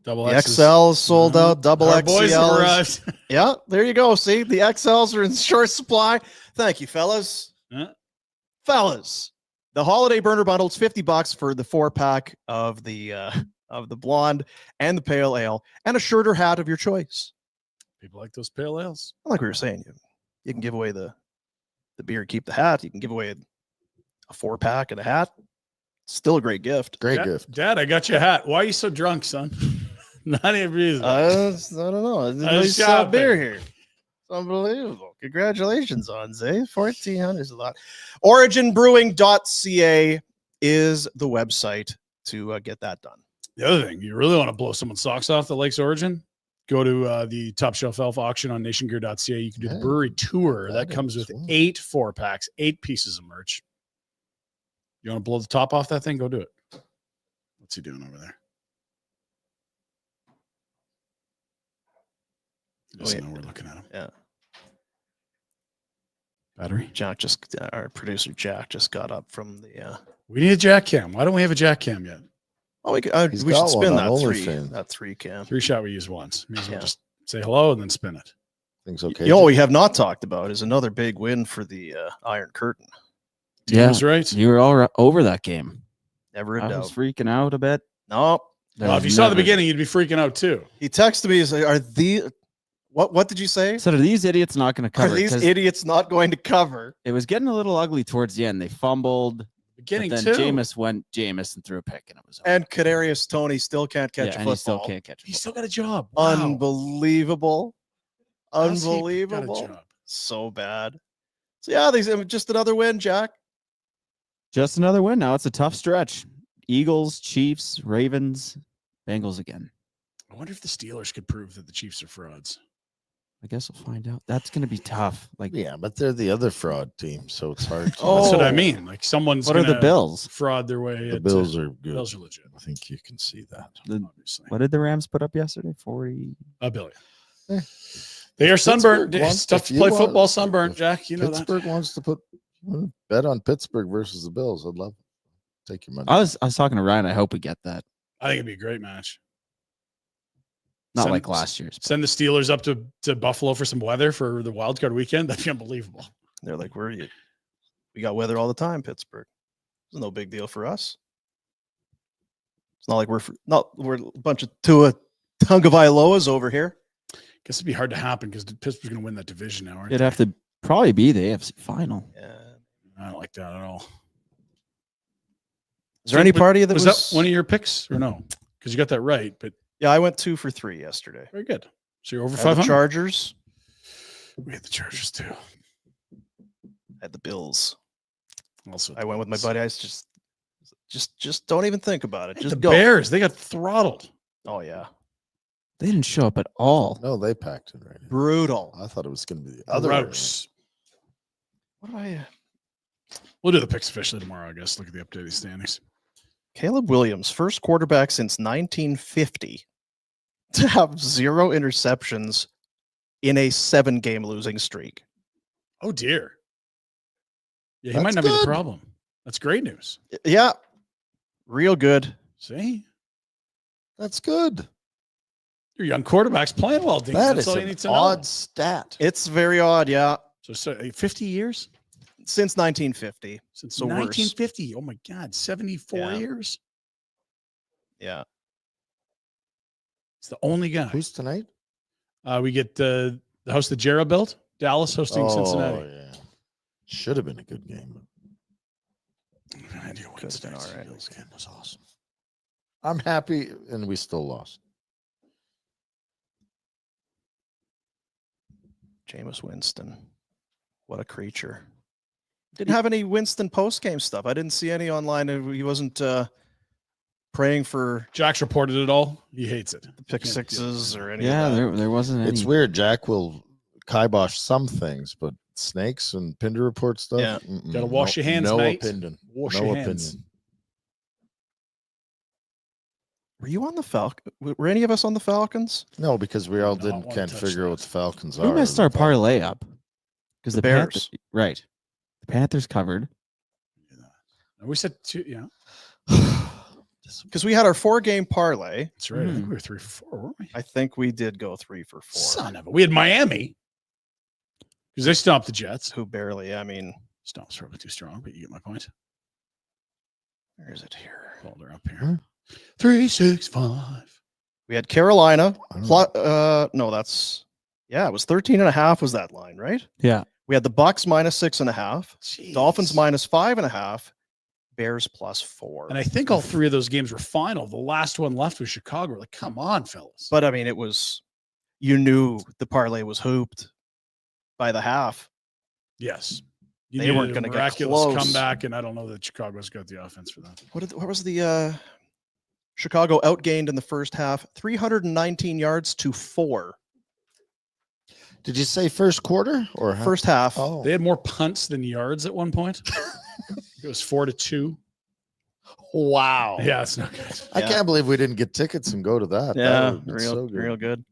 Double
the
X's.
XL is sold out. Double
Our
XL.
boys have arrived.
Yeah, there you go. See, the XLs are in short supply. Thank you, fellas. Fellas, the holiday burner bundle is $50 for the 4-pack of the blonde and the pale ale, and a shirt or hat of your choice.
People like those pale ales.
Like we were saying, you can give away the beer and keep the hat. You can give away a 4-pack and a hat. Still a great gift.
Great gift.
Dad, I got you a hat. Why are you so drunk, son? Not any reason.
I don't know. There's beer here. It's unbelievable. Congratulations on Zay. 1,400 is a lot. Originbrewing.ca is the website to get that done.
The other thing, you really want to blow someone's socks off that likes Origin? Go to the Top Shelf Elf auction on nationgear.ca. You can do the brewery tour. That comes with 8 4-packs, 8 pieces of merch. You want to blow the top off that thing? Go do it. What's he doing over there? He doesn't know we're looking at him.
Yeah.
Battery?
Our producer Jack just got up from the.
We need a jack cam. Why don't we have a jack cam yet?
Oh, we
He's
should
got
spin
one on
that three.
OnlyFans.
That 3 can.
3 shot we use once. May as well just say hello and then spin it.
Things okay.
You know what we have not talked about is another big win for the Iron Curtain.
Yeah,
was right.
You were all over that game.
Never a
I
doubt.
was freaking out a bit.
No.
Well, if you saw the beginning, you'd be freaking out too.
He texted me. He's like, "Are the what did you say?
So are these idiots not going to cover?
Are these
'Cause
idiots not going to cover?"
it was getting a little ugly towards the end. They fumbled.
Beginning
Then
too.
Jameis and threw a pick, and it was over.
And Kadarius Toney still can't catch a
and he
football.
still can't catch.
He's still got a job. Wow.
Unbelievable.
How's he got a
Unbelievable.
job?
So bad. So yeah, these just another win, Jack.
Just another win. Now it's a tough stretch. Eagles, Chiefs, Ravens, Bengals again.
I wonder if the Steelers could prove that the Chiefs are frauds.
I guess we'll find out. That's going to be tough. Like,
Yeah, but they're the other fraud team, so it's hard. To
That's what I mean. Like someone's
what are the
gonna
Bills?
fraud their way.
The Bills are good.
Bills are legit.
I think you can see that.
Obviously,
What did the Rams put up yesterday? 40.
$1 billion.
Eh.
They are sunburned.
Pittsburgh
It's tough
if
to
you
play
want-
football sunburned, Jack. You know
Pittsburgh wants to bet on Pittsburgh versus the Bills. I'd love to take your money.
I was talking to Ryan. I hope we get that.
I think it'd be a great match.
Not
Send-
like last year's.
Send the Steelers up to Buffalo for some weather for the wild card weekend. That'd be unbelievable.
They're like, "Where are you? We got weather all the time, Pittsburgh. It's no big deal for us. It's not like we're a bunch of Tua Tagovailoas over here."
Guess it'd be hard to happen because Pittsburgh's going to win that division now. Aren't
It'd
they?
have to probably be the AFC final.
Yeah.
I don't like that at all.
Is there any party that
was
was
that one of your picks or no? Because you got that right, but
Yeah, I went 2 for 3 yesterday.
very good. So you're over
I had
500.
the Chargers.
We had the Chargers too.
I had the Bills.
Also,
I went with my buddy. I was just don't even think about it.
the
Just go.
Bears. They got throttled.
Oh yeah,
They didn't show up at all.
No, they packed it right.
brutal.
I thought it was going to be the other way.
Gross.
What do I?
We'll do the picks officially tomorrow, I guess. Look at the updated standings.
Caleb Williams, first quarterback since 1950 to have 0 interceptions in a 7-game losing streak.
Oh dear. Yeah, he
That's
might not be the
good.
problem. That's great news.
Yeah, real good.
See,
That's good.
your young quarterback's playing well, Dean.
That
That's
is
all you
an
need to know.
odd stat.
It's very odd. Yeah,
So 50 years
since 1950.
since
So worse.
1950. Oh my God, 74
Yeah.
years.
Yeah,
It's the only guy.
Who's tonight?
We get the house that Jarrah built. Dallas hosting Cincinnati.
Yeah. Should have been a good game.
Could've been all right.
This game was awesome. I'm happy, and we still lost.
Jameis Winston, what a creature. Didn't have any Winston post-game stuff. I didn't see any online. He wasn't praying for
Jack's reported it all. He hates it.
the pick sixes or any
Yeah,
of that.
there wasn't any.
It's weird. Jack will kibosh some things, but snakes and Pinder report stuff.
Yeah.
Gotta wash your hands,
no
mate.
opinion.
Wash
no
your
opinion.
hands.
Were you on the Falcons? Were any of us on the Falcons?
No, because we all
No, I
can't
wanna touch
figure out
that.
what the Falcons
We
are.
messed our parlay up because
The
the Panthers,
Bears.
right? The Panthers covered.
We said two. Yeah,
Because we had our 4-game parlay.
that's right. I think we were 3 for 4, weren't we?
I think we did go 3 for 4.
Son of a. We had Miami because they stopped the Jets.
Who barely? I mean,
Stomp's probably too strong, but you get my point.
where is it here?
Hold her up here. 365.
We had Carolina.
I don't
No, that's it was 13.5 was that line, right?
Yeah.
We had the Bucks minus 6.5,
Jeez.
Dolphins minus 5.5, Bears plus 4.
And I think all 3 of those games were final. The last one left was Chicago. We're like, come on, fellas.
But I mean, it was, you knew the parlay was hooped by the half.
Yes.
They weren't
going
gonna
to
get
miraculous
close.
comeback, and I don't know that Chicago's got the offense for that.
What was the Chicago outgained in the first half? 319 yards to 4.
Did you say first quarter or half?
First half.
Oh,
They had more punts than yards at one point. It was 4-2.
wow.
Yeah, it's not good.
I
Yeah.
can't believe we didn't get tickets and go to that. That
Yeah,
would've been
real,
so good.
real good.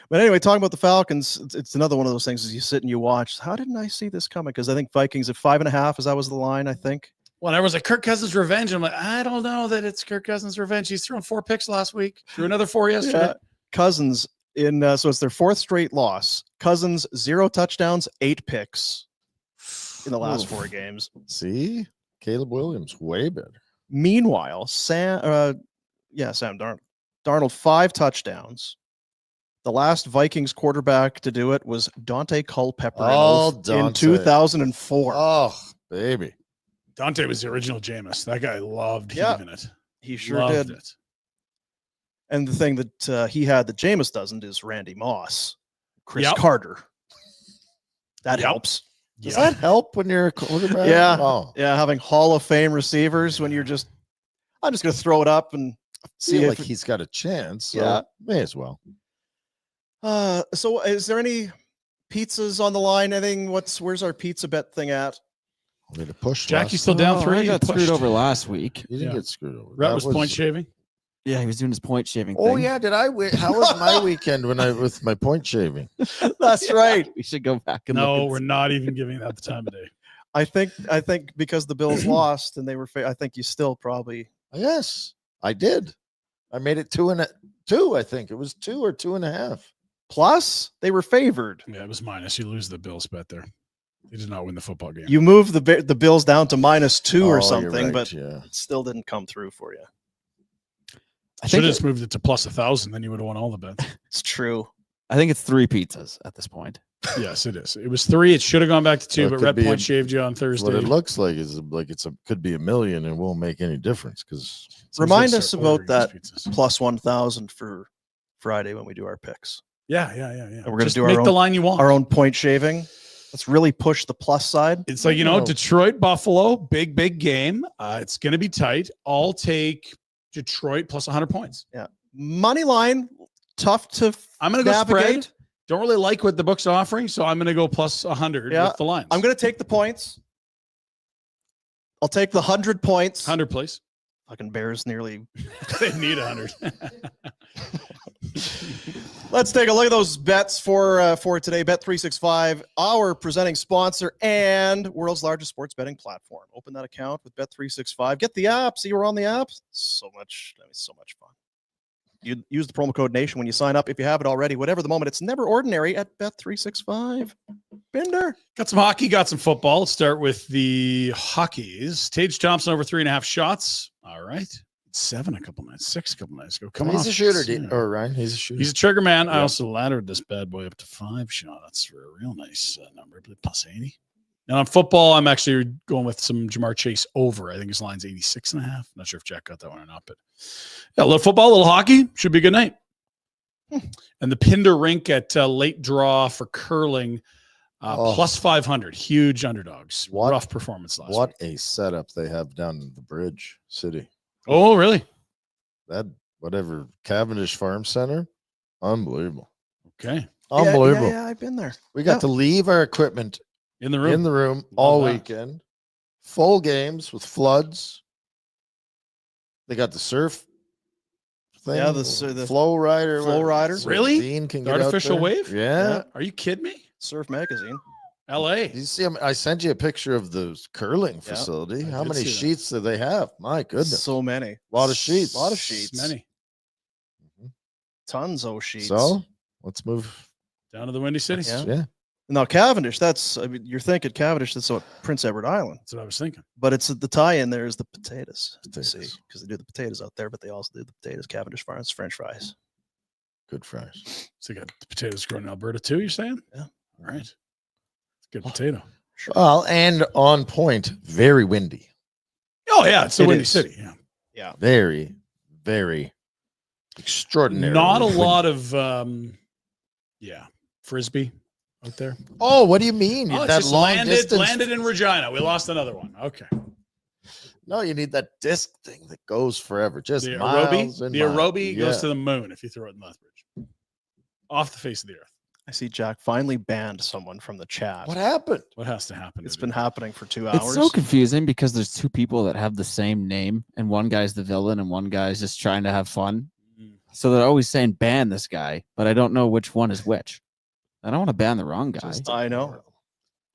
But anyway, talking about the Falcons, it's another one of those things as you sit and you watch. How didn't I see this coming? Because I think Vikings at 5.5, as that was the line, I think.
Well, everyone's like, Kirk Cousins' revenge. I'm like, I don't know that it's Kirk Cousins' revenge. He's thrown 4 picks last week. Threw another 4 yesterday.
Yeah. Cousins so it's their 4th straight loss. Cousins 0 touchdowns, 8 picks in the last 4 games.
See, Caleb Williams way better.
Meanwhile, Sam Darnold 5 touchdowns. The last Vikings quarterback to do it was Dante Culpepper in 2004.
Oh, baby.
Dante was the original Jameis. That guy loved heaving it.
He sure
Loved
did.
it.
And the thing that he had that Jameis doesn't is Randy Moss, Chris
Yep.
Carter. That helps.
Does that help when you're a quarterback?
Yeah.
Oh,
Yeah, having Hall of Fame receivers when I'm just going to throw it up and see
feel
if
like he's got a chance. So
Yeah.
may as well.
So is there any pizzas on the line? Where's our pizza bet thing at?
Need to push.
Jack, you still down 3?
I got
You
screwed
pushed.
over last week.
You didn't get screwed over.
Rhett
That
was point shaving.
Yeah, he was doing his point shaving
Oh
thing.
yeah, did I? How was my weekend with my point shaving?
That's right.
We should go back and
No,
look.
we're not even giving that the time of day.
I think because the Bills lost and they were I think you still probably
Yes, I did. I made it 2 and 2. I think it was 2 or 2.5.
plus they were favored.
Yeah, it was minus. You lose the Bills bet there. They did not win the football game.
You moved the Bills down to -2
Oh,
or
you're
something,
right,
but
yeah.
it still didn't come through for you.
I
Should
think
have just moved it to plus 1,000. Then you would have won all the bets.
It's true.
I think it's 3 pizzas at this point.
Yes, it is. It was 3. It should have gone back to 2,
Well, it
but
could
Red
be
Point
a-
shaved you on Thursday.
What it looks like is could be $1 million and won't make any difference because
Remind
Start
us about
ordering
that
these pizzas.
plus 1,000 for Friday when we do our picks.
Yeah.
And we're going to
Just
do
make
our
the
own,
line you want.
our own point shaving. Let's really push the plus side.
It's like, Detroit, Buffalo, big game. It's going to be tight. I'll take Detroit plus 100 points.
Yeah. Money line, tough to
I'm going to go
navigate.
spread. Don't really like what the book's offering, so I'm going to go plus 100
Yeah.
with the lines.
I'm going to take the points. I'll take the 100 points.
100, please.
Fucking Bears nearly.
They need 100.
Let's take a look at those bets for today. Bet365, our presenting sponsor and world's largest sports betting platform. Open that account with Bet365. Get the app. See we're on the app. So much fun. You use the promo code NATION when you sign up. If you have it already, whatever the moment, it's never ordinary at Bet365. Pinder.
Got some hockey, got some football. Let's start with the hockeys. Tage Thompson over 3.5 shots. All right. 7 a couple nights, 6 a couple nights ago. Come on.
He's a shooter, Ryan. He's a shooter.
He's a trigger man. I
Yep.
also laddered this bad boy up to 5 shots for a real nice number, plus 80. And on football, I'm actually going with some Jamar Chase over. I think his line's 86.5. Not sure if Jack got that one or not, but yeah, a little football, a little hockey. Should be a good night. And the Pinder rink at late draw for curling, plus 500. Huge underdogs. Rough performance last week.
What a setup they have down in the Bridge City.
Oh, really?
That whatever Cavendish Farm Center, unbelievable.
Okay,
unbelievable.
Yeah, I've been there.
We got to leave our equipment
in the room.
all
that.
weekend. Full games with floods. They got the surf thing.
Yeah, the
flow rider.
Flow rider.
So
Really?
Dean can
The
get out
artificial
there.
wave?
Yeah.
Are you kidding me?
Surf Magazine.
LA.
You see, I sent you a picture of the curling facility. How
did
many
see that.
sheets do they have? My goodness.
So many.
A lot of sheets.
A lot of sheets.
Many.
Tons of sheets.
So let's move
down to the Windy City.
Yeah.
Now Cavendish, you're thinking Cavendish, that's what Prince Edward Island.
That's what I was thinking.
But it's the tie-in there is the potatoes. See, because they do the potatoes out there, but they also do the potatoes. Cavendish Farms, French fries.
Good fries.
So you got the potatoes grown in Alberta too, you're saying?
Yeah.
All right. Good potato.
Well, and on point, very windy.
Oh, yeah. It's the
It
Windy
is.
City. Yeah.
Yeah.
Very, very extraordinary.
Not a lot of frisbee out there.
Oh, what do you mean?
Oh, it's
that
just
long
landed
distance.
in Regina. We lost another one. Okay.
No, you need that disc thing that goes forever. Just
The
miles and miles.
Aerobie goes
Yeah.
to the moon if you throw it in Lethbridge. Off the face of the earth.
I see Jack finally banned someone from the chat.
What happened?
What has to happen?
It's been happening for 2 hours.
It's so confusing because there's 2 people that have the same name, and one guy's the villain, and one guy's just trying to have fun. So they're always saying ban this guy, but I don't know which one is which. I don't want to ban the wrong guy.
I know.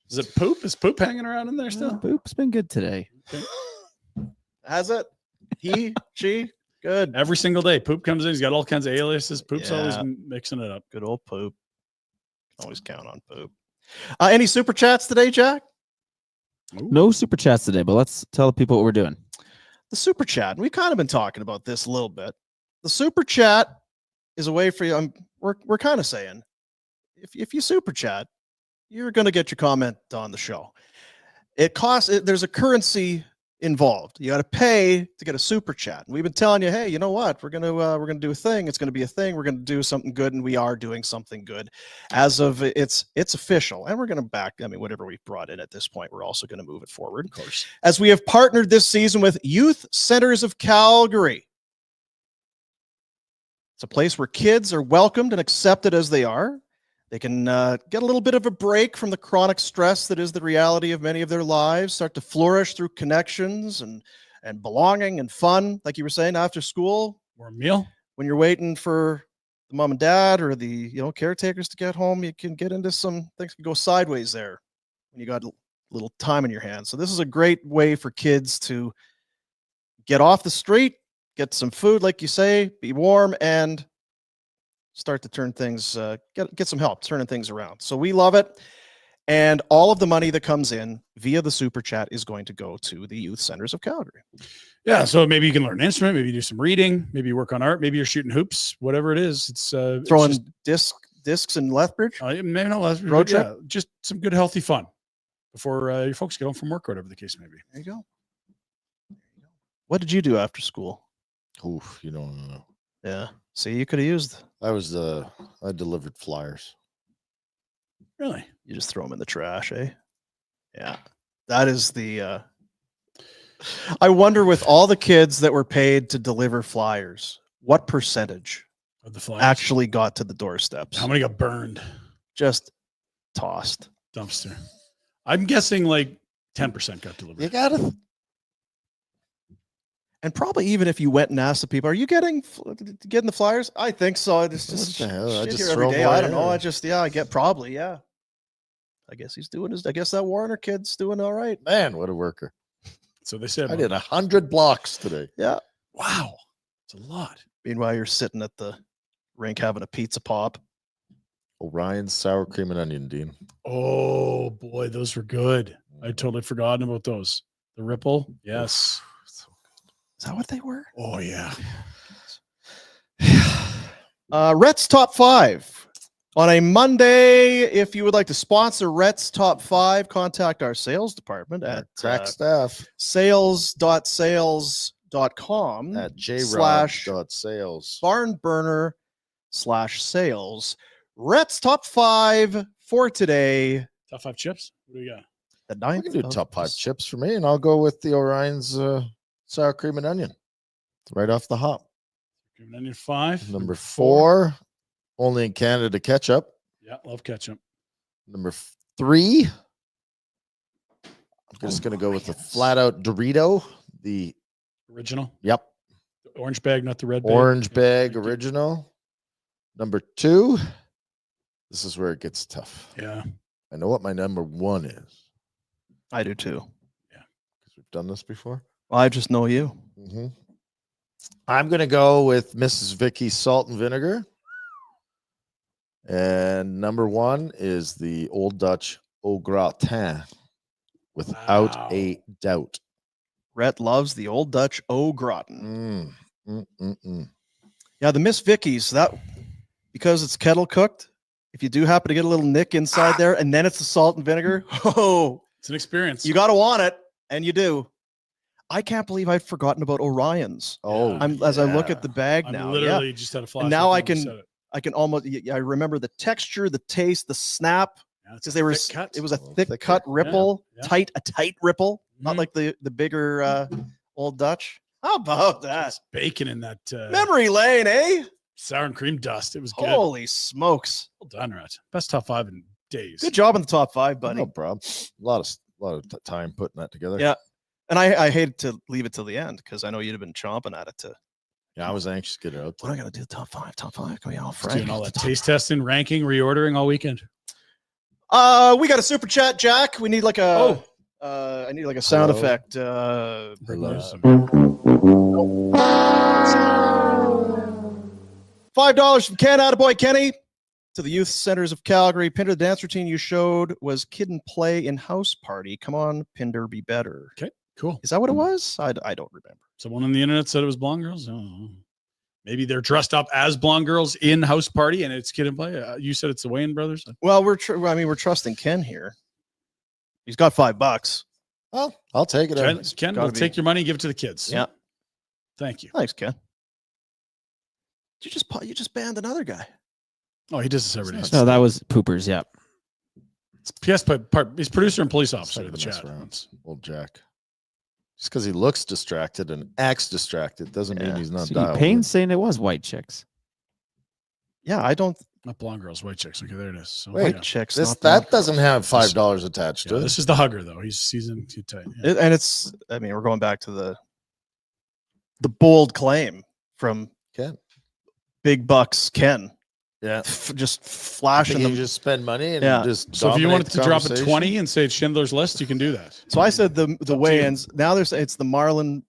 Is it poop? Is poop hanging around in there still?
Poop's been good today.
Okay.
Has it? He, she, good.
Every single day, Poop comes in. He's got all kinds of aliases. Poop's always mixing it up.
Good old Poop. Always count on Poop. Any super chats today, Jack?
No super chats today, but let's tell the people what we're doing.
The super chat. We've kind of been talking about this a little bit. The super chat is a way for you. We're kind of saying, if you super chat, you're going to get your comment on the show. It costs. There's a currency involved. You got to pay to get a super chat. And we've been telling you, hey, you know what? We're gonna do a thing. It's gonna be a thing. We're gonna do something good, and we are doing something good. As of it's official, and we're gonna back. I mean, whatever we've brought in at this point, we're also gonna move it forward.
Of course,
as we have partnered this season with Youth Centers of Calgary. It's a place where kids are welcomed and accepted as they are. They can get a little bit of a break from the chronic stress that is the reality of many of their lives, start to flourish through connections and belonging and fun, like you were saying, after school.
Or a meal.
When you're waiting for the mom and dad or the caretakers to get home, you can get into some things can go sideways there when you got a little time in your hands. So this is a great way for kids to get off the street, get some food, like you say, be warm, and start to turn things, get some help turning things around. So we love it. And all of the money that comes in via the super chat is going to go to the Youth Centers of Calgary.
Yeah. So maybe you can learn an instrument, maybe you do some reading, maybe you work on art, maybe you're shooting hoops, whatever it is. It's
throwing discs in Lethbridge.
Maybe not Lethbridge.
Road trip?
Yeah, just some good, healthy fun before your folks get home from work or whatever the case may be.
There you go. What did you do after school?
Oof, you don't know.
Yeah. See, you could have used.
I delivered flyers.
Really?
You just throw them in the trash, eh? Yeah. That is the. I wonder, with all the kids that were paid to deliver flyers, what percentage
of the flyers
actually got to the doorsteps?
How many got burned?
Just tossed.
Dumpster. I'm guessing like 10% got delivered.
You got to.
And probably even if you went and asked the people, are you getting the flyers? I think so. It's just
what the hell? I just
here every
throw
day.
more
I don't know.
in.
I just I get probably yeah. I guess he's doing his. I guess that Warner kid's doing all right.
Man, what a worker!
So they said
I did 100 blocks today.
Yeah.
Wow, it's a lot.
Meanwhile, you're sitting at the rink having a pizza pop.
Orion's sour cream and onion, Dean.
Oh boy, those were good. I totally forgotten about those. The Ripple, yes.
Is that what they were?
Oh yeah.
Rhett's Top 5. On a Monday, if you would like to sponsor Rhett's Top 5, contact our sales department at
crack staff.
sales.sales.com
At jrod.sales.
barnburner/sales. Rhett's Top 5 for today.
Top 5 chips? What do we got?
The
We
9th.
can do top 5 chips for me, and I'll go with the Orion's sour cream and onion. Right off the hop.
Cream and onion 5.
Number 4, only in Canada ketchup.
Yeah, love ketchup.
Number 3, I'm just going to go with the flat out Dorito. The
original.
Yep.
The orange bag, not the red bag.
Orange bag original. Number 2, this is where it gets tough.
Yeah.
I know what my number 1 is.
I do too.
Yeah.
Because we've done this before.
I just know you.
Mm-hmm. I'm going to go with Mrs. Vicky's salt and vinegar. And number 1 is the Old Dutch au gratin, without a doubt.
Rhett loves the Old Dutch au gratin.
Mm.
Yeah, the Miss Vicky's, that because it's kettle cooked. If you do happen to get a little nick inside there, and then it's the salt and vinegar, oh,
it's an experience.
You got to want it, and you do. I can't believe I'd forgotten about Orion's.
Oh,
as I look at the bag
I
now,
literally just had a flash.
and now I can almost. I remember the texture, the taste, the snap, because they were. It was a thick cut ripple, a tight ripple, not like the bigger Old Dutch. How about that?
Just bacon in that
memory lane, eh?
Sour and cream dust. It was good.
Holy smokes!
Well done, Rhett. Best top 5 in days.
Good job in the top 5, buddy.
No problem. A lot of time putting that together.
Yeah, and I hated to leave it till the end because I know you'd have been chomping at it to.
Yeah, I was anxious to get it out.
What am I gonna do? Top 5. Can we all
Just doing all that taste testing, ranking, reordering all weekend.
We got a super chat, Jack. We need like a I need like a sound
Hello?
effect. $5 from Ken, attaboy Kenny. To the youth centers of Calgary. Pinder, the dance routine you showed was kid and play in house party. Come on, Pinder, be better.
Okay, cool.
Is that what it was? I don't remember.
Someone on the internet said it was blonde girls. I don't know. Maybe they're dressed up as blonde girls in house party and it's kid and play. You said it's the Wayne brothers.
Well, we're trusting Ken here. He's got $5.
Well, I'll take it.
Ken, we'll take your money and give it to the kids.
Yeah.
Thank you.
Thanks, Ken. You just banned another guy.
Oh, he does this every day.
No, that was Poopers. Yeah.
He's producer and police officer of the chat.
Old Jack. Just because he looks distracted and acts distracted doesn't mean he's not dialed.
Payne's saying it was white chicks.
Yeah, I don't.
Not blonde girls, white chicks. Okay, there it is. So,
Wait,
chicks.
That doesn't have $5 attached to it.
This is the hugger though. He's in too tight. Yeah.
And it's. I mean, we're going back to the bold claim from
Ken.
Big Bucks Ken.
Yeah,
just flashing them.
You just spend money and just.
So if you wanted to drop a
conversation?
20 and say it's Schindler's List, you can do that.
So I said the weigh-ins. Now it's the Marlin.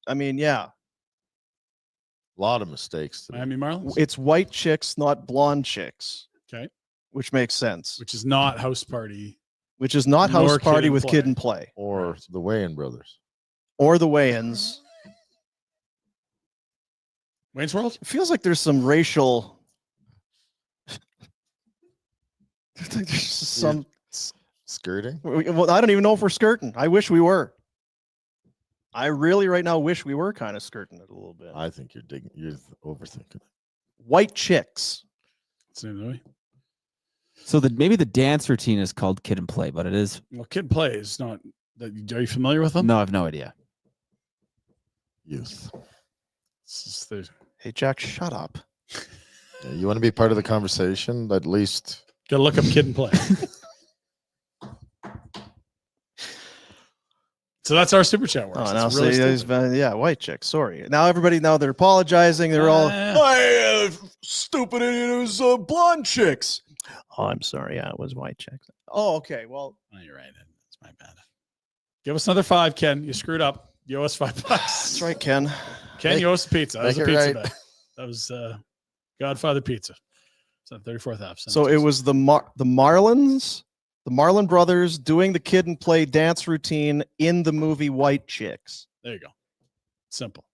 I mean, yeah.
A lot of mistakes. Today.
Miami Marlins.
It's white chicks, not blonde chicks.
Okay.
Which makes sense.
Which is not house party.
Which is not
Nor
house party
Kid and
with
Play.
kid and play.
Or the Wayne brothers.
Or the weigh-ins.
Wayne's World?
It feels like there's some racial. There's some
skirting.
Well, I don't even know if we're skirting. I wish we were. I really right now wish we were kind of skirting it a little bit.
I think you're overthinking it.
White chicks.
Same way.
So maybe the dance routine is called kid and play, but it is.
Well, kid and play is not. Are you familiar with them?
No, I have no idea.
Youth.
Hey, Jack, shut up.
Yeah, you want to be part of the conversation? At least.
Gotta look up kid and play. So that's our super chat works.
Oh, now
really
yeah, white chicks. Sorry. Now they're apologizing. They're all stupid idiot. It was blonde chicks. Oh, I'm sorry. Yeah, it was white chicks. Oh, okay. Well,
you're right. That's my bad. Give us another $5, Ken. You screwed up. You owe us $5.
That's right, Ken.
Ken, you owe us a pizza. That was a
make it
pizza
right.
bet. That was Godfather Pizza. It's on 34th Ave.
so it was the Marlins, the Marlin brothers doing the kid and play dance routine in the movie White Chicks.
There you go. Simple.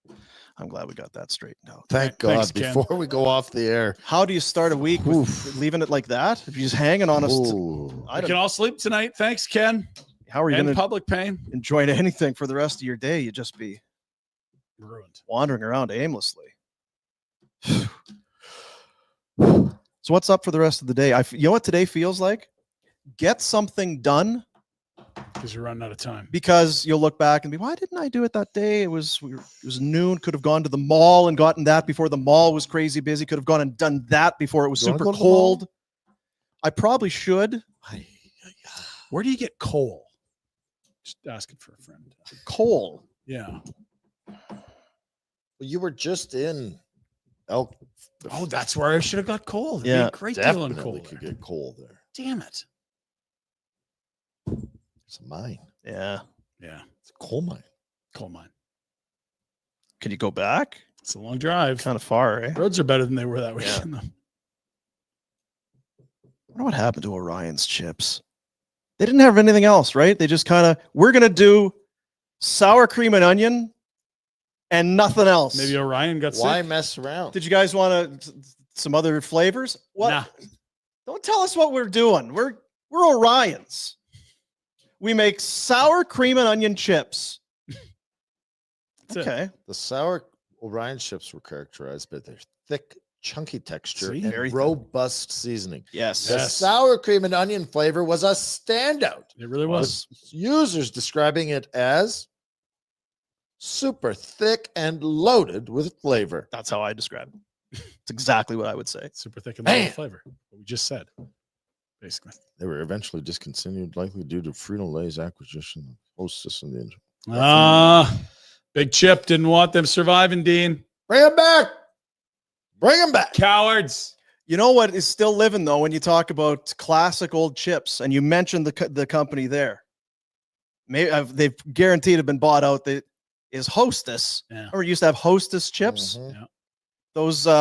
I'm glad we got that straightened out.
Thank God.
Thanks, Ken.
Before we go off the air.
How do you start a week with leaving it like that? If you're just hanging on us,
We can all sleep tonight. Thanks, Ken.
How are you going to
public pain?
Enjoy anything for the rest of your day? You'd just be
ruined,
wandering around aimlessly. So what's up for the rest of the day? You know what today feels like? Get something done.
Because you're running out of time.
Because you'll look back and be, why didn't I do it that day? It was noon. Could have gone to the mall and gotten that before the mall was crazy busy. Could have gone and done that before it was super cold. I probably should.
Where do you get coal? Just asking for a friend.
Coal.
Yeah.
Well, you were just in Elk.
Oh, that's where I should have got coal. There'd be
Yeah,
a great deal on coal.
Could get coal there.
Damn it.
It's a mine.
Yeah.
Yeah.
It's a coal mine.
Coal mine.
Can you go back?
It's a long drive.
Kind of far, eh?
Roads are better than they were that weekend, though.
I wonder what happened to Orion's chips. They didn't have anything else, right? They just kind of, we're going to do sour cream and onion and nothing else.
Maybe Orion got
Why
sick.
mess around?
Did you guys want some other flavors? What?
Nah.
Don't tell us what we're doing. We're Orions. We make sour cream and onion chips. Okay.
The sour Orion chips were characterized by their thick, chunky texture
See?
and
Very
robust seasoning.
Yes.
The sour cream and onion flavor was a standout.
It really was.
With users describing it as super thick and loaded with flavor.
That's how I describe it. It's exactly what I would say.
Super thick and low flavor. What we just said, basically.
They were eventually discontinued, likely due to Frito-Lay's acquisition of Hostess and the engine.
Big Chip didn't want them surviving, Dean.
Bring them back. Bring them back.
Cowards.
You know what is still living, though, when you talk about classic old chips, and you mentioned the company there? maybe they've guaranteed have been bought out. That is Hostess.
Yeah.
Or used to have Hostess chips.
Mhm.
Yeah.
Those the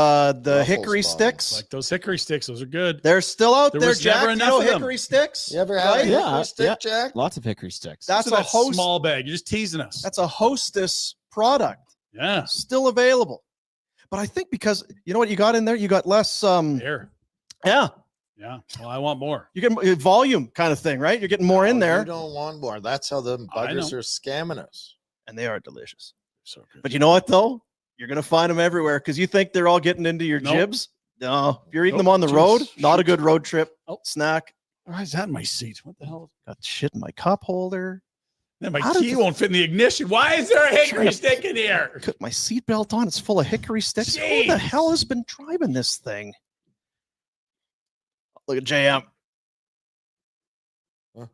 Ruffles
hickory
bombs.
sticks.
Like those hickory sticks, those are good.
They're still out
There
there,
was
Jack.
never
You
enough
know
of them.
hickory sticks?
You ever had
Right?
a hickory stick, Jack?
Lots of hickory sticks.
That's
Listen
a
to that
host.
small bag. You're just teasing us.
That's a Hostess product.
Yeah.
Still available. But I think because you know what you got in there, you got less
Air.
yeah.
Yeah. Well, I want more.
You get volume kind of thing, right? You're getting more in there.
You don't want more. That's how the
I
buggers
know.
are scamming us.
And they are delicious.
So good.
But you know what though? You're gonna find them everywhere because you think they're all getting into your
Nope.
jibs. No, if you're eating
Nope.
them on the
Jeez.
road, not a
Shoot.
good road trip
Oh.
snack.
Why is that in my seat? What the hell?
Got shit in my cup holder.
Man, my
How did
key
this-
won't fit in the ignition. Why is there a hickory
Trying to-
stick in here?
Put my seatbelt on. It's full of hickory sticks. Who the
Jeez.
hell has been driving this thing? Look at JM.
Huh?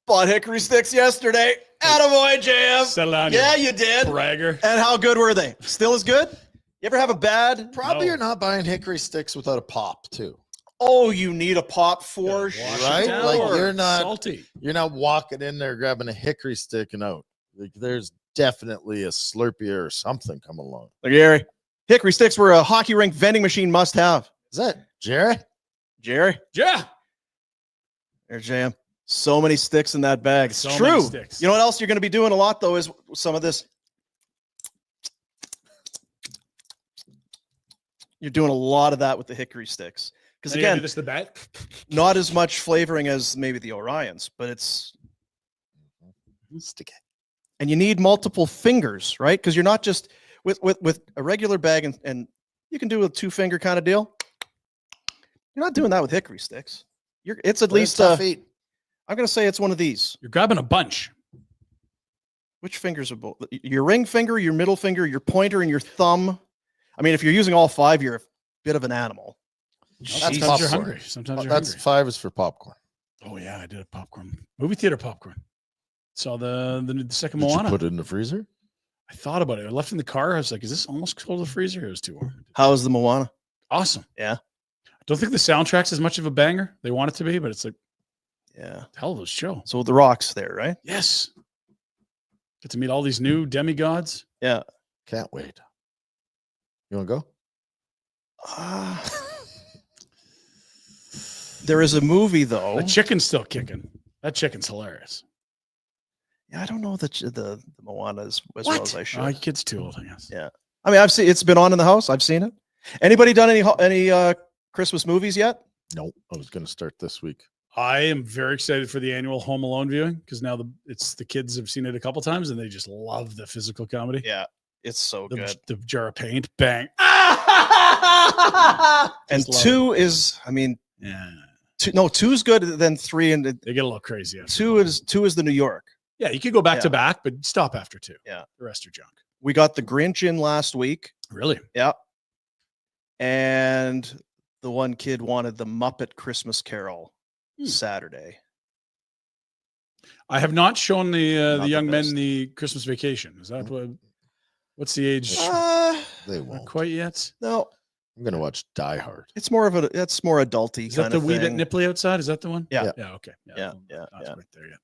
Bought hickory sticks yesterday. Attaboy, JM.
Settle down.
Yeah,
you
you did.
bragger.
And how good were they? Still as good? You ever have a bad?
Probably
No.
you're not buying hickory sticks without a pop, too.
Oh, you need a pop for
Wash it
Right?
down.
Like you're not
Salty.
you're not walking in there grabbing a hickory stick and out. Like there's definitely a Slurpee or something coming along.
Look, Gary. Hickory sticks were a hockey rink vending machine must have.
Is that Jerry?
Jerry,
Yeah.
there's JM. So many sticks in that bag. It's
So many
true.
sticks.
You know what else you're going to be doing a lot though is some of this. You're doing a lot of that with the hickory sticks. Because
And you gotta
again,
do this the bat.
not as much flavoring as maybe the Orions, but it's
Stick it.
and you need multiple fingers, right? Because you're not just with a regular bag and you can do a 2-finger kind of deal. You're not doing that with hickory sticks. It's at least
tough eat.
I'm gonna say it's one of these.
You're grabbing a bunch.
Which fingers are both? Your ring finger, your middle finger, your pointer, and your thumb. I mean, if you're using all 5, you're a bit of an animal.
Sometimes you're
popcorn.
hungry. Sometimes you're
That's
hungry.
5 is for popcorn.
Oh yeah, I did a popcorn. Movie theater popcorn. Saw the second
Did you
Moana.
put it in the freezer?
I thought about it. I left it in the car. I was like, is this almost cold to the freezer? It was too warm.
How is the Moana?
Awesome.
Yeah.
I don't think the soundtrack's as much of a banger. They want it to be, but it's like
Yeah.
hell of a show.
So the Rock's there, right?
Yes. Get to meet all these new demigods.
Yeah.
Can't wait. You want to go?
There is a movie though.
The chicken's still kicking. That chicken's hilarious.
Yeah, I don't know the Moana as well as I should.
Oh, kids too old, I guess.
Yeah. I mean, I've seen it's been on in the house. I've seen it. Anybody done any Christmas movies yet?
Nope. I was going to start this week.
I am very excited for the annual Home Alone viewing because now the kids have seen it a couple times and they just love the physical comedy.
Yeah, it's so good.
The jar of paint, bang.
And
Just love
2 is, I mean,
Yeah.
2 is good. Then 3 and
They get a little crazy. After
2 is the New York.
Yeah, you could go back
Yeah.
to back, but stop after 2.
Yeah.
The rest are junk.
We got the Grinch in last week.
Really?
Yeah. And the one kid wanted the Muppet Christmas Carol Saturday.
I have not shown the
Not the
young men
best.
the Christmas Vacation. Is that what's the age?
They
Not
won't.
quite yet.
No,
I'm going to watch Die Hard.
it's more adulty.
Is that
kind
the
of
wee bit
thing.
nipply outside? Is that the one?
Yeah.
Yeah. Okay.
Yeah.
Not
Yeah.
quite there yet.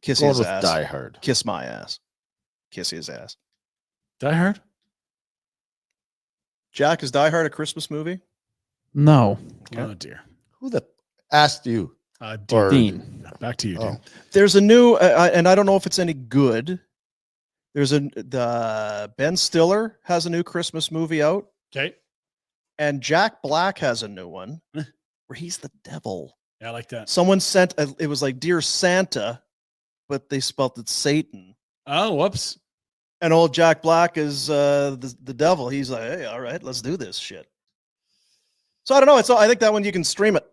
Kiss
Going
his
with
ass.
Die Hard.
Kiss my ass. Kiss his ass.
Die Hard.
Jack, is Die Hard a Christmas movie?
No.
Okay.
Oh dear.
Who the asked you?
Dean.
Dean.
Back to you, Dean.
There's a new, and I don't know if it's any good. There's the Ben Stiller has a new Christmas movie out,
Okay.
and Jack Black has a new one where he's the devil.
Yeah, I like that.
Someone sent it was like Dear Santa, but they spelt it Satan.
Oh, whoops.
And old Jack Black is the devil. He's like, hey, all right, let's do this shit. So I don't know. I think that one you can stream it.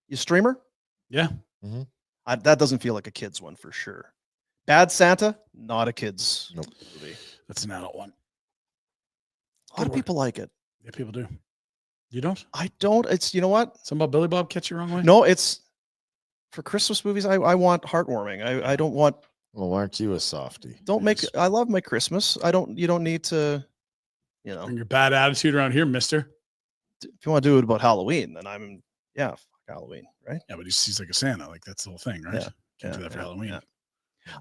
You streamer?
Yeah.
That doesn't feel like a kid's one for sure. Bad Santa, not a kid's movie.
That's an adult one.
A lot of people like it.
Yeah, people do. You don't?
I don't. It's, you know what?
Something about Billy Bob catch you wrong way?
No, it's for Christmas movies. I want heartwarming. I don't want.
Well, aren't you a softie?
Don't make. I love my Christmas. You don't need to. You know,
Bring your bad attitude around here, mister.
if you want to do it about Halloween, then fuck Halloween, right?
Yeah, but he's like a Santa. Like that's the whole thing, right?
Yeah.
Can't do that for Halloween.
Yeah.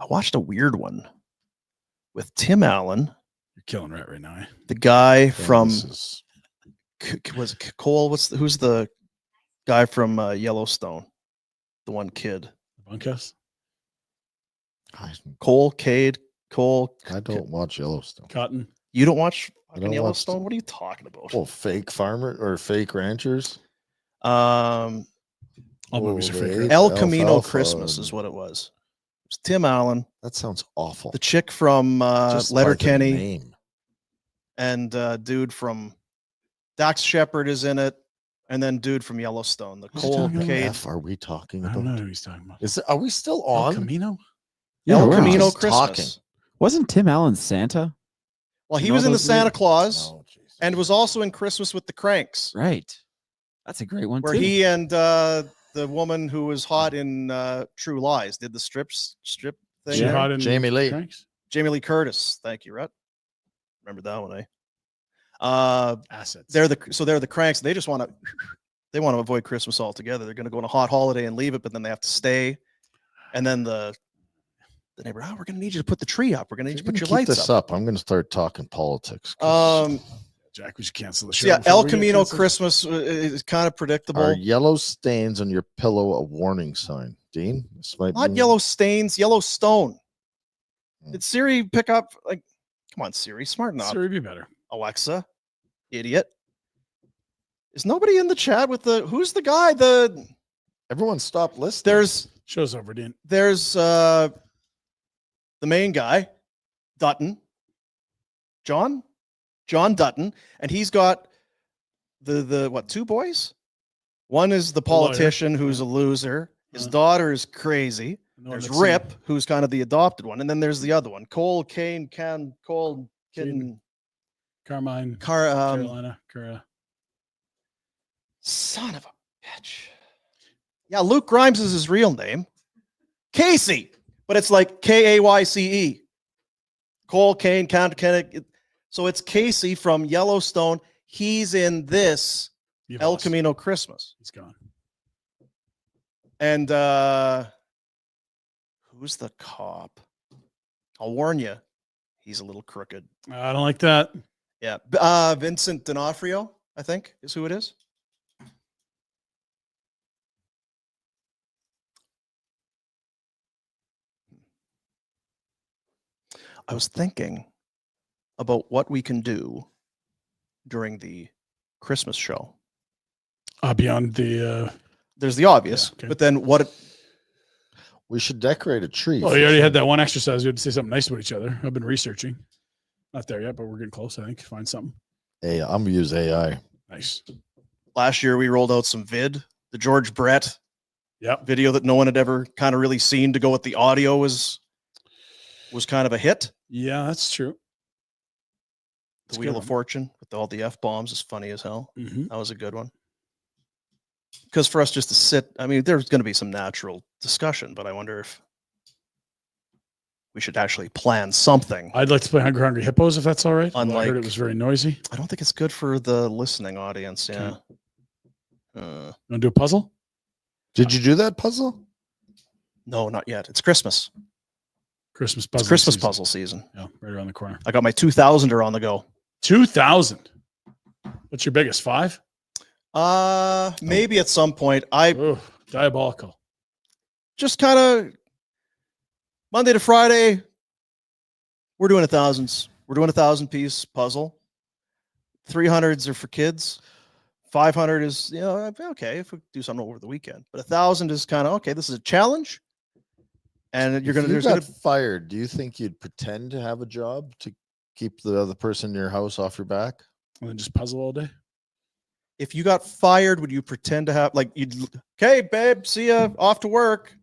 I watched a weird one with Tim Allen.
You're killing right now. Eh?
The guy from
was
it Cole? Who's the guy from Yellowstone? The one kid.
Bunkhouse.
Cole, Cade, Cole.
I don't watch Yellowstone.
Cotton.
You don't watch
I
fucking
don't
Yellowstone?
watch
What are you talking about?
Oh, fake farmer or fake ranchers.
All movies are fake.
El Camino Christmas is what it was. It was Tim Allen.
That sounds awful.
The chick from
Just by the
Letterkenny.
name.
And dude from Dax Shepard is in it. And then dude from Yellowstone. The Cole
What
Cade.
F are we talking
I
about?
don't know who he's talking about.
Are we still
El
on?
Camino?
El
we're
Camino
just
Christmas.
talking.
Wasn't Tim Allen Santa?
Well, he
You know
was in the
those
Santa
movies?
Claus
Oh, jeez.
and was also in Christmas with the Cranks,
Right. That's a great one
where
too.
he and the woman who was hot in True Lies did the strip thing.
She
there.
hot in
Jamie Lee.
Cranks?
Jamie Lee Curtis. Thank you, Rhett. Remember that one, eh?
Assets.
They're the Cranks. They just want to avoid Christmas altogether. They're going to go on a hot holiday and leave it, but then they have to stay. And then the neighbor, we're going to need you to put the tree up. We're going to need you to put your
Keep
lights
this
up.
I'm going to start talking politics. 'cause
Jack, we should cancel the show.
So yeah,
before
El
we get
Camino
canceled.
Christmas is kind of predictable.
Are yellow stains on your pillow a warning sign, Dean? This might
Not
be-
yellow stains, Yellowstone.
Hmm.
Did Siri pick up? Like, come on, Siri, smarten up.
Siri, be better.
Alexa, idiot. Is nobody in the chat with who's the guy?
Everyone stop listening.
Show's over, Dean.
There's the main guy, Dutton, John Dutton, and he's got the what, two boys? One is the
lawyer.
politician who's a loser. His daughter is crazy.
No,
There's
that's
Rip, who's kind of the adopted one, and then there's the other one, Cole, Kane, Cole, Kidden,
Carmine,
Carolina.
Cara.
Son of a bitch. Yeah, Luke Grimes is his real name. Casey, but it's like Kayce. Cole, Kane, Kenneth. So it's Casey from Yellowstone. He's in this El Camino Christmas.
He's gone.
And who's the cop? I'll warn you, he's a little crooked.
I don't like that.
Yeah. Vincent D'Onofrio, I think, is who it is. I was thinking about what we can do during the Christmas show.
Beyond the
There's the obvious,
yeah, okay.
but then what?
We should decorate a tree.
Well, you already had that one exercise. We had to say something nice about each other. I've been researching. Not there yet, but we're getting close, I think. Find something.
Hey, I'm gonna use AI.
Nice.
Last year we rolled out some the George Brett video that no one had ever kind of really seen to go with the audio was kind of a hit.
Yeah, that's true.
The Wheel of Fortune with all the F-bombs is funny as hell.
Mm-hmm.
That was a good one. Because for us just to sit, I mean, there's going to be some natural discussion, but I wonder if we should actually plan something.
I'd like to play Hungry Hungry Hippos if that's all right. I
Unlike,
heard it was very noisy.
I don't think it's good for the listening audience. Yeah.
You want to do a puzzle?
Did you do that puzzle?
No, not yet. It's Christmas.
Christmas puzzle.
It's Christmas
season.
puzzle season.
Yeah, right around the corner.
I got my 2000er on the go.
2000. What's your biggest? 5?
Maybe at some point.
Diabolical.
Just kind of Monday to Friday, we're doing 1000s. We're doing 1,000-piece puzzle. 300s are for kids. 500 is, okay, if we do something over the weekend. But 1,000 is kind of, okay, this is a challenge. And you're going to,
If you got fired, do you think you'd pretend to have a job to keep the other person in your house off your back?
And then just puzzle all day?
If you got fired, would you pretend to have, okay, babe, see ya, off to work?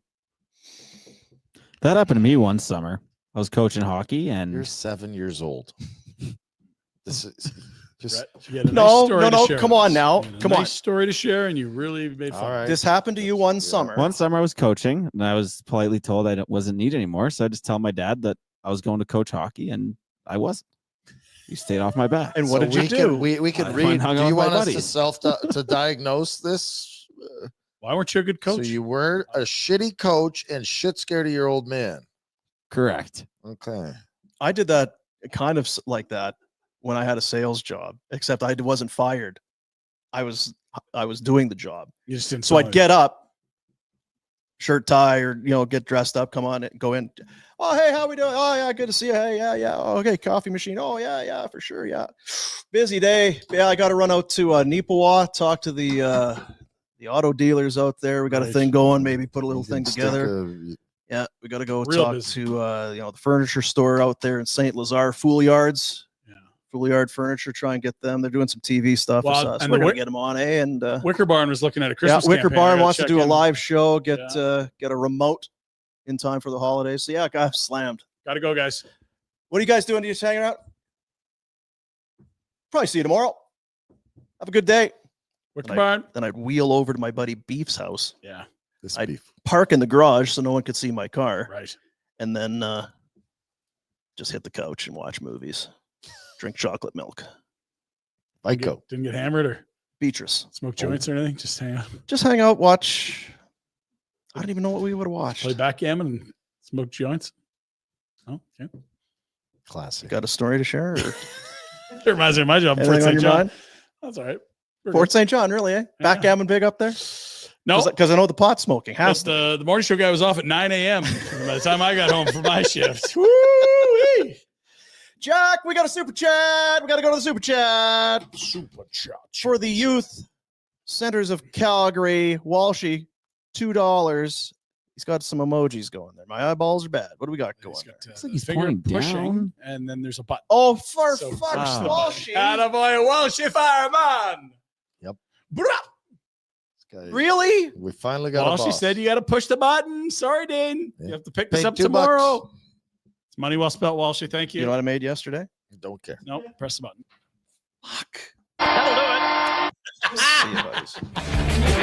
That happened to me one summer. I was coaching hockey and
You're 7 years old. This is just
No, come on now. Come on.
Story to share, and you really made fun.
All right.
This happened to you one summer.
One summer I was coaching and I was politely told I wasn't needed anymore. So I just tell my dad that I was going to coach hockey and I wasn't. He stayed off my back.
And what did you do?
We could
I
read.
hung
Do
out
you
with my
want us
buddies.
to to diagnose this?
Why weren't you a good coach?
So you were a shitty coach and shit scared of your old man.
Correct.
Okay.
I did that kind of like that when I had a sales job, except I wasn't fired. I was doing the job.
You just didn't
So I'd get up, shirt, tie, or get dressed up, come on, and go in. Oh, hey, how we doing? Oh, yeah, good to see you. Hey, yeah. Oh, okay, coffee machine. Oh, yeah, for sure. Yeah, busy day. Yeah, I got to run out to Neepawa, talk to the auto dealers out there. We got a thing going. Maybe put a little thing together. Yeah, we got to go
Real
talk
busy.
to the furniture store out there in St. Lazare, Foolyards. Foolyard Furniture, try and get them. They're doing some TV stuff.
Well,
So
and
we're
the
gonna get them on, And
Wicker Barn was looking at a Christmas.
Wicker
campaign. I
Barn
gotta
wants to
check
do a
in.
live show, get a remote in time for the holidays. So got slammed.
Gotta go, guys.
What are you guys doing? Just hanging out? Probably see you tomorrow. Have a good day.
Wicker Barn.
Then I'd wheel over to my buddy Beef's house.
Yeah.
I'd park in the garage so no one could see my car.
Right.
And then just hit the couch and watch movies. Drink chocolate milk.
Didn't get hammered or
Beatrice.
Smoke joints or anything? Just hang out.
Just hang out, watch. I don't even know what we would have watched.
Play backgammon and smoke joints. Oh, okay.
Classic.
Got a story to share? Or?
It reminds me of my job. in Fort
Anything on
St.
your
John.
mind?
That's all right. We're
Fort
good.
St. John, really, eh? Backgammon big up there?
No.
Because I know the pot smoking.
Because the morning show guy was off at 9 a.m. by the time I got home for my shift. Woo-wee.
Jack, we got a super chat. We got to go to the super chat.
Super chat.
For the youth centers of Calgary, Walshy, $2. He's got some emojis going there. My eyeballs are bad. What do we got going there?
Looks
like he's
finger
pointing
pushing,
down.
and then there's a button.
Oh, for
So
fuck's
push the
Walshy.
button. Attaboy, Walshy fireman.
Yep.
Brah.
Really?
We finally got a
Walshy
boss.
said you got to push the button. Sorry, Dane.
Yeah.
You have to pick this
Paid
up
$2.
tomorrow. It's money well spent, Walshy. Thank you.
You know what I made yesterday?
Don't care.
Nope. Press the button.
Fuck. That'll do it. See you, buddies.